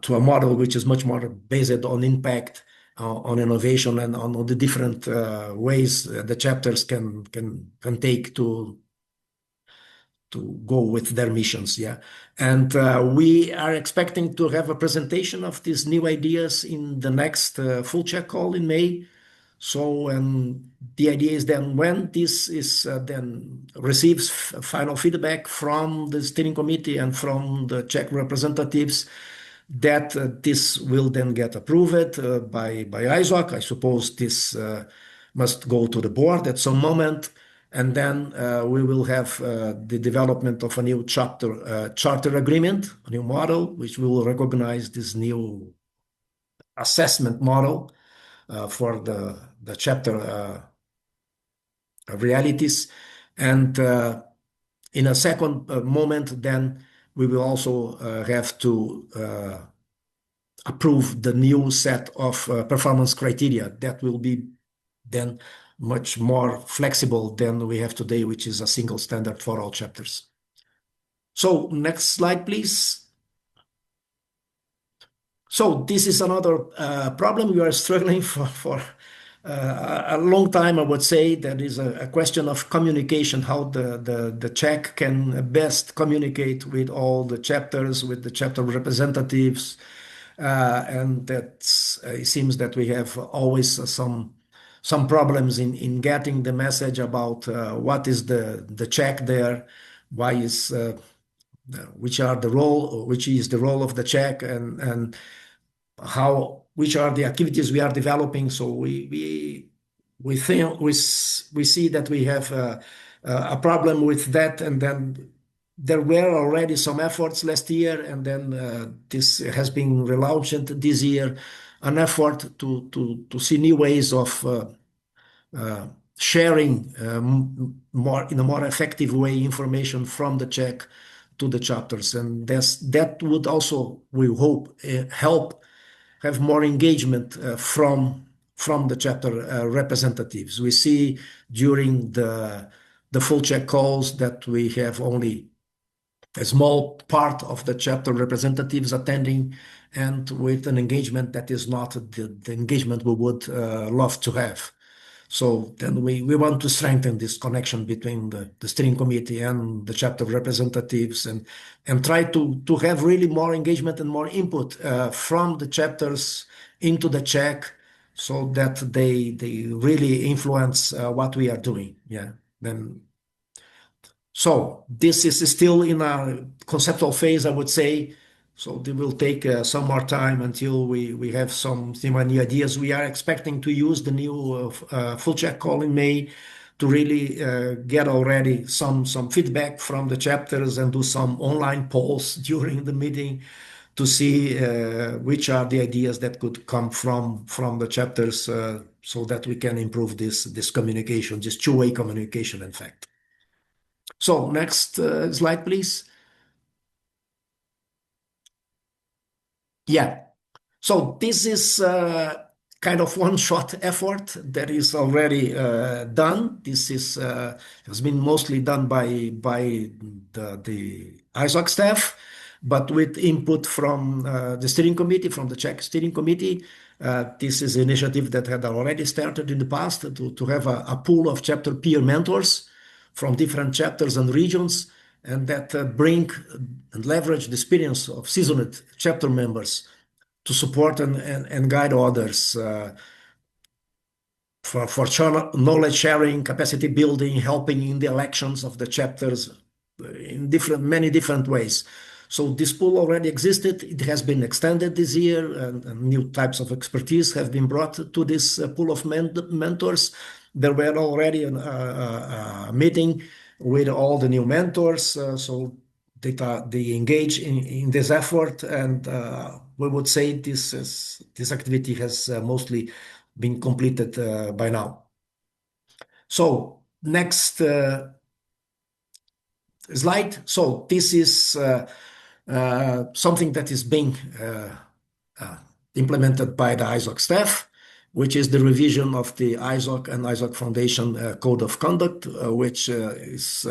to a model which is much more based on impact, on innovation, and on the different ways the chapters can take to go with their missions. Yeah. And we are expecting to have a presentation of these new ideas in the next full check call in May. So, the idea is then when this is then receives final feedback from the steering committee and from the Czech representatives, that this will then get approved by ISOC. I suppose this must go to the board at some moment, and then we will have the development of a new charter agreement, a new model, which will recognize this new assessment model for the chapter realities. And in a second moment, then we will also have to approve the new set of performance criteria that will be then much more flexible than we have today, which is a single standard for all chapters. So next slide, please. So this is another problem we are struggling for a long time, I would say. That is a question of communication, how the Czech can best communicate with all the chapters, with the chapter representatives. And that it seems that we have always some problems in getting the message about what is the Czech there, why is which is the role of the Czech, and which are the activities we are developing. So we think we see that we have a problem with that, and then there were already some efforts last year, and then this has been relaunched this year, an effort to see new ways of sharing in a more effective way information from the Czech to the chapters, and that would also, we hope, help have more engagement from the chapter representatives. We see during the full check calls that we have only a small part of the chapter representatives attending, and with an engagement that is not the engagement we would love to have. So then we want to strengthen this connection between the steering committee and the chapter representatives, and try to have really more engagement and more input from the chapters into the Czech, so that they really influence what we are doing. Yeah. So this is still in a conceptual phase, I would say. So it will take some more time until we have some new ideas. We are expecting to use the new full check call in May to really get already some feedback from the chapters and do some online polls during the meeting to see which are the ideas that could come from the chapters, so that we can improve this communication, this two-way communication, in fact. So next slide, please. Yeah. So this is kind of one-shot effort that is already done. This has been mostly done by the ISOC staff, but with input from the steering committee, from the Czech steering committee. This is an initiative that had already started in the past to have a pool of chapter peer mentors from different chapters and regions, and that bring and leverage the experience of seasoned chapter members to support and guide others for knowledge sharing, capacity building, helping in the elections of the chapters in many different ways. So this pool already existed. It has been extended this year, and new types of expertise have been brought to this pool of mentors. There were already a meeting with all the new mentors, so they engage in this effort, and we would say this activity has mostly been completed by now. So next slide. So this is something that is being implemented by the ISOC staff, which is the revision of the ISOC and ISOC Foundation Code of Conduct, which is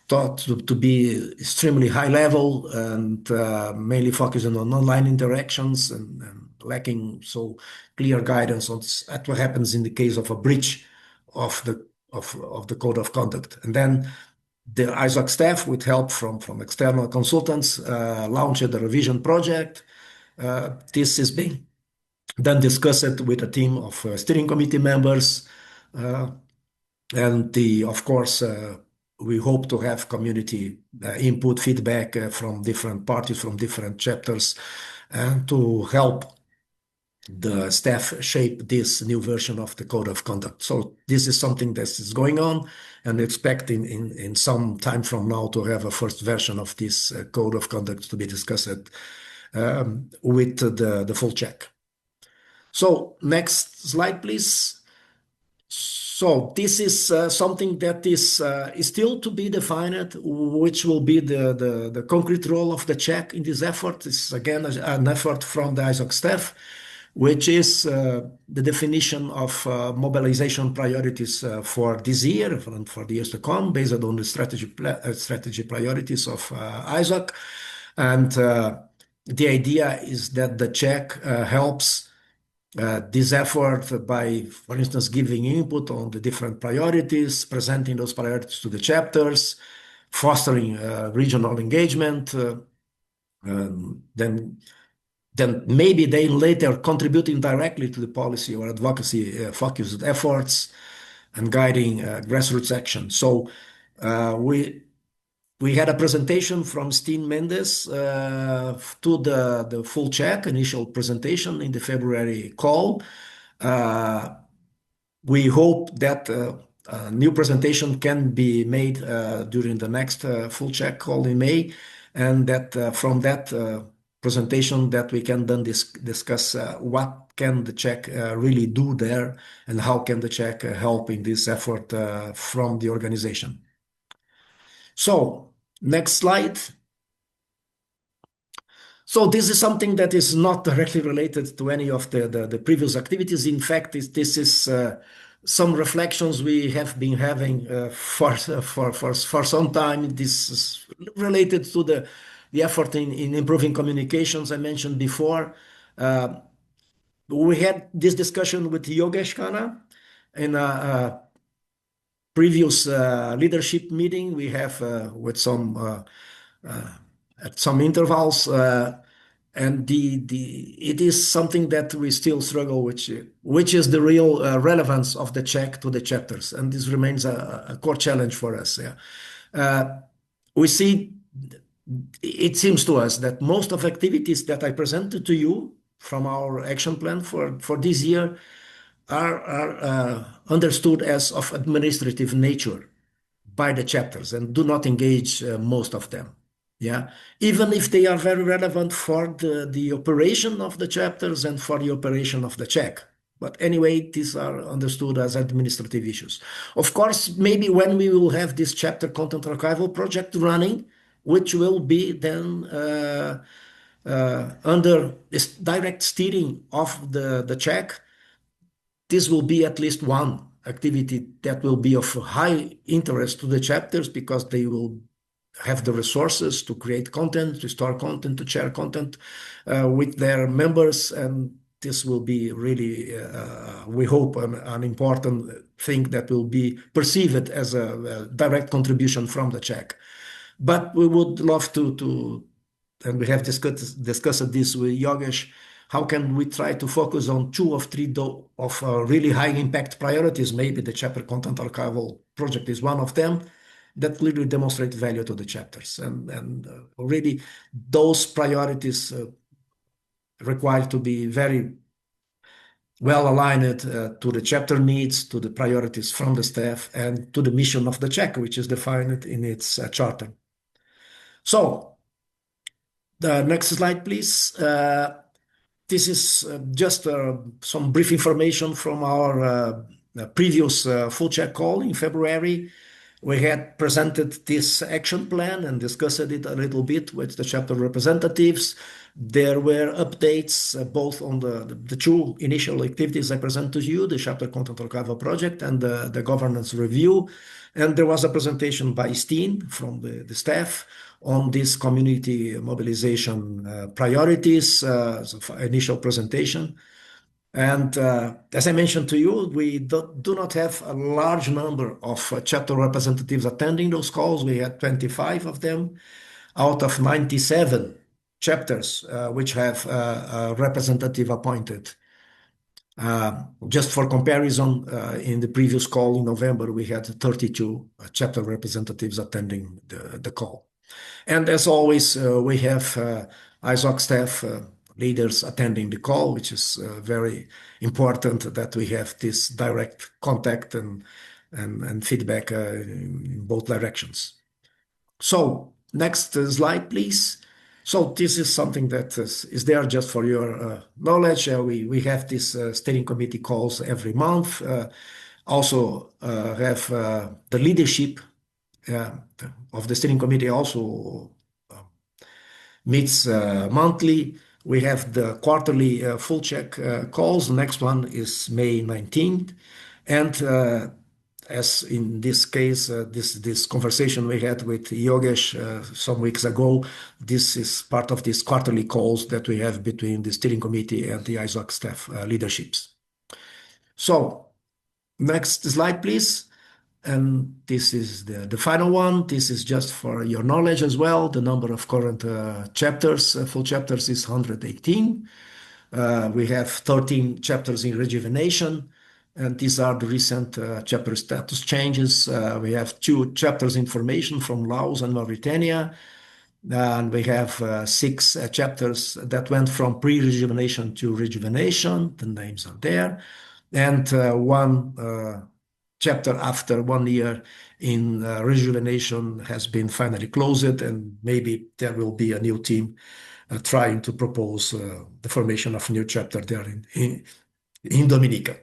thought to be extremely high level and mainly focusing on online interactions and lacking so clear guidance on what happens in the case of a breach of the code of conduct. And then The ISOC staff, with help from external consultants, launched the revision project. This is being then discussed with a team of steering committee members. Of course, we hope to have community input feedback from different parties, from different chapters, and to help the staff shape this new version of the code of conduct. So this is something that is going on, and expect in some time from now to have a first version of this code of conduct to be discussed with the full check. So next slide, please. So this is something that is still to be defined, which will be the concrete role of the check in this effort. It's again an effort from the ISOC staff, which is the definition of mobilization priorities for this year and for the years to come, based on the strategy priorities of ISOC. And the idea is that the check helps this effort by, for instance, giving input on the different priorities, presenting those priorities to the chapters, fostering regional engagement, then maybe they later contributing directly to the policy or advocacy focused efforts and guiding grassroots action. So we had a presentation from Steen Mendes to the full check, initial presentation in the February call. We hope that a new presentation can be made during the next full check call in May, and that from that presentation that we can then discuss what can the check really do there, and how can the check help in this effort from the organization. So next slide. So this is something that is not directly related to any of the previous activities. In fact, this is some reflections we have been having for some time. This is related to the effort in improving communications I mentioned before. We had this discussion with Yogesh Khanna in a previous leadership meeting we have with some at some intervals, and it is something that we still struggle with, which is the real relevance of the check to the chapters, and this remains a core challenge for us. We see, it seems to us that most of activities that I presented to you from our action plan for this year are understood as of administrative nature by the chapters and do not engage most of them. Even if they are very relevant for the operation of the chapters and for the operation of the check. But anyway, these are understood as administrative issues. Of course, maybe when we will have this chapter content archival project running, which will be then under this direct steering of the check, this will be at least one activity that will be of high interest to the chapters, because they will have the resources to create content, to store content, to share content with their members. And this will be really, we hope, an important thing that will be perceived as a direct contribution from the check. But we would love to and we have discussed this with Yogesh, how can we try to focus on 2 of 3 of really high impact priorities? Maybe the chapter content archival project is one of them, that clearly demonstrate value to the chapters. And really those priorities require to be very well aligned to the chapter needs, to the priorities from the staff, and to the mission of the check, which is defined in its charter. So the next slide, please. This is just some brief information from our previous full check call in February. We had presented this action plan and discussed it a little bit with the chapter representatives. There were updates both on the 2 initial activities I presented to you, the chapter content archival project and the governance review. And there was a presentation by Steen from the staff on this community mobilization priorities, initial presentation. And as I mentioned to you, we do not have a large number of chapter representatives attending those calls. We had 25 of them out of 97 chapters which have a representative appointed. Just for comparison, in the previous call in November, we had 32 chapter representatives attending the call. And as always, we have ISOC staff leaders attending the call, which is very important that we have this direct contact and feedback in both directions. So next slide, please. So this is something that is there just for your knowledge. We have these steering committee calls every month. Also have the leadership of the steering committee also meets monthly. We have the quarterly full check calls. The next one is May 19th. And as in this case, this conversation we had with Yogesh some weeks ago, this is part of these quarterly calls that we have between the steering committee and the ISOC staff leaderships. So next slide, please. And this is the final one. This is just for your knowledge as well. The number of current chapters, full chapters, is 118. We have 13 chapters in rejuvenation, and these are the recent chapter status changes. We have 2 chapters in formation from Laos and Mauritania, and we have 6 chapters that went from pre-rejuvenation to rejuvenation. The names are there. And 1 chapter after 1 year in rejuvenation has been finally closed, and maybe there will be a new team trying to propose the formation of a new chapter there in Dominica.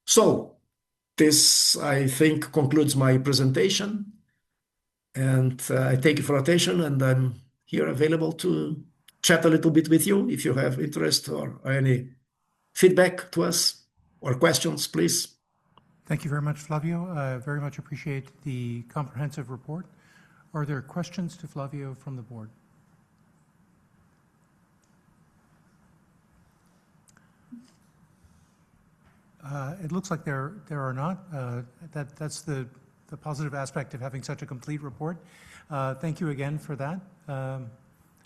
So this, I think, concludes my presentation, and I thank you for attention, and I'm here available to chat a little bit with you if you have interest or any feedback to us or questions, please. Thank you very much, Flavio. Very much appreciate the comprehensive report. Are there questions to Flavio from the board? It looks like there are not. That's the positive aspect of having such a complete report. Thank you again for that.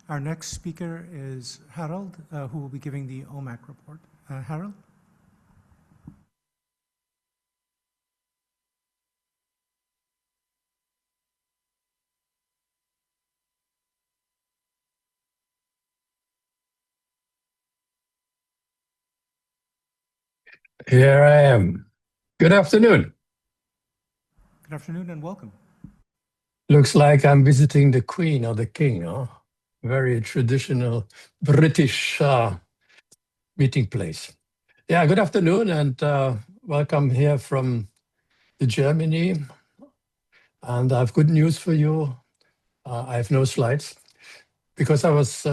Our next speaker is Harold, who will be giving the OMAC report. Harold? Here I am. Good afternoon. Good afternoon and welcome. Looks like I'm visiting the Queen or the King, huh? Very traditional British meeting place. Yeah, good afternoon and welcome here from Germany. And I have good news for you. I have no slides because I was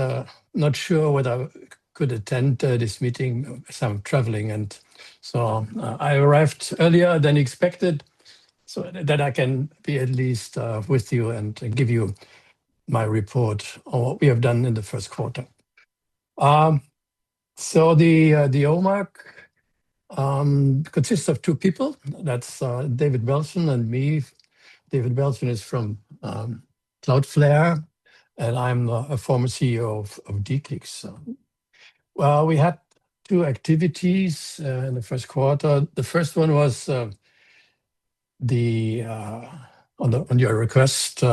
not sure whether I could attend this meeting as I'm traveling, and so I arrived earlier than expected so that I can be at least with you and give you my report on what we have done in the first quarter. So the OMAC consists of 2 people. That's David Belson and me. David Belson is from Cloudflare, and I'm a former CEO of DKIX. Well, we had 2 activities in the first quarter. The first one was on your request,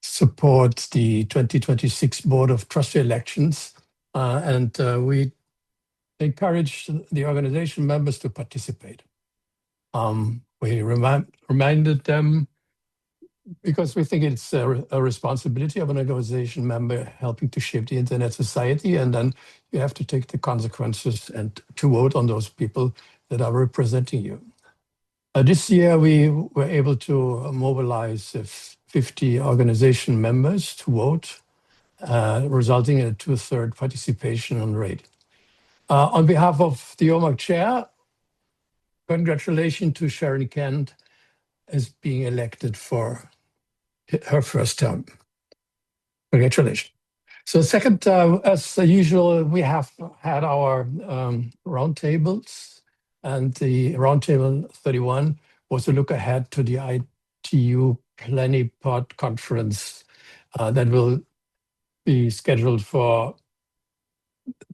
support the 2026 Board of Trustee elections, and we encouraged the organization members to participate. We reminded them, because we think it's a responsibility of an organization member helping to shape the internet society, and then you have to take the consequences and to vote on those people that are representing you. This year we were able to mobilize 50 organization members to vote, resulting in a 2/3 participation rate. On behalf of the OMAC chair, congratulations to Sharon Kent as being elected for her first term. Congratulations. So second, as usual, we have had our roundtables, and the roundtable 31 was a look ahead to the ITU Plenipod conference that will be scheduled for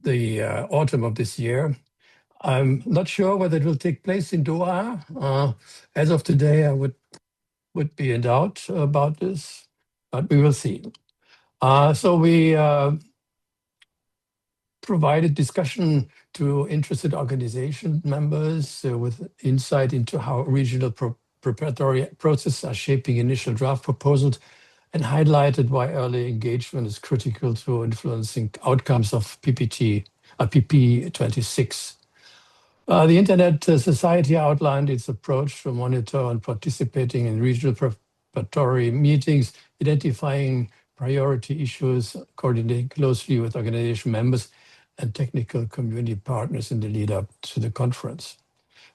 the autumn of this year. I'm not sure whether it will take place in Doha. As of today, I would be in doubt about this, but we will see. So we provided discussion to interested organization members with insight into how regional preparatory processes are shaping initial draft proposals, and highlighted why early engagement is critical to influencing outcomes of PP26. The Internet Society outlined its approach to monitor and participating in regional preparatory meetings, identifying priority issues, coordinating closely with organization members and technical community partners in the lead up to the conference.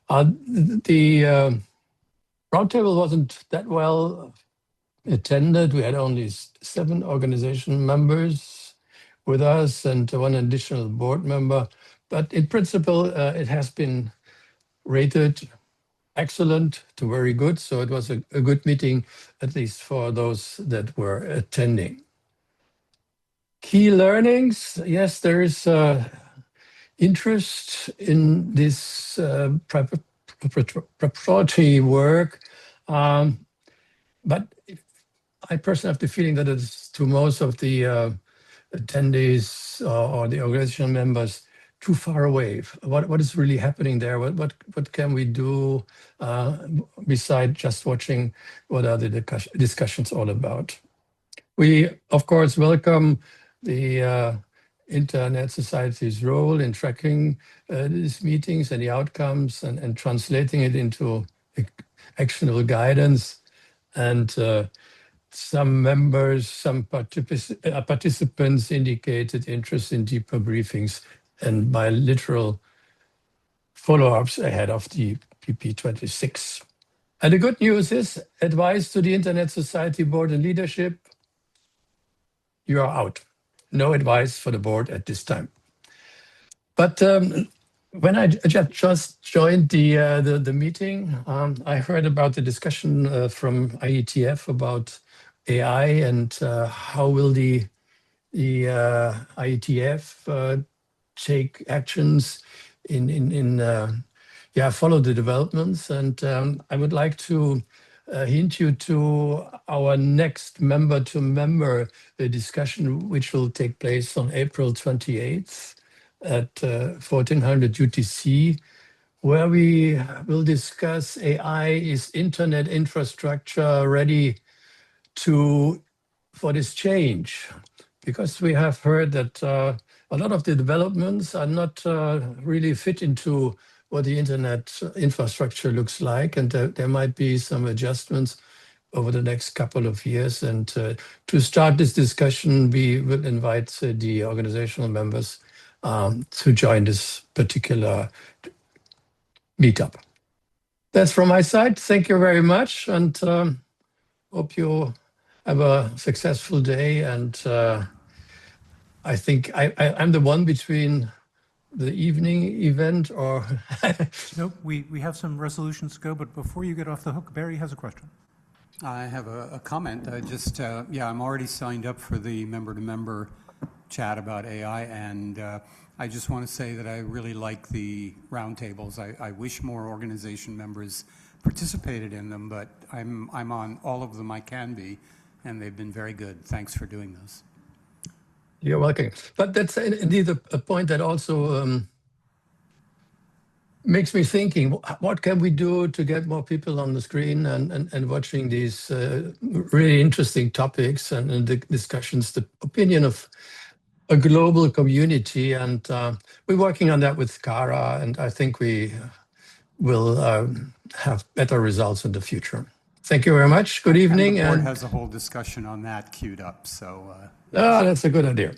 The roundtable wasn't that well attended. We had only 7 organization members with us and 1 additional board member. But in principle, it has been rated excellent to very good. So it was a good meeting, at least for those that were attending. Key learnings, yes, there is interest in this preparatory work. But I personally have the feeling that it's to most of the attendees or the organizational members too far away. What is really happening there? What can we do besides just watching what are the discussions all about? We, of course, welcome the Internet Society's role in tracking these meetings and the outcomes and translating it into actionable guidance. And some members, some participants indicated interest in deeper briefings and bilateral follow-ups ahead of the PP26. And the good news is, advice to the Internet Society board and leadership, you are out. No advice for the board at this time. But when I just joined the meeting, I heard about the discussion from IETF about AI and how will the IETF take actions follow the developments. And I would like to hint you to our next member-to-member discussion, which will take place on April 28th at 1400 UTC, where we will discuss AI, is internet infrastructure ready for this change? Because we have heard that a lot of the developments are not really fit into what the internet infrastructure looks like, and there might be some adjustments over the next couple of years. And to start this discussion, we will invite the organizational members to join this particular meetup. That's from my side. Thank you very much, and hope you have a successful day. And I think I'm the one between the evening event or... Nope, we have some resolutions to go, but before you get off the hook, Barry has a question. I have a comment. I'm already signed up for the member-to-member chat about AI, and I just want to say that I really like the roundtables. I wish more organization members participated in them, but I'm on all of them I can be, and they've been very good. Thanks for doing those. You're welcome. But that's indeed a point that also makes me thinking, what can we do to get more people on the screen and watching these really interesting topics and the discussions, the opinion of a global community. And we're working on that with Cara, and I think we will have better results in the future. Thank you very much. Good evening. And the board has a whole discussion on that queued up, so... that's a good idea.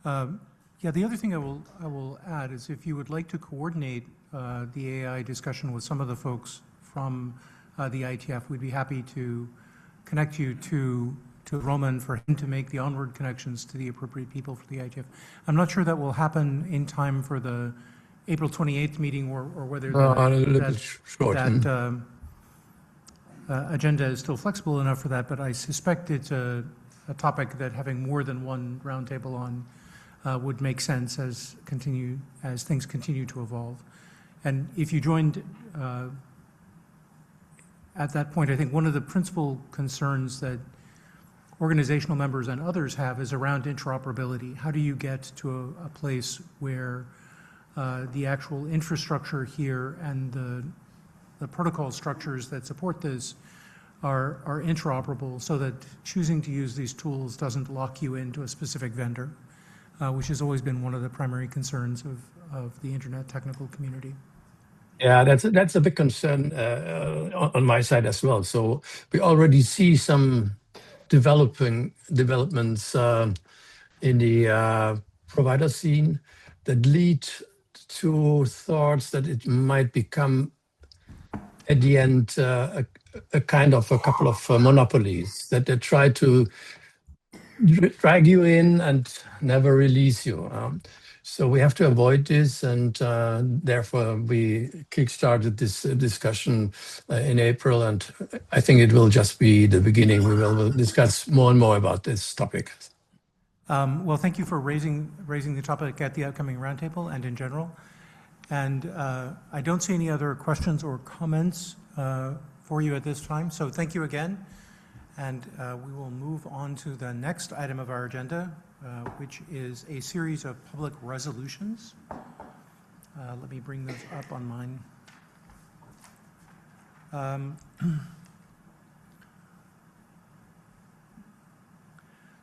The other thing I will add is if you would like to coordinate the AI discussion with some of the folks from the IETF, we'd be happy to connect you to to Roman for him to make the onward connections to the appropriate people for the IETF. I'm not sure that will happen in time for the April 28th meeting or whether a little bit short. that agenda is still flexible enough for that, but I suspect it's a topic that having more than one roundtable on would make sense as things continue to evolve. And if you joined at that point, I think one of the principal concerns that organizational members and others have is around interoperability. How do you get to a place where the actual infrastructure here and the protocol structures that support this are interoperable so that choosing to use these tools doesn't lock you into a specific vendor, which has always been one of the primary concerns of the internet technical community. Yeah, that's a big concern on my side as well. So we already see some developments in the provider scene that lead to thoughts that it might become, at the end, a kind of a couple of monopolies that they try to drag you in and never release you. So we have to avoid this, and therefore we kickstarted this discussion in April, and I think it will just be the beginning. We'll discuss more and more about this topic. Well, thank you for raising the topic at the upcoming roundtable and in general. And I don't see any other questions or comments for you at this time, so thank you again. And we will move on to the next item of our agenda, which is a series of public resolutions. Let me bring those up on mine.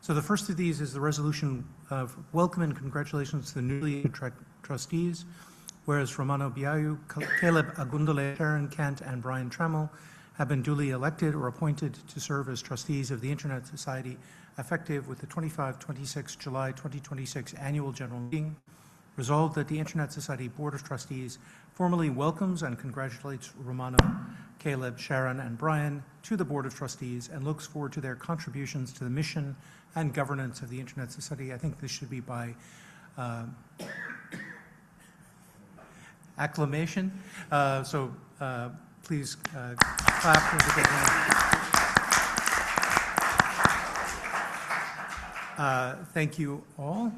So the first of these is the resolution of welcome and congratulations to the newly elected trustees, whereas Romano Biayu, Caleb Agundale, Sharon Kent, and Brian Trammell have been duly elected or appointed to serve as trustees of the Internet Society, effective with the 25-26 July 2026 annual general meeting. Resolved that the Internet Society Board of Trustees formally welcomes and congratulates Romano, Caleb, Sharon, and Brian to the Board of Trustees and looks forward to their contributions to the mission and governance of the Internet Society. I think this should be by acclamation. Please clap for the good hand. Thank you all.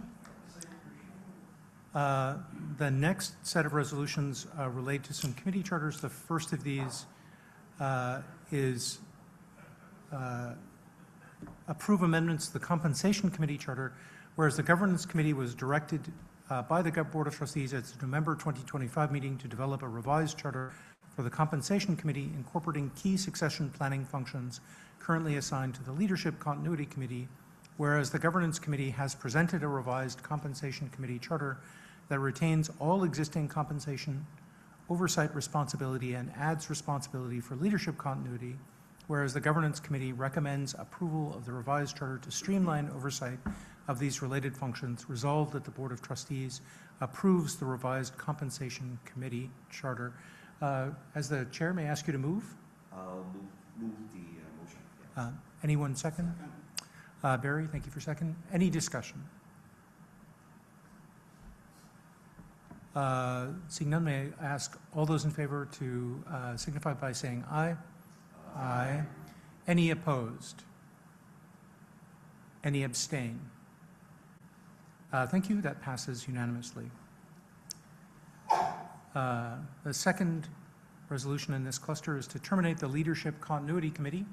The next set of resolutions relate to some committee charters. The first of these is approve amendments to the Compensation Committee Charter, whereas the Governance Committee was directed by the Board of Trustees at its November 2025 meeting to develop a revised charter for the Compensation Committee, incorporating key succession planning functions currently assigned to the Leadership Continuity Committee, whereas the Governance Committee has presented a revised Compensation Committee charter that retains all existing compensation oversight responsibility and adds responsibility for leadership continuity, whereas the Governance Committee recommends approval of the revised charter to streamline oversight of these related functions. Resolved that the Board of Trustees approves the revised Compensation Committee charter. As the chair, may I ask you to move? Move the motion. Yeah. Anyone second? Barry, thank you for second. Any discussion? Seeing none, may I ask all those in favor to signify by saying aye? Aye. Any opposed? Any abstain? Thank you. That passes unanimously. The second resolution in this cluster is to terminate the Leadership Continuity Committee,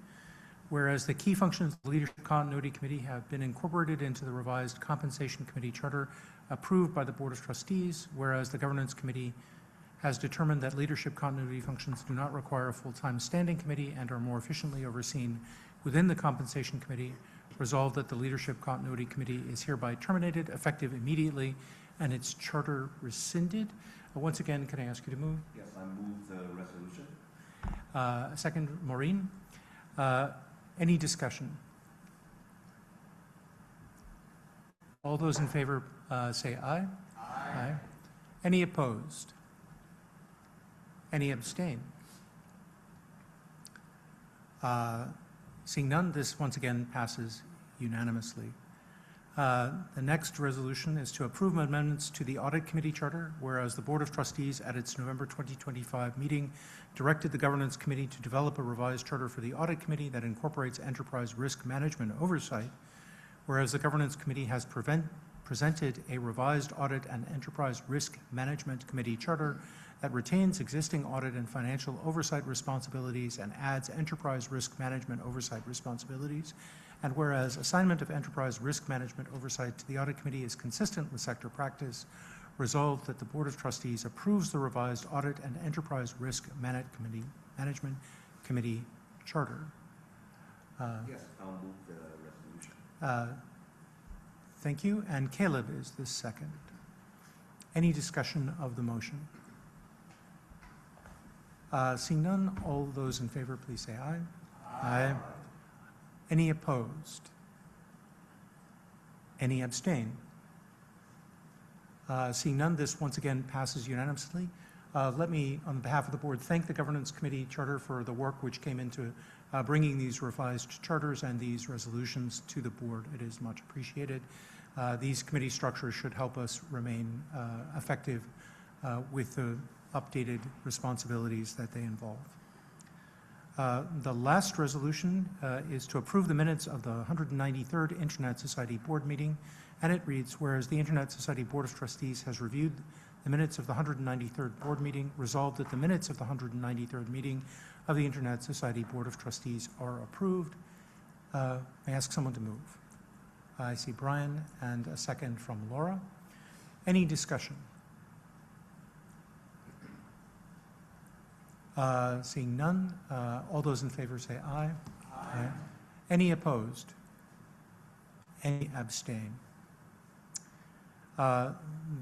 whereas the key functions of the Leadership Continuity Committee have been incorporated into the revised Compensation Committee charter approved by the Board of Trustees, whereas the Governance Committee has determined that leadership continuity functions do not require a full-time standing committee and are more efficiently overseen within the Compensation Committee. Resolved that the Leadership Continuity Committee is hereby terminated, effective immediately, and its charter rescinded. Once again, can I ask you to move? Yes, I move the resolution. Second, Maureen. Any discussion? All those in favor say aye. Aye. Any opposed? Any abstain? Seeing none, this once again passes unanimously. The next resolution is to approve amendments to the Audit Committee Charter, whereas the Board of Trustees at its November 2025 meeting directed the Governance Committee to develop a revised charter for the Audit Committee that incorporates enterprise risk management oversight, whereas the Governance Committee has presented a revised Audit and Enterprise Risk Management Committee charter that retains existing audit and financial oversight responsibilities and adds enterprise risk management oversight responsibilities. And whereas assignment of enterprise risk management oversight to the Audit Committee is consistent with sector practice, resolved that the Board of Trustees approves the revised Audit and Enterprise Risk Management Committee charter. Yes, I'll move the resolution. Thank you. And Caleb is the second. Any discussion of the motion? Seeing none, all those in favor, please say aye. Aye. Any opposed? Any abstain? Seeing none, this once again passes unanimously. Let me, on behalf of the board, thank the Governance Committee Charter for the work which came into bringing these revised charters and these resolutions to the board. It is much appreciated. These committee structures should help us remain effective with the updated responsibilities that they involve. The last resolution is to approve the minutes of the 193rd Internet Society Board meeting, and it reads, whereas the Internet Society Board of Trustees has reviewed the minutes of the 193rd Board meeting, resolved that the minutes of the 193rd meeting of the Internet Society Board of Trustees are approved. May I ask someone to move? I see Brian and a second from Laura. Any discussion? Seeing none, all those in favor say aye. Aye. Any opposed? Any abstain?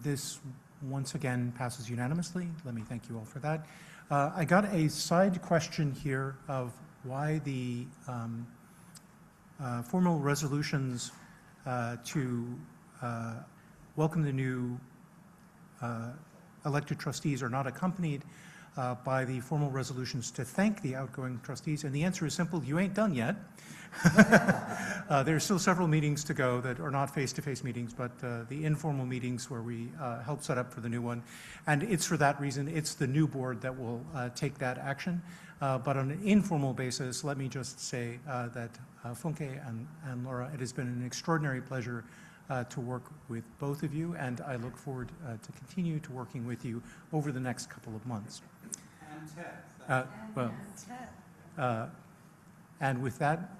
This once again passes unanimously. Let me thank you all for that. I got a side question here of why the formal resolutions to welcome the new elected trustees are not accompanied by the formal resolutions to thank the outgoing trustees, and the answer is simple: you ain't done yet. There are still several meetings to go that are not face-to-face meetings, but the informal meetings where we help set up for the new one. And it's for that reason, it's the new board that will take that action. But on an informal basis, let me just say that Funke and Laura, it has been an extraordinary pleasure to work with both of you, and I look forward to continue to working with you over the next couple of months. And with that,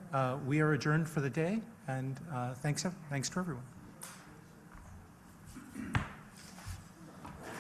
we are adjourned for the day, and thanks to everyone.